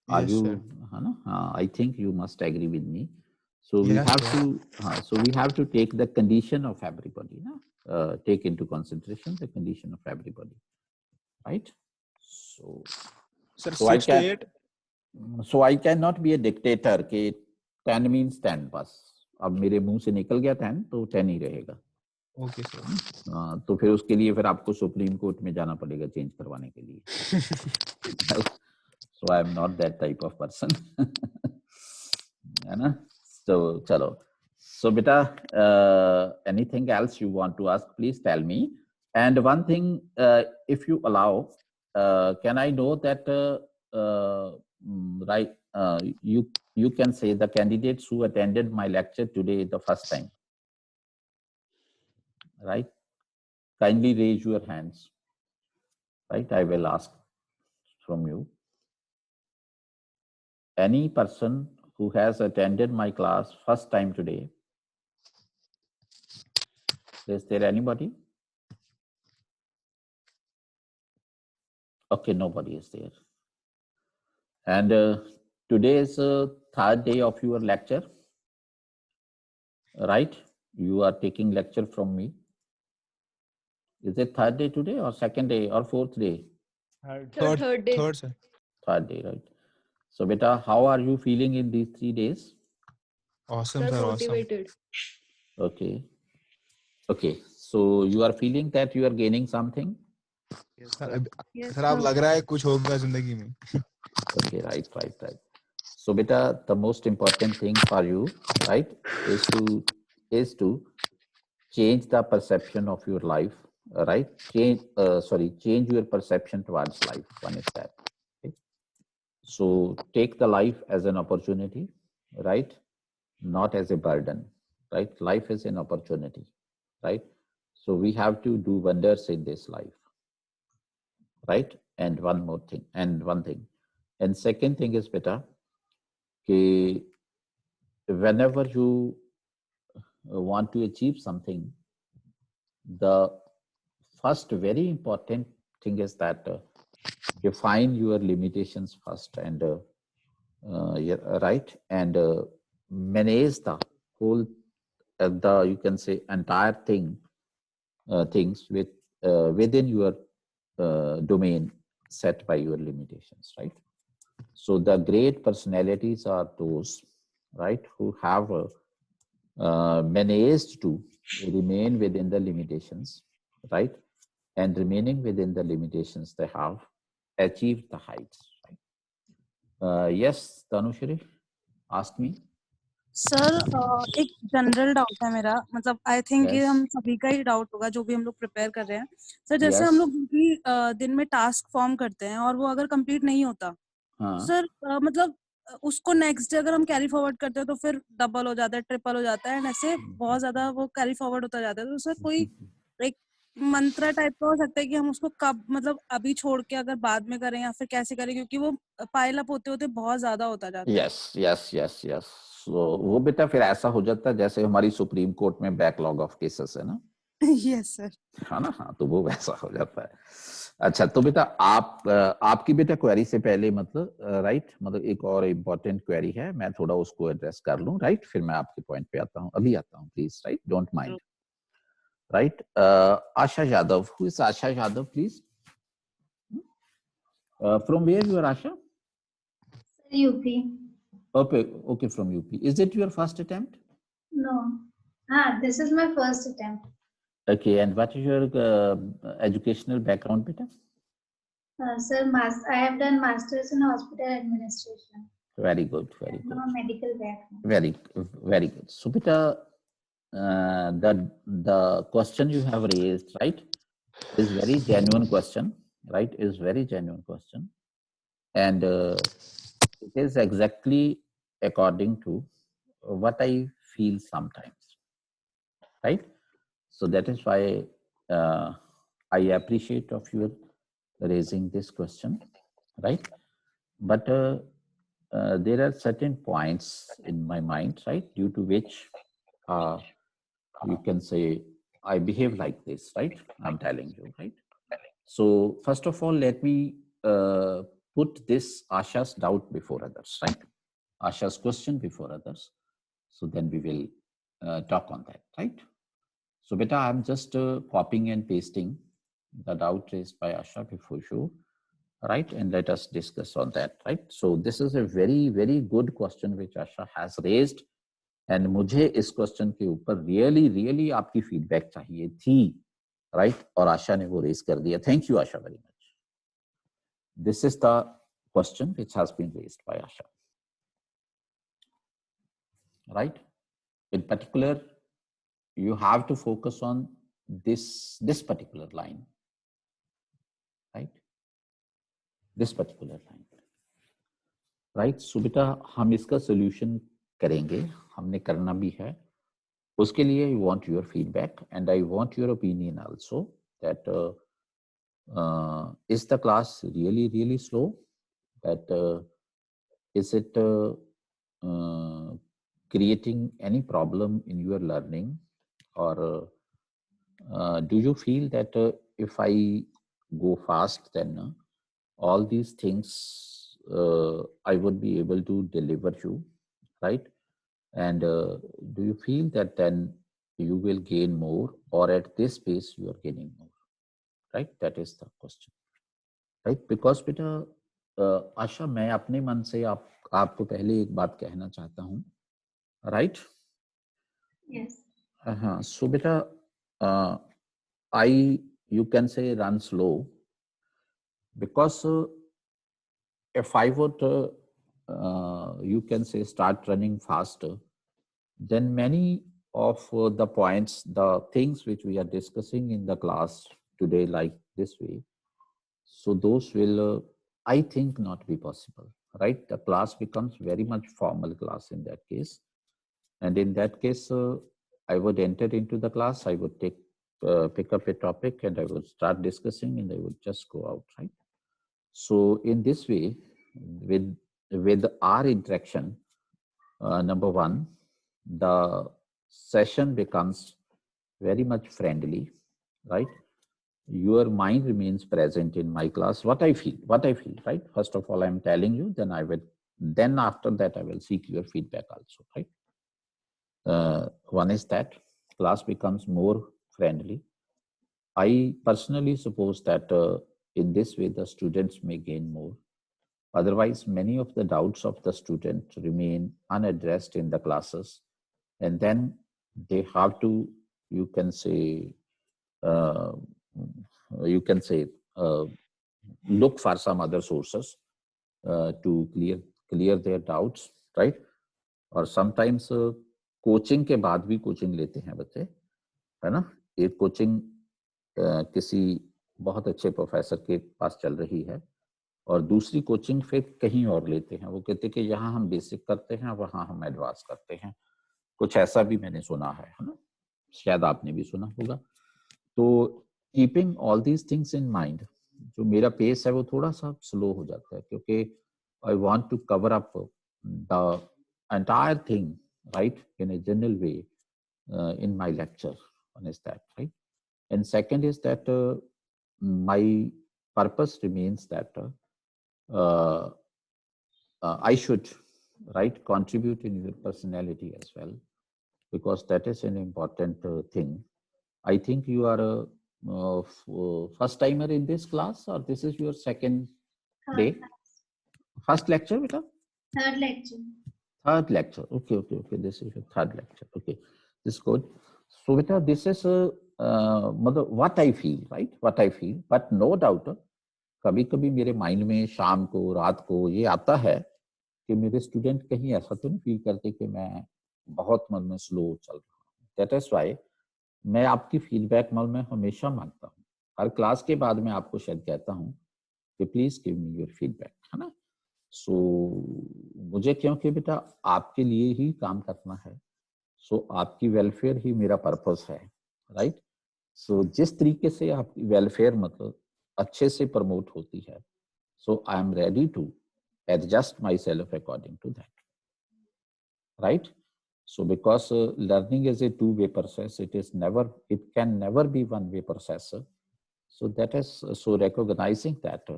Are
yes,
you?
Sir.
I think you must agree with me. So
yes,
we have to take the condition of everybody, take into consideration the condition of everybody, right? So,
Sir, 6 to 8.
So I cannot be a dictator कि 10 means 10 बस. अब मेरे मुंह से निकल गया 10 तो 10 ही रहेगा.
Okay sir.
तो फिर उसके लिए फिर आपको सुप्रीम कोर्ट में जाना पड़ेगा चेंज करवाने के लिए. So I am not that type of person. है ना? So, chalo. So, beta, anything else you want to ask, please tell me. And one thing, if you allow, can I know that, right, you can say the candidates who attended my lecture today the first time, right? Kindly raise your hands, right? I will ask from you. Any person who has attended my class first time today, is there anybody? Okay, nobody is there. And today is third day of your lecture, right? You are taking lecture from me. Is it third day today or second day or fourth day?
Third day.
Third day, right? So beta, how are you feeling in these 3 days?
Awesome,
Sir,
sir.
motivated.
Okay. Okay. So you are feeling that you are gaining something?
Sir आप लग रहा है कुछ होगा जिंदगी में.
Okay, right. So beta, the most important thing for you, right, is to change the perception of your life, right? Change your perception towards life. One step. Okay? So take the life as an opportunity, right? Not as a burden, right? Life is an opportunity, right? So we have to do wonders in this life, right? And one thing. And second thing is beta, okay, whenever you want to achieve something, the first very important thing is that define your limitations first, and yeah, right, and manage the whole you can say entire things within your domain set by your limitations, right? So the great personalities are those, right, who have managed to remain within the limitations, right? And remaining within the limitations, they have achieved the heights. Right? Yes, Tanushri, ask me.
Sir एक general doubt है मेरा, मतलब I think ये
Yes.
हम सभी का ही doubt होगा जो भी हम लोग प्रिपेयर कर रहे हैं सर. जैसे
Yes.
हम लोग भी दिन में टास्क फॉर्म करते हैं और वो अगर कंप्लीट नहीं होता सर, मतलब उसको नेक्स्ट डे अगर हम कैरी फॉरवर्ड करते हैं तो फिर डबल हो जाता है, ट्रिपल हो जाता है, एंड ऐसे बहुत ज्यादा वो कैरी फॉरवर्ड होता जाता है. तो सर कोई एक मंत्रा टाइप का हो सकता है कि हम उसको कब, मतलब अभी छोड़ के अगर बाद में करें या फिर कैसे करें, क्योंकि वो पाइल अप होते होते बहुत ज्यादा होता जाता है.
यस. So, वो बेटा फिर ऐसा हो जाता है जैसे हमारी सुप्रीम कोर्ट में बैकलॉग ऑफ केसेस है ना.
Yes sir.
है ना. हाँ, तो वो वैसा हो जाता है. अच्छा, तो बेटा आपकी बेटा क्वेरी से पहले मतलब राइट, मतलब एक और इम्पोर्टेंट क्वेरी है, मैं थोड़ा उसको एड्रेस कर लूं, राइट, फिर मैं आपके पॉइंट पे आता हूं, अभी आता हूं, please, right, don't mind. Right, Asha Yadav, who is Asha Yadav, please. From where you are Asha?
UP.
Okay, from UP. Is it your first attempt?
No. This is my first attempt.
Okay, and what is your educational background, beta?
Sir, I have done masters in hospital administration.
Very good.
No medical background.
Very good. So, beta, the question you have raised, right, is very genuine question, right? Is very genuine question, and it is exactly according to what I feel sometimes, right? So that is why I appreciate of your raising this question, right? But there are certain points in my mind, right, due to which you can say I behave like this, right? I'm telling you, right? So first of all, let me put this Asha's doubt before others, right? Asha's question before others. So then we will talk on that, right? So beta, I'm just copying and pasting the doubt raised by Asha before you, right? And let us discuss on that, right? So this is a very, very good question which Asha has raised. And मुझे इस question के ऊपर really आपकी feedback चाहिए थी, right? और आशा ने वो रेज कर दिया. Thank you Asha very much. This is the question which has been raised by Asha. right? In particular, you have to focus on this particular line, right? This particular line, right? So बेटा हम इसका solution करेंगे, हमने करना भी है. उसके लिए I want your feedback and I want your opinion also that is the class really slow? That is it creating any problem in your learning, or do you feel that if I go fast, then all these things I would be able to deliver you, right? And do you feel that then you will gain more, or at this pace you are gaining more, right? That is the question, right? Because बेटा आशा, मैं अपने मन से आपको पहले एक बात कहना चाहता हूँ, right?
Yes.
So बेटा you can say run slow, because if I would you can say start running faster, then many of the points, the things which we are discussing in the class today like this way, so those will I think not be possible, right? The class becomes very much formal class in that case, and in that case I would enter into the class, I would pick up a topic and I would start discussing and I would just go out, right? So in this way, with our interaction, number one, the session becomes very much friendly, right? Your mind remains present in my class. What I feel, right? First of all, I'm telling you, then after that I will seek your feedback also, right? One is that class becomes more friendly. I personally suppose that in this way the students may gain more. Otherwise, many of the doubts of the student remain unaddressed in the classes, and then they have to, you can say, look for some other sources to clear their doubts, right? और sometimes coaching के बाद भी coaching लेते हैं बच्चे, है ना? एक कोचिंग किसी बहुत अच्छे प्रोफेसर के पास चल रही है और दूसरी कोचिंग फिर कहीं और लेते हैं. वो कहते हैं कि यहाँ हम बेसिक करते हैं, वहाँ हम एडवांस करते हैं. कुछ ऐसा भी मैंने सुना है ना? शायद आपने भी सुना होगा. तो keeping all these things in mind, जो मेरा पेस है वो थोड़ा सा स्लो हो जाता है, क्योंकि I want to cover up the entire thing, right, in a general way in my lecture. One is that, right? And second is that my purpose remains that I should, right, contribute in your personality as well, because that is an important thing. I think you are a first timer in this class, or this is your second day? First lecture, beta?
Third lecture.
Third lecture. Okay. This is your third lecture. Okay, this is good. So beta, this is what I feel, right? What I feel, but no doubt, कभी कभी मेरे mind में शाम को, रात को ये आता है कि मेरे स्टूडेंट कहीं ऐसा तो नहीं फील करते कि मैं बहुत मन में स्लो चल रहा हूँ. दैट इज व्हाई मैं आपकी फीडबैक में हमेशा मांगता हूँ. हर क्लास के बाद मैं आपको शायद कहता हूँ कि please give me your feedback, है ना? सो मुझे, क्योंकि बेटा आपके लिए ही काम करना है, सो आपकी वेलफेयर ही मेरा पर्पस है, राइट? सो जिस तरीके से आपकी वेलफेयर मतलब अच्छे से प्रमोट होती है, so I am ready to adjust myself according to that, right? So because learning is a two-way process, it can never be one-way process. So that is, so recognizing that,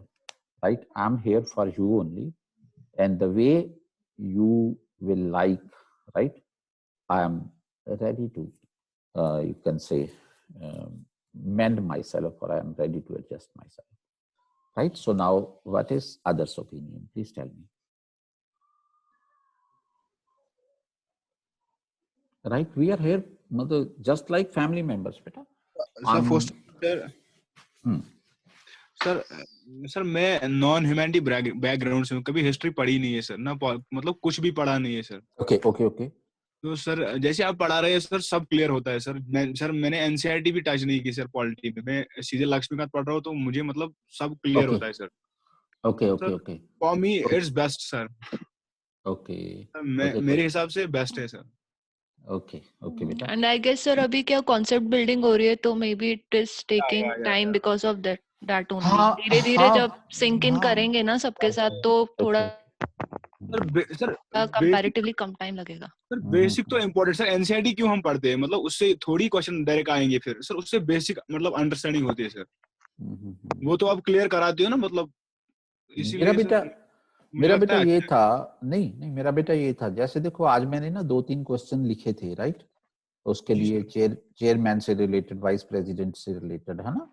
right, I'm here for you only, and the way you will like, right, I am ready to, you can say, mend myself, or I am ready to adjust myself, right? So now, what is others' opinion? Please tell me. Right, we are here, mother, just like family members, beta.
Sir मैं non humanity background से हूँ, कभी history पढ़ी नहीं है sir, ना मतलब कुछ भी पढ़ा नहीं है सर.
ओके.
तो सर जैसे आप पढ़ा रहे हैं सर सब क्लियर होता है सर। मैंने एनसीईआरटी भी टच नहीं की सर पॉलिटी में। मैं सीधे लक्ष्मीकांत पढ़ रहा हूँ तो मुझे मतलब सब क्लियर
ओके
होता है सर।
ओके
तो
okay
sir
okay
for me it's best sir.
Okay
मैं मेरे हिसाब से बेस्ट है सर।
ओके ओके बेटा।
एंड आई गेस सर अभी क्या कॉन्सेप्ट बिल्डिंग हो रही है तो may be it is taking time because of that only.
हाँ
धीरे धीरे
हाँ
जब सिंक इन
हाँ
करेंगे ना सबके साथ तो थोड़ा
सर
कंपैरेटिवली कम टाइम लगेगा।
सर बेसिक तो इम्पोर्टेंट सर। एनसीईआरटी क्यों हम पढ़ते हैं मतलब उससे थोड़ी क्वेश्चन डायरेक्ट आएंगे फिर सर। उससे बेसिक मतलब अंडरस्टैंडिंग होती है सर। वो तो आप क्लियर कराते हो ना मतलब
मेरा
इसीलिए
बेटा
सर मुझे लगता है
ये
अच्छा।
था नहीं मेरा बेटा ये था, जैसे देखो आज मैंने ना 2-3 क्वेश्चन लिखे थे, राइट? उसके
जी
लिए
सर।
चेयरमैन से रिलेटेड, वाइस प्रेसिडेंट से रिलेटेड, है ना?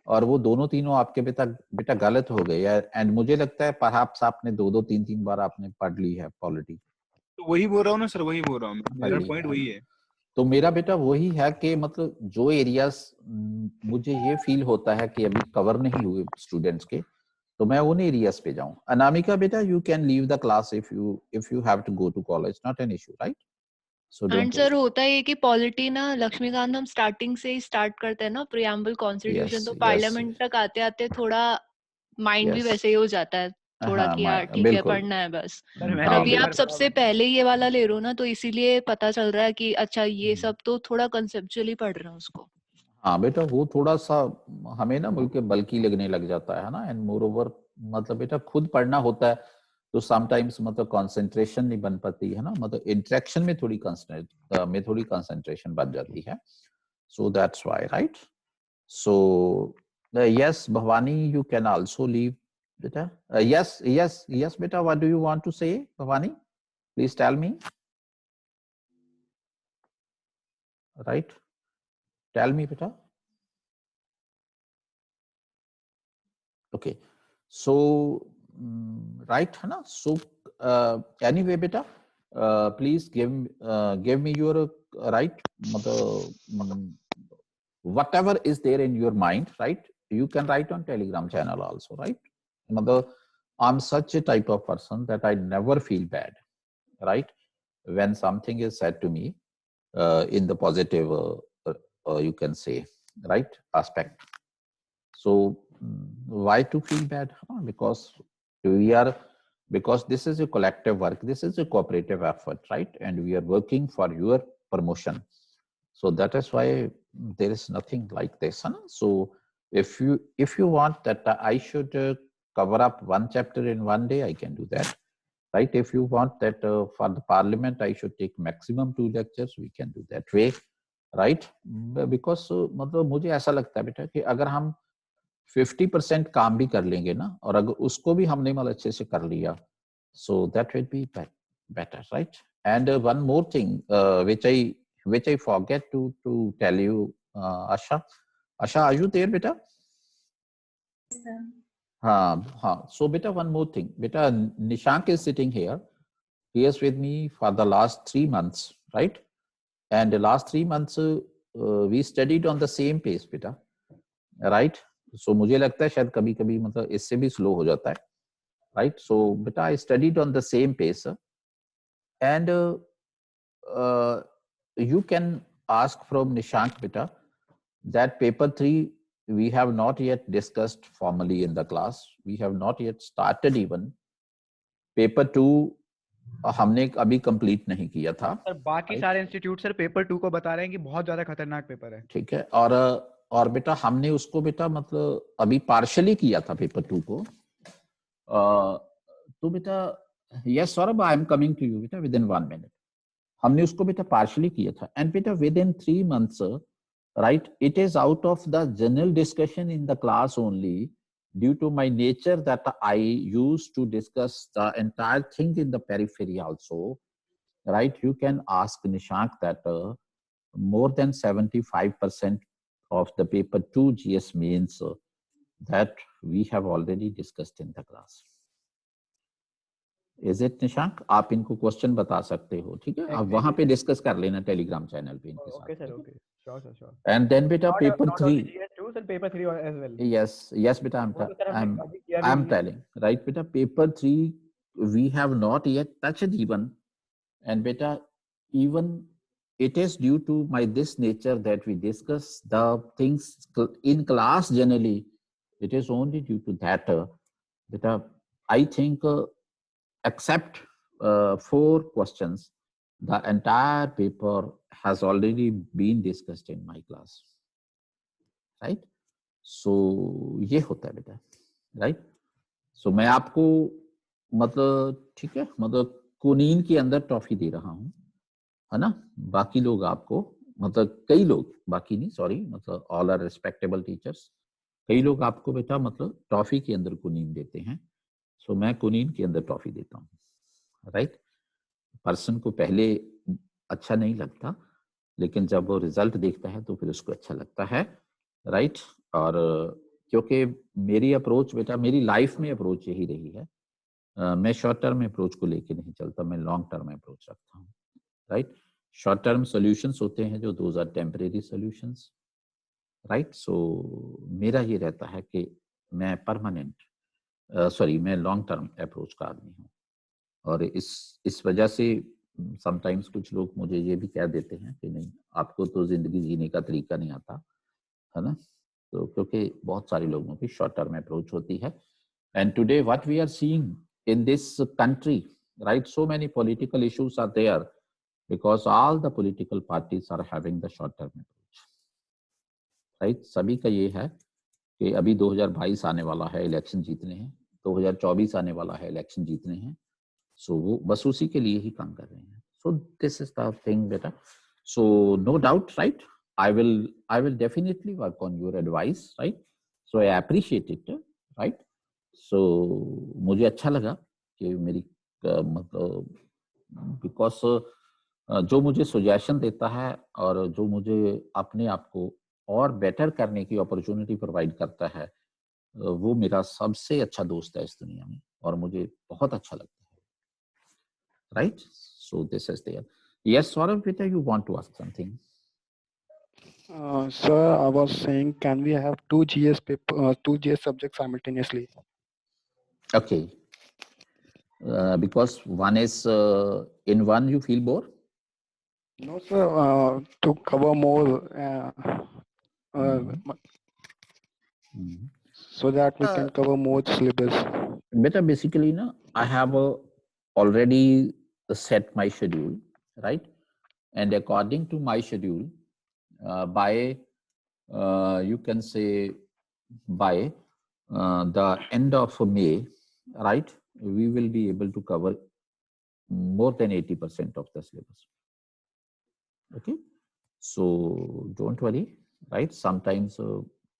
और वो दोनों तीनों आपके बेटा गलत हो गए यार। एंड मुझे लगता है परहैप्स आपने 2-3 बार आपने पढ़ ली है पॉलिटी।
तो वही बोल रहा हूँ ना सर, वही बोल रहा हूँ
पढ़
मेरा
ली
पॉइंट
है
वही
ना?
है।
तो मेरा बेटा वही है कि मतलब जो एरियाज मुझे ये फील होता है कि अभी कवर नहीं हुए स्टूडेंट्स के, तो मैं उन एरियाज पे जाऊं। अनामिका बेटा, you can leave the class if you have to go to college, not an issue, right? So
and
don't
sir
worry.
होता है कि पॉलिटी ना लक्ष्मीकांत हम स्टार्टिंग से ही स्टार्ट करते हैं ना, प्रियम्बल कॉन्स्टिट्यूशन,
यस
तो
यस
पार्लियामेंट तक आते आते थोड़ा माइंड भी
यस
वैसे ही हो जाता है थोड़ा
हाँ
कि यार ठीक है
बिल्कुल।
पढ़ना है बस।
सर
और
मैंने
हाँ
एक
अभी
ही
आप
बार
बिल्कुल।
पढ़ा हुआ
सबसे पहले ये वाला ले रहे हो ना तो इसीलिए पता चल रहा है कि अच्छा ये सब तो थोड़ा कंसेप्चुअली पढ़ रहे हो उसको।
हाँ बेटा, वो थोड़ा सा हमें ना बल्कि बल्कि लगने लग जाता है ना। एंड मोर ओवर मतलब बेटा खुद पढ़ना होता है तो समटाइम्स मतलब कंसंट्रेशन नहीं बन पाती है ना, मतलब इंटरेक्शन में थोड़ी कंसंट्रेशन बन जाती है। So that's why, right? So yes Bhavani, you can also leave बेटा। यस बेटा, what do you want to say Bhavani? Please tell me, right? Tell me बेटा। Okay, so right है ना? So anyway बेटा, please give me your right, मतलब whatever is there in your mind, right? You can write on Telegram channel also, right? मतलब I'm such a type of person that I never feel bad, right? When something is said to me in the positive, you can say, right, aspect. So why to feel bad? Because because this is a collective work, this is a cooperative effort, right? And we are working for your promotion. So that is why there is nothing like this. So if you want that I should cover up one chapter in one day, I can do that, right? If you want that for the parliament I should take maximum 2 lectures, we can do that way, right? Because मतलब मुझे ऐसा लगता है बेटा कि अगर हम 50% काम भी कर लेंगे ना, और अगर उसको भी हमने मतलब अच्छे से कर लिया, so that will be better, right? And one more thing which I forget to tell you, Asha, are you there beta?
Yes, sir.
हाँ, so beta, one more thing beta, Nishank is sitting here. He is with me for the last 3 months, right? And the last 3 months we studied on the same pace beta, right? So मुझे लगता है शायद कभी कभी मतलब इससे भी slow हो जाता है, right? So beta, I studied on the same pace, and you can ask from Nishank beta that paper 3 we have not yet discussed formally in the class, we have not yet started even. Paper 2 हमने अभी complete नहीं किया था,
sir बाकी
right?
सारे institute sir paper 2 को बता रहे हैं कि बहुत ज्यादा खतरनाक पेपर है।
ठीक है, और बेटा हमने उसको बेटा मतलब अभी पार्शली किया था पेपर 2 को। तो बेटा yes Saurabh, I am coming to you बेटा विद इन 1 मिनट। हमने उसको बेटा पार्शली किया था, एंड बेटा within 3 months, right, it is out of the general discussion in the class only, due to my nature that I used to discuss the entire thing in the periphery also, right? You can ask Nishank that more than 75% of the paper 2 GS means that we have already discussed in the class. Is it Nishank? आप इनको question बता सकते हो, ठीक है? आप वहां पे डिस्कस कर लेना टेलीग्राम चैनल पे इनके साथ।
Okay sir, okay, sure sir, sure.
And then बेटा paper 3,
GS2 sir, paper 3 as well.
yes बेटा, I'm telling, right बेटा, paper 3 we have not yet touched even, and बेटा even it is due to my this nature that we discuss the things in class generally. It is only due to that I think except 4 questions, the entire paper has already been discussed in my class, right? So ये होता है बेटा, right? So मैं आपको मतलब ठीक है, मतलब कुनीन के अंदर टॉफी दे रहा हूँ, है ना? बाकी लोग आपको मतलब कई लोग, बाकी नहीं सॉरी, मतलब ऑल आर रिस्पेक्टेबल टीचर्स, कई लोग आपको बेटा मतलब टॉफी के अंदर कुनीन देते हैं। सो मैं कुनीन के अंदर टॉफी देता हूँ, राइट? पर्सन को पहले अच्छा नहीं लगता, लेकिन जब वो रिजल्ट देखता है तो फिर उसको अच्छा लगता है, राइट? और क्योंकि मेरी अप्रोच बेटा, मेरी लाइफ में अप्रोच यही रही है, मैं शॉर्ट टर्म अप्रोच को लेके नहीं चलता, मैं लॉन्ग टर्म अप्रोच रखता हूँ, राइट? शॉर्ट टर्म सॉल्यूशंस होते हैं जो those are temporary solutions, right? So मेरा ये रहता है कि मैं परमानेंट मैं लॉन्ग टर्म अप्रोच का आदमी हूँ, और इस वजह से समटाइम्स कुछ लोग मुझे ये भी कह देते हैं कि नहीं, आपको तो जिंदगी जीने का तरीका नहीं आता, है ना? तो क्योंकि बहुत सारे लोगों की शॉर्ट टर्म अप्रोच होती है, and today what we are seeing in this country, right, so many political issues are there because all the political parties are having the short term approach, right? सभी का ये है कि अभी 2022 आने वाला है, इलेक्शन जीतने हैं, 2024 आने वाला है, इलेक्शन जीतने हैं, सो वो बस उसी के लिए ही काम कर रहे हैं। So this is the thing बेटा, so no doubt, right, I will definitely work on your advice, right? So I appreciate it, right? So मुझे अच्छा लगा कि मेरी मतलब बिकॉज जो मुझे सुजेशन देता है और जो मुझे अपने आप को और बेटर करने की अपॉर्चुनिटी प्रोवाइड करता है, वो मेरा सबसे अच्छा दोस्त है इस दुनिया में, और मुझे बहुत अच्छा लगता है, right? So this is there. Yes Saurabh बेटा, you want to ask something?
Sir, I was saying, can we have two GS subjects simultaneously?
Okay. Because one is in one you feel bored?
No, sir. To cover more, so that we can cover more syllabus.
Beta, basically, na, I have already set my schedule, right? And according to my schedule, by you can say by the end of May, right, we will be able to cover more than 80% of the syllabus. Okay, so don't worry, right? Sometimes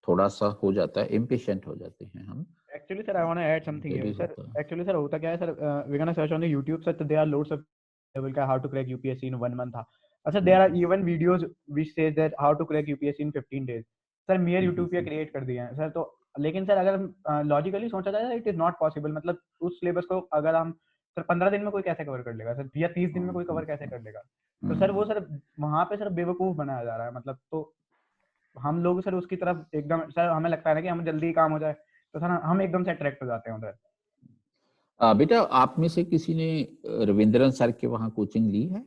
थोड़ा सा हो जाता है, impatient हो जाते हैं हम.
Actually, sir, I want to add something here. Sir, actually, sir, होता क्या है, sir? We're gonna search on the YouTube, sir. There are loads of level का how to crack UPSC in 1 month था. अच्छा, there are even videos which say that how to crack UPSC in 15 days. Sir मेरे YouTube पे create कर दिए हैं sir, तो लेकिन सर अगर लॉजिकली सोचा जाए, इट इज नॉट पॉसिबल। मतलब उस सिलेबस को अगर हम सर 15 दिन में कोई कैसे कवर कर लेगा सर, या 30 दिन में कोई कवर कैसे कर लेगा? तो सर वो सर वहां पे सर बेवकूफ बनाया जा रहा है। मतलब तो हम लोग सर उसकी तरफ एकदम, सर हमें लगता है ना कि हम जल्दी काम हो जाए, तो सर हम एकदम से अट्रैक्ट हो जाते हैं उधर।
बेटा, आप में से किसी ने रविंद्रन सर के वहाँ कोचिंग ली है?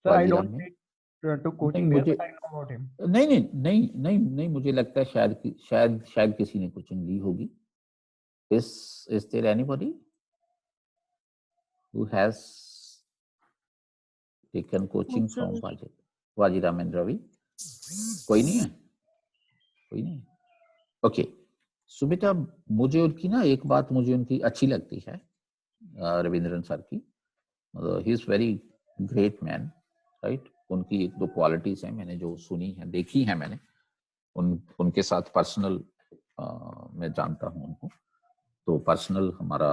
Sir I don't to coaching there, but I know about him.
नहीं, मुझे लगता है शायद किसी ने कोचिंग ली होगी। Is there anybody who has taken coaching from Vajiram and Ravi? कोई नहीं है? कोई नहीं? ओके, सो बेटा मुझे उनकी ना एक बात मुझे उनकी अच्छी लगती है, रविंद्रन सर की। He is very great man, right? उनकी 1-2 क्वालिटीज हैं मैंने जो सुनी है, देखी है मैंने, उनके साथ पर्सनल मैं जानता हूँ उनको, तो पर्सनल हमारा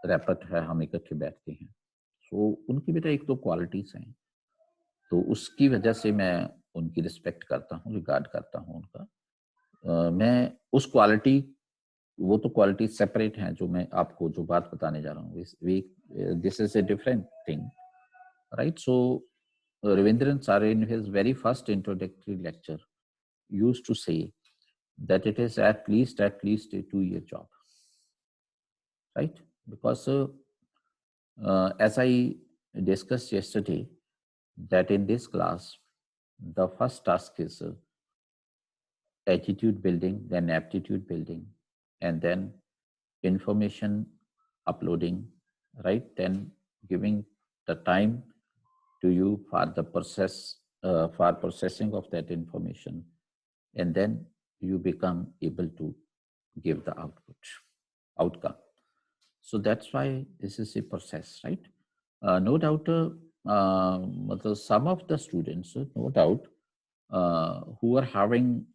रैपट है, हम इकट्ठे बैठते हैं। सो उनकी बेटा 1-2 क्वालिटीज हैं, तो उसकी वजह से मैं उनकी रिस्पेक्ट करता हूँ, रिगार्ड करता हूँ उनका। मैं उस क्वालिटी, वो तो क्वालिटी सेपरेट हैं जो मैं आपको जो बात बताने जा रहा हूँ, this is a different thing, right? So Ravindran sir in his very first introductory lecture used to say that it is at least a 2-year job, right? Because as I discussed yesterday that in this class, the first task is attitude building, then aptitude building, and then information uploading, right? Then giving the time to you for the for processing of that information, and then you become able to give the outcome. So that's why this is a process, right? No doubt, some of the students, no doubt, who are having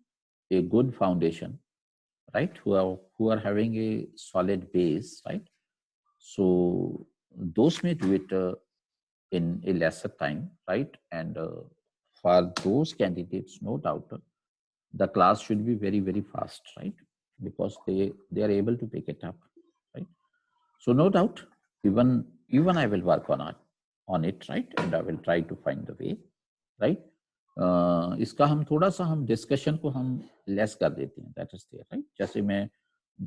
a good foundation, right? Who are having a solid base, right? So those may do it in a lesser time, right? And for those candidates, no doubt, the class should be very, very fast, right? Because they are able to pick it up, right? So no doubt, even I will work on it, right? And I will try to find the way, right? इसका हम थोड़ा सा हम discussion को हम less कर देते हैं, दैट इज देयर, राइट? जैसे मैं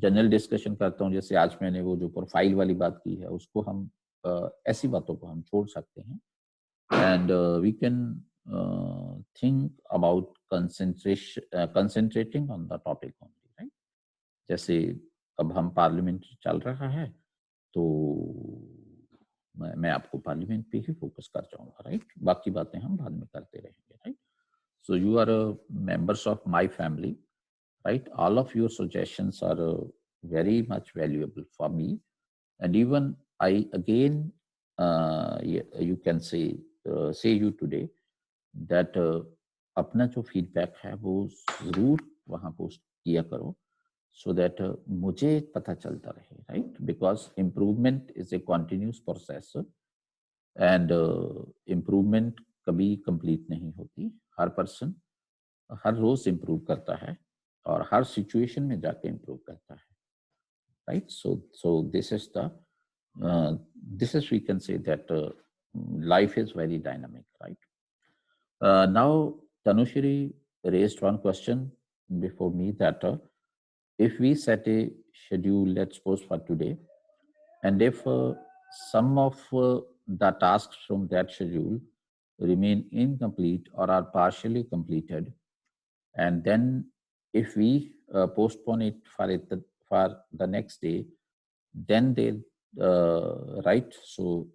जनरल डिस्कशन करता हूँ, जैसे आज मैंने वो जो प्रोफाइल वाली बात की है, उसको हम ऐसी बातों को हम छोड़ सकते हैं, and we can think about concentrating on the topic only, right? जैसे अब हम पार्लियामेंट चल रहा है, तो मैं आपको पार्लियामेंट पे ही फोकस कर जाऊंगा, राइट? बाकी बातें हम बाद में करते रहेंगे, right? So you are members of my family, right? All of your suggestions are very much valuable for me, and even I again you can say you today that अपना जो फीडबैक है वो जरूर वहाँ पोस्ट किया करो, so that मुझे पता चलता रहे, right? Because improvement is a continuous process, and improvement कभी कंप्लीट नहीं होती. हर पर्सन हर रोज इम्प्रूव करता है और हर सिचुएशन में जाके इम्प्रूव करता है, right? So this is we can say that life is very dynamic, right? Now Tanushri raised one question before me that if we set a schedule, let's suppose for today, and if some of the tasks from that schedule remain incomplete or are partially completed, and then if we postpone it for the next day, then they right, so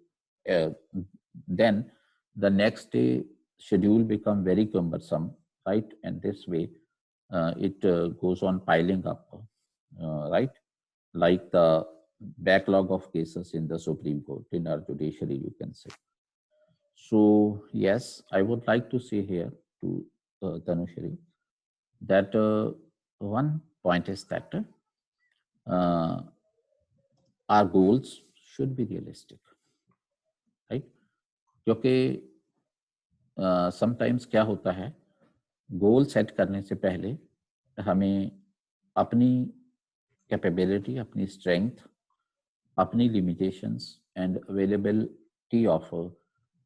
then the next day schedule become very cumbersome, right? And this way it goes on piling up, right? Like the backlog of cases in the Supreme Court, in our judiciary, you can say. So yes, I would like to say here to Tanushri that one point is that our goals should be realistic, right? क्योंकि sometimes क्या होता है, goal set करने से पहले हमें अपनी capability, अपनी स्ट्रेंथ, अपनी limitations and availability of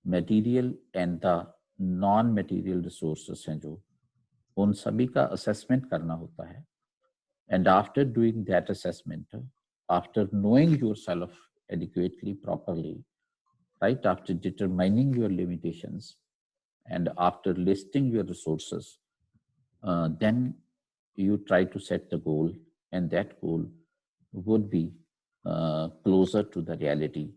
material and the non material resources हैं जो, उन सभी का असेसमेंट करना होता है. And after doing that assessment, after knowing yourself adequately, properly, right, after determining your limitations and after listing your resources, then you try to set the goal, and that goal would be closer to the reality,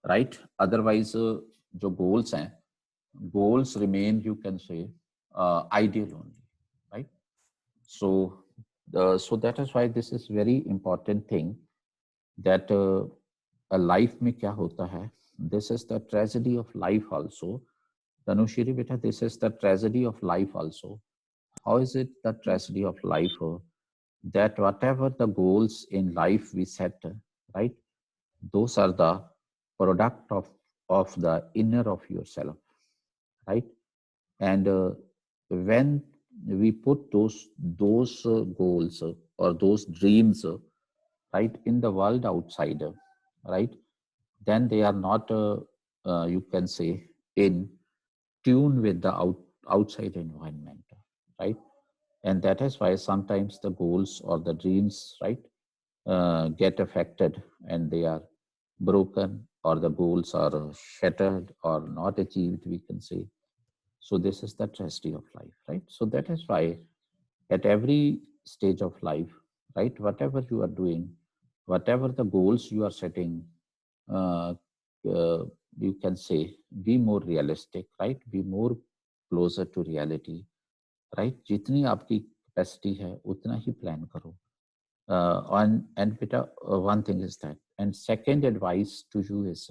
right? Otherwise, जो goals हैं, goals remain, you can say, ideal only, right? So that is why this is very important thing that a life में क्या होता है. This is the tragedy of life also. Tanushri beta, this is the tragedy of life also. How is it the tragedy of life? That whatever the goals in life we set, right, those are the product of the inner of yourself, right? And when we put those goals or those dreams, right, in the world outside, right, then they are not you can say in tune with the outside environment, right? And that is why sometimes the goals or the dreams, right, get affected and they are broken, or the goals are shattered or not achieved, we can say. So this is the tragedy of life, right? So that is why at every stage of life, right, whatever you are doing, whatever the goals you are setting, uh, you can say, be more realistic, right? Be more closer to reality, right? जितनी आपकी capacity है, उतना ही plan करो. And one thing is that. And second advice to you is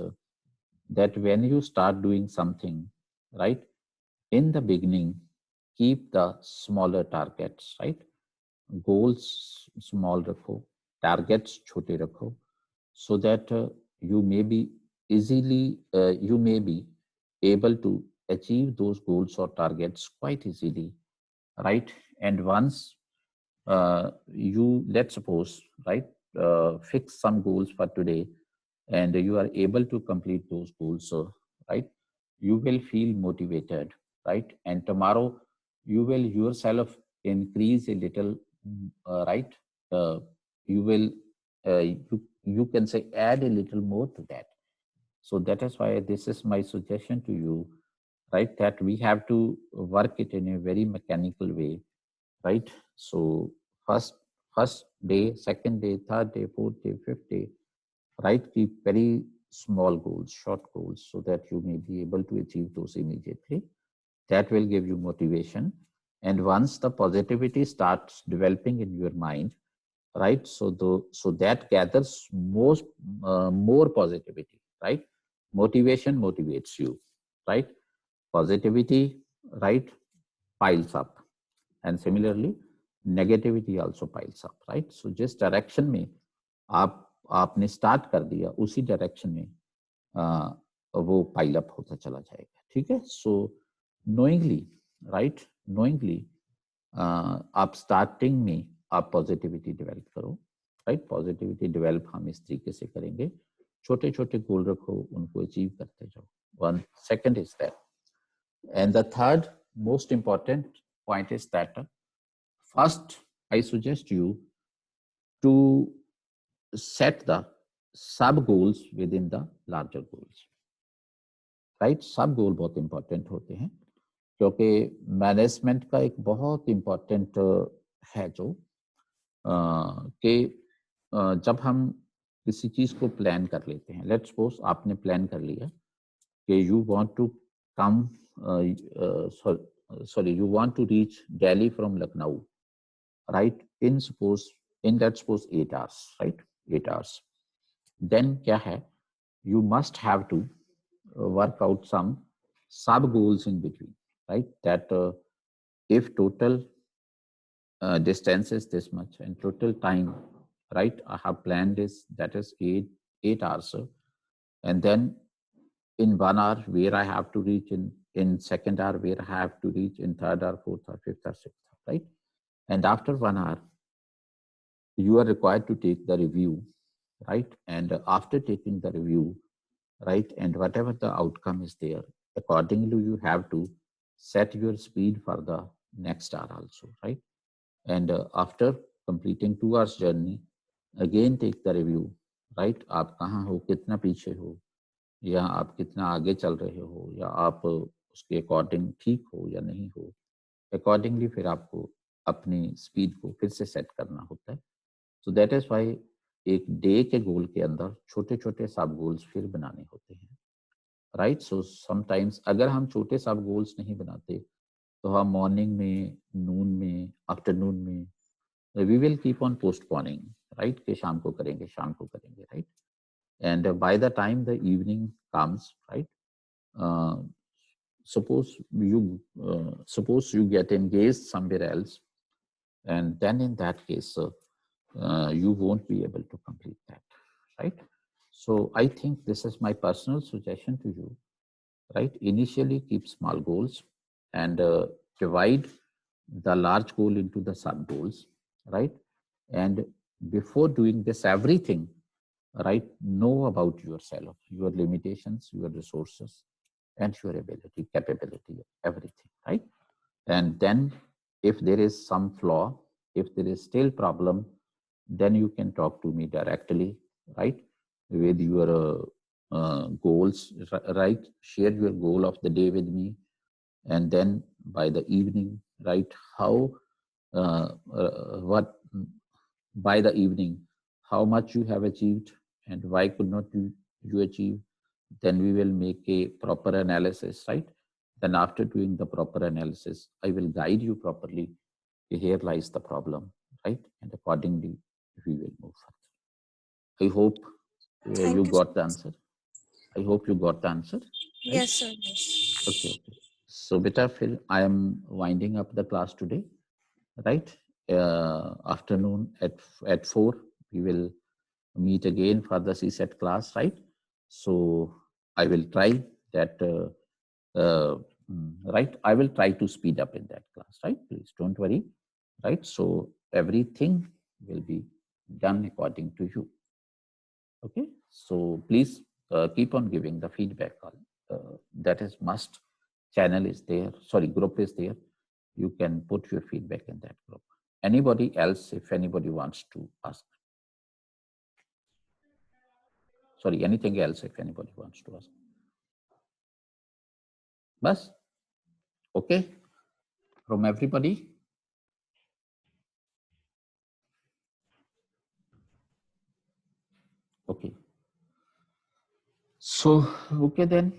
that when you start doing something, right, in the beginning, keep the smaller targets, right? Goals small rakho, targets chote rakho, so that you may be able to achieve those goals or targets quite easily, right? And once let's suppose, right, fix some goals for today, and you are able to complete those goals, so right, you will feel motivated, right? And tomorrow you will yourself increase a little, right? You will you can say add a little more to that. So that is why this is my suggestion to you, right, that we have to work it in a very mechanical way, right? So first day, second day, third day, fourth day, fifth day, right? Keep very small goals, short goals, so that you may be able to achieve those immediately. That will give you motivation. And once the positivity starts developing in your mind, right? So that gathers more positivity, right? Motivation motivates you, right? Positivity, right, piles up. And similarly, negativity also piles up, right? So जिस direction में आपने start कर दिया, उसी direction में वो pile up होता चला जाएगा, ठीक है? So knowingly, right, आप starting में आप positivity develop करो, right? Positivity develop हम इस तरीके से करेंगे, छोटे छोटे गोल रखो, उनको achieve करते जाओ. One second is that. And the third most important point is that first, I suggest you to set the sub goals within the larger goals. Right? Sub goal बहुत important होते हैं, क्योंकि मैनेजमेंट का एक बहुत important है जो कि जब हम किसी चीज को प्लान कर लेते हैं, लेट्स सपोज आपने प्लान कर लिया कि you want to come you want to reach Delhi from Lucknow, right, in let's suppose 8 hours, right, 8 hours. Then kya hai, you must have to work out some sub goals in between, right? That if total distance is this much and total time, right, I have planned is that is 8 hours, and then in 1 hour where I have to reach, in second hour where I have to reach, in third hour, fourth hour, fifth hour, sixth hour, right? And after 1 hour, you are required to take the review, right? And after taking the review, right, and whatever the outcome is there, accordingly you have to set your speed for the next hour also, right? And after completing 2 hours journey, again take the review, right? आप कहाँ हो, कितना पीछे हो, या आप कितना आगे चल रहे हो, या आप उसके अकॉर्डिंग ठीक हो या नहीं हो, अकॉर्डिंगली फिर आपको अपनी स्पीड को फिर से सेट करना होता है. सो दैट इज वाई एक डे के गोल के अंदर छोटे छोटे सब गोल्स फिर बनाने होते हैं, राइट? सो समटाइम्स अगर हम छोटे सब गोल्स नहीं बनाते तो हम मॉर्निंग में, नून में, आफ्टरनून में we will keep on postponing, right, कि शाम को करेंगे, शाम को करेंगे, right? And by the time the evening comes, right, suppose you get engaged somewhere else, and then in that case you won't be able to complete that, right? So I think this is my personal suggestion to you, right? Initially keep small goals and divide the large goal into the sub goals, right? And before doing this everything, right, know about yourself, your limitations, your resources, and your ability, capability, everything, right? And then if there is some flaw, if there is still problem, then you can talk to me directly, right, with your goals, right? Share your goal of the day with me, and then by the evening, right? By the evening, how much you have achieved and why could not you achieve? Then we will make a proper analysis, right? Then after doing the proper analysis, I will guide you properly. Here lies the problem, right? And accordingly, we will move further. I hope you got the answer. I hope you got the answer. Right?
Yes, sir. Yes.
Okay. So, beta, Phil, I am winding up the class today, right? Afternoon at 4, we will meet again for the CSET class, right? So, I will try that, right? I will try to speed up in that class, right? Please don't worry, right? So, everything will be done according to you. Okay, so please keep on giving the feedback. That is must. Channel is there, sorry, group is there. You can put your feedback in that group. Anybody else, if anybody wants to ask? Sorry, anything else if anybody wants to ask? Bas? Okay, from everybody? Okay. So, okay then.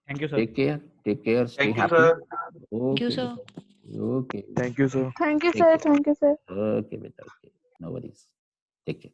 Thank you, sir.
Take care. Take care. Stay
Thank you,
happy.
sir.
Thank you,
Okay.
sir.
Okay.
Thank you, sir.
Thank you,
Take
sir.
care.
Thank you, sir.
Okay, beta. Okay. No worries. Take care.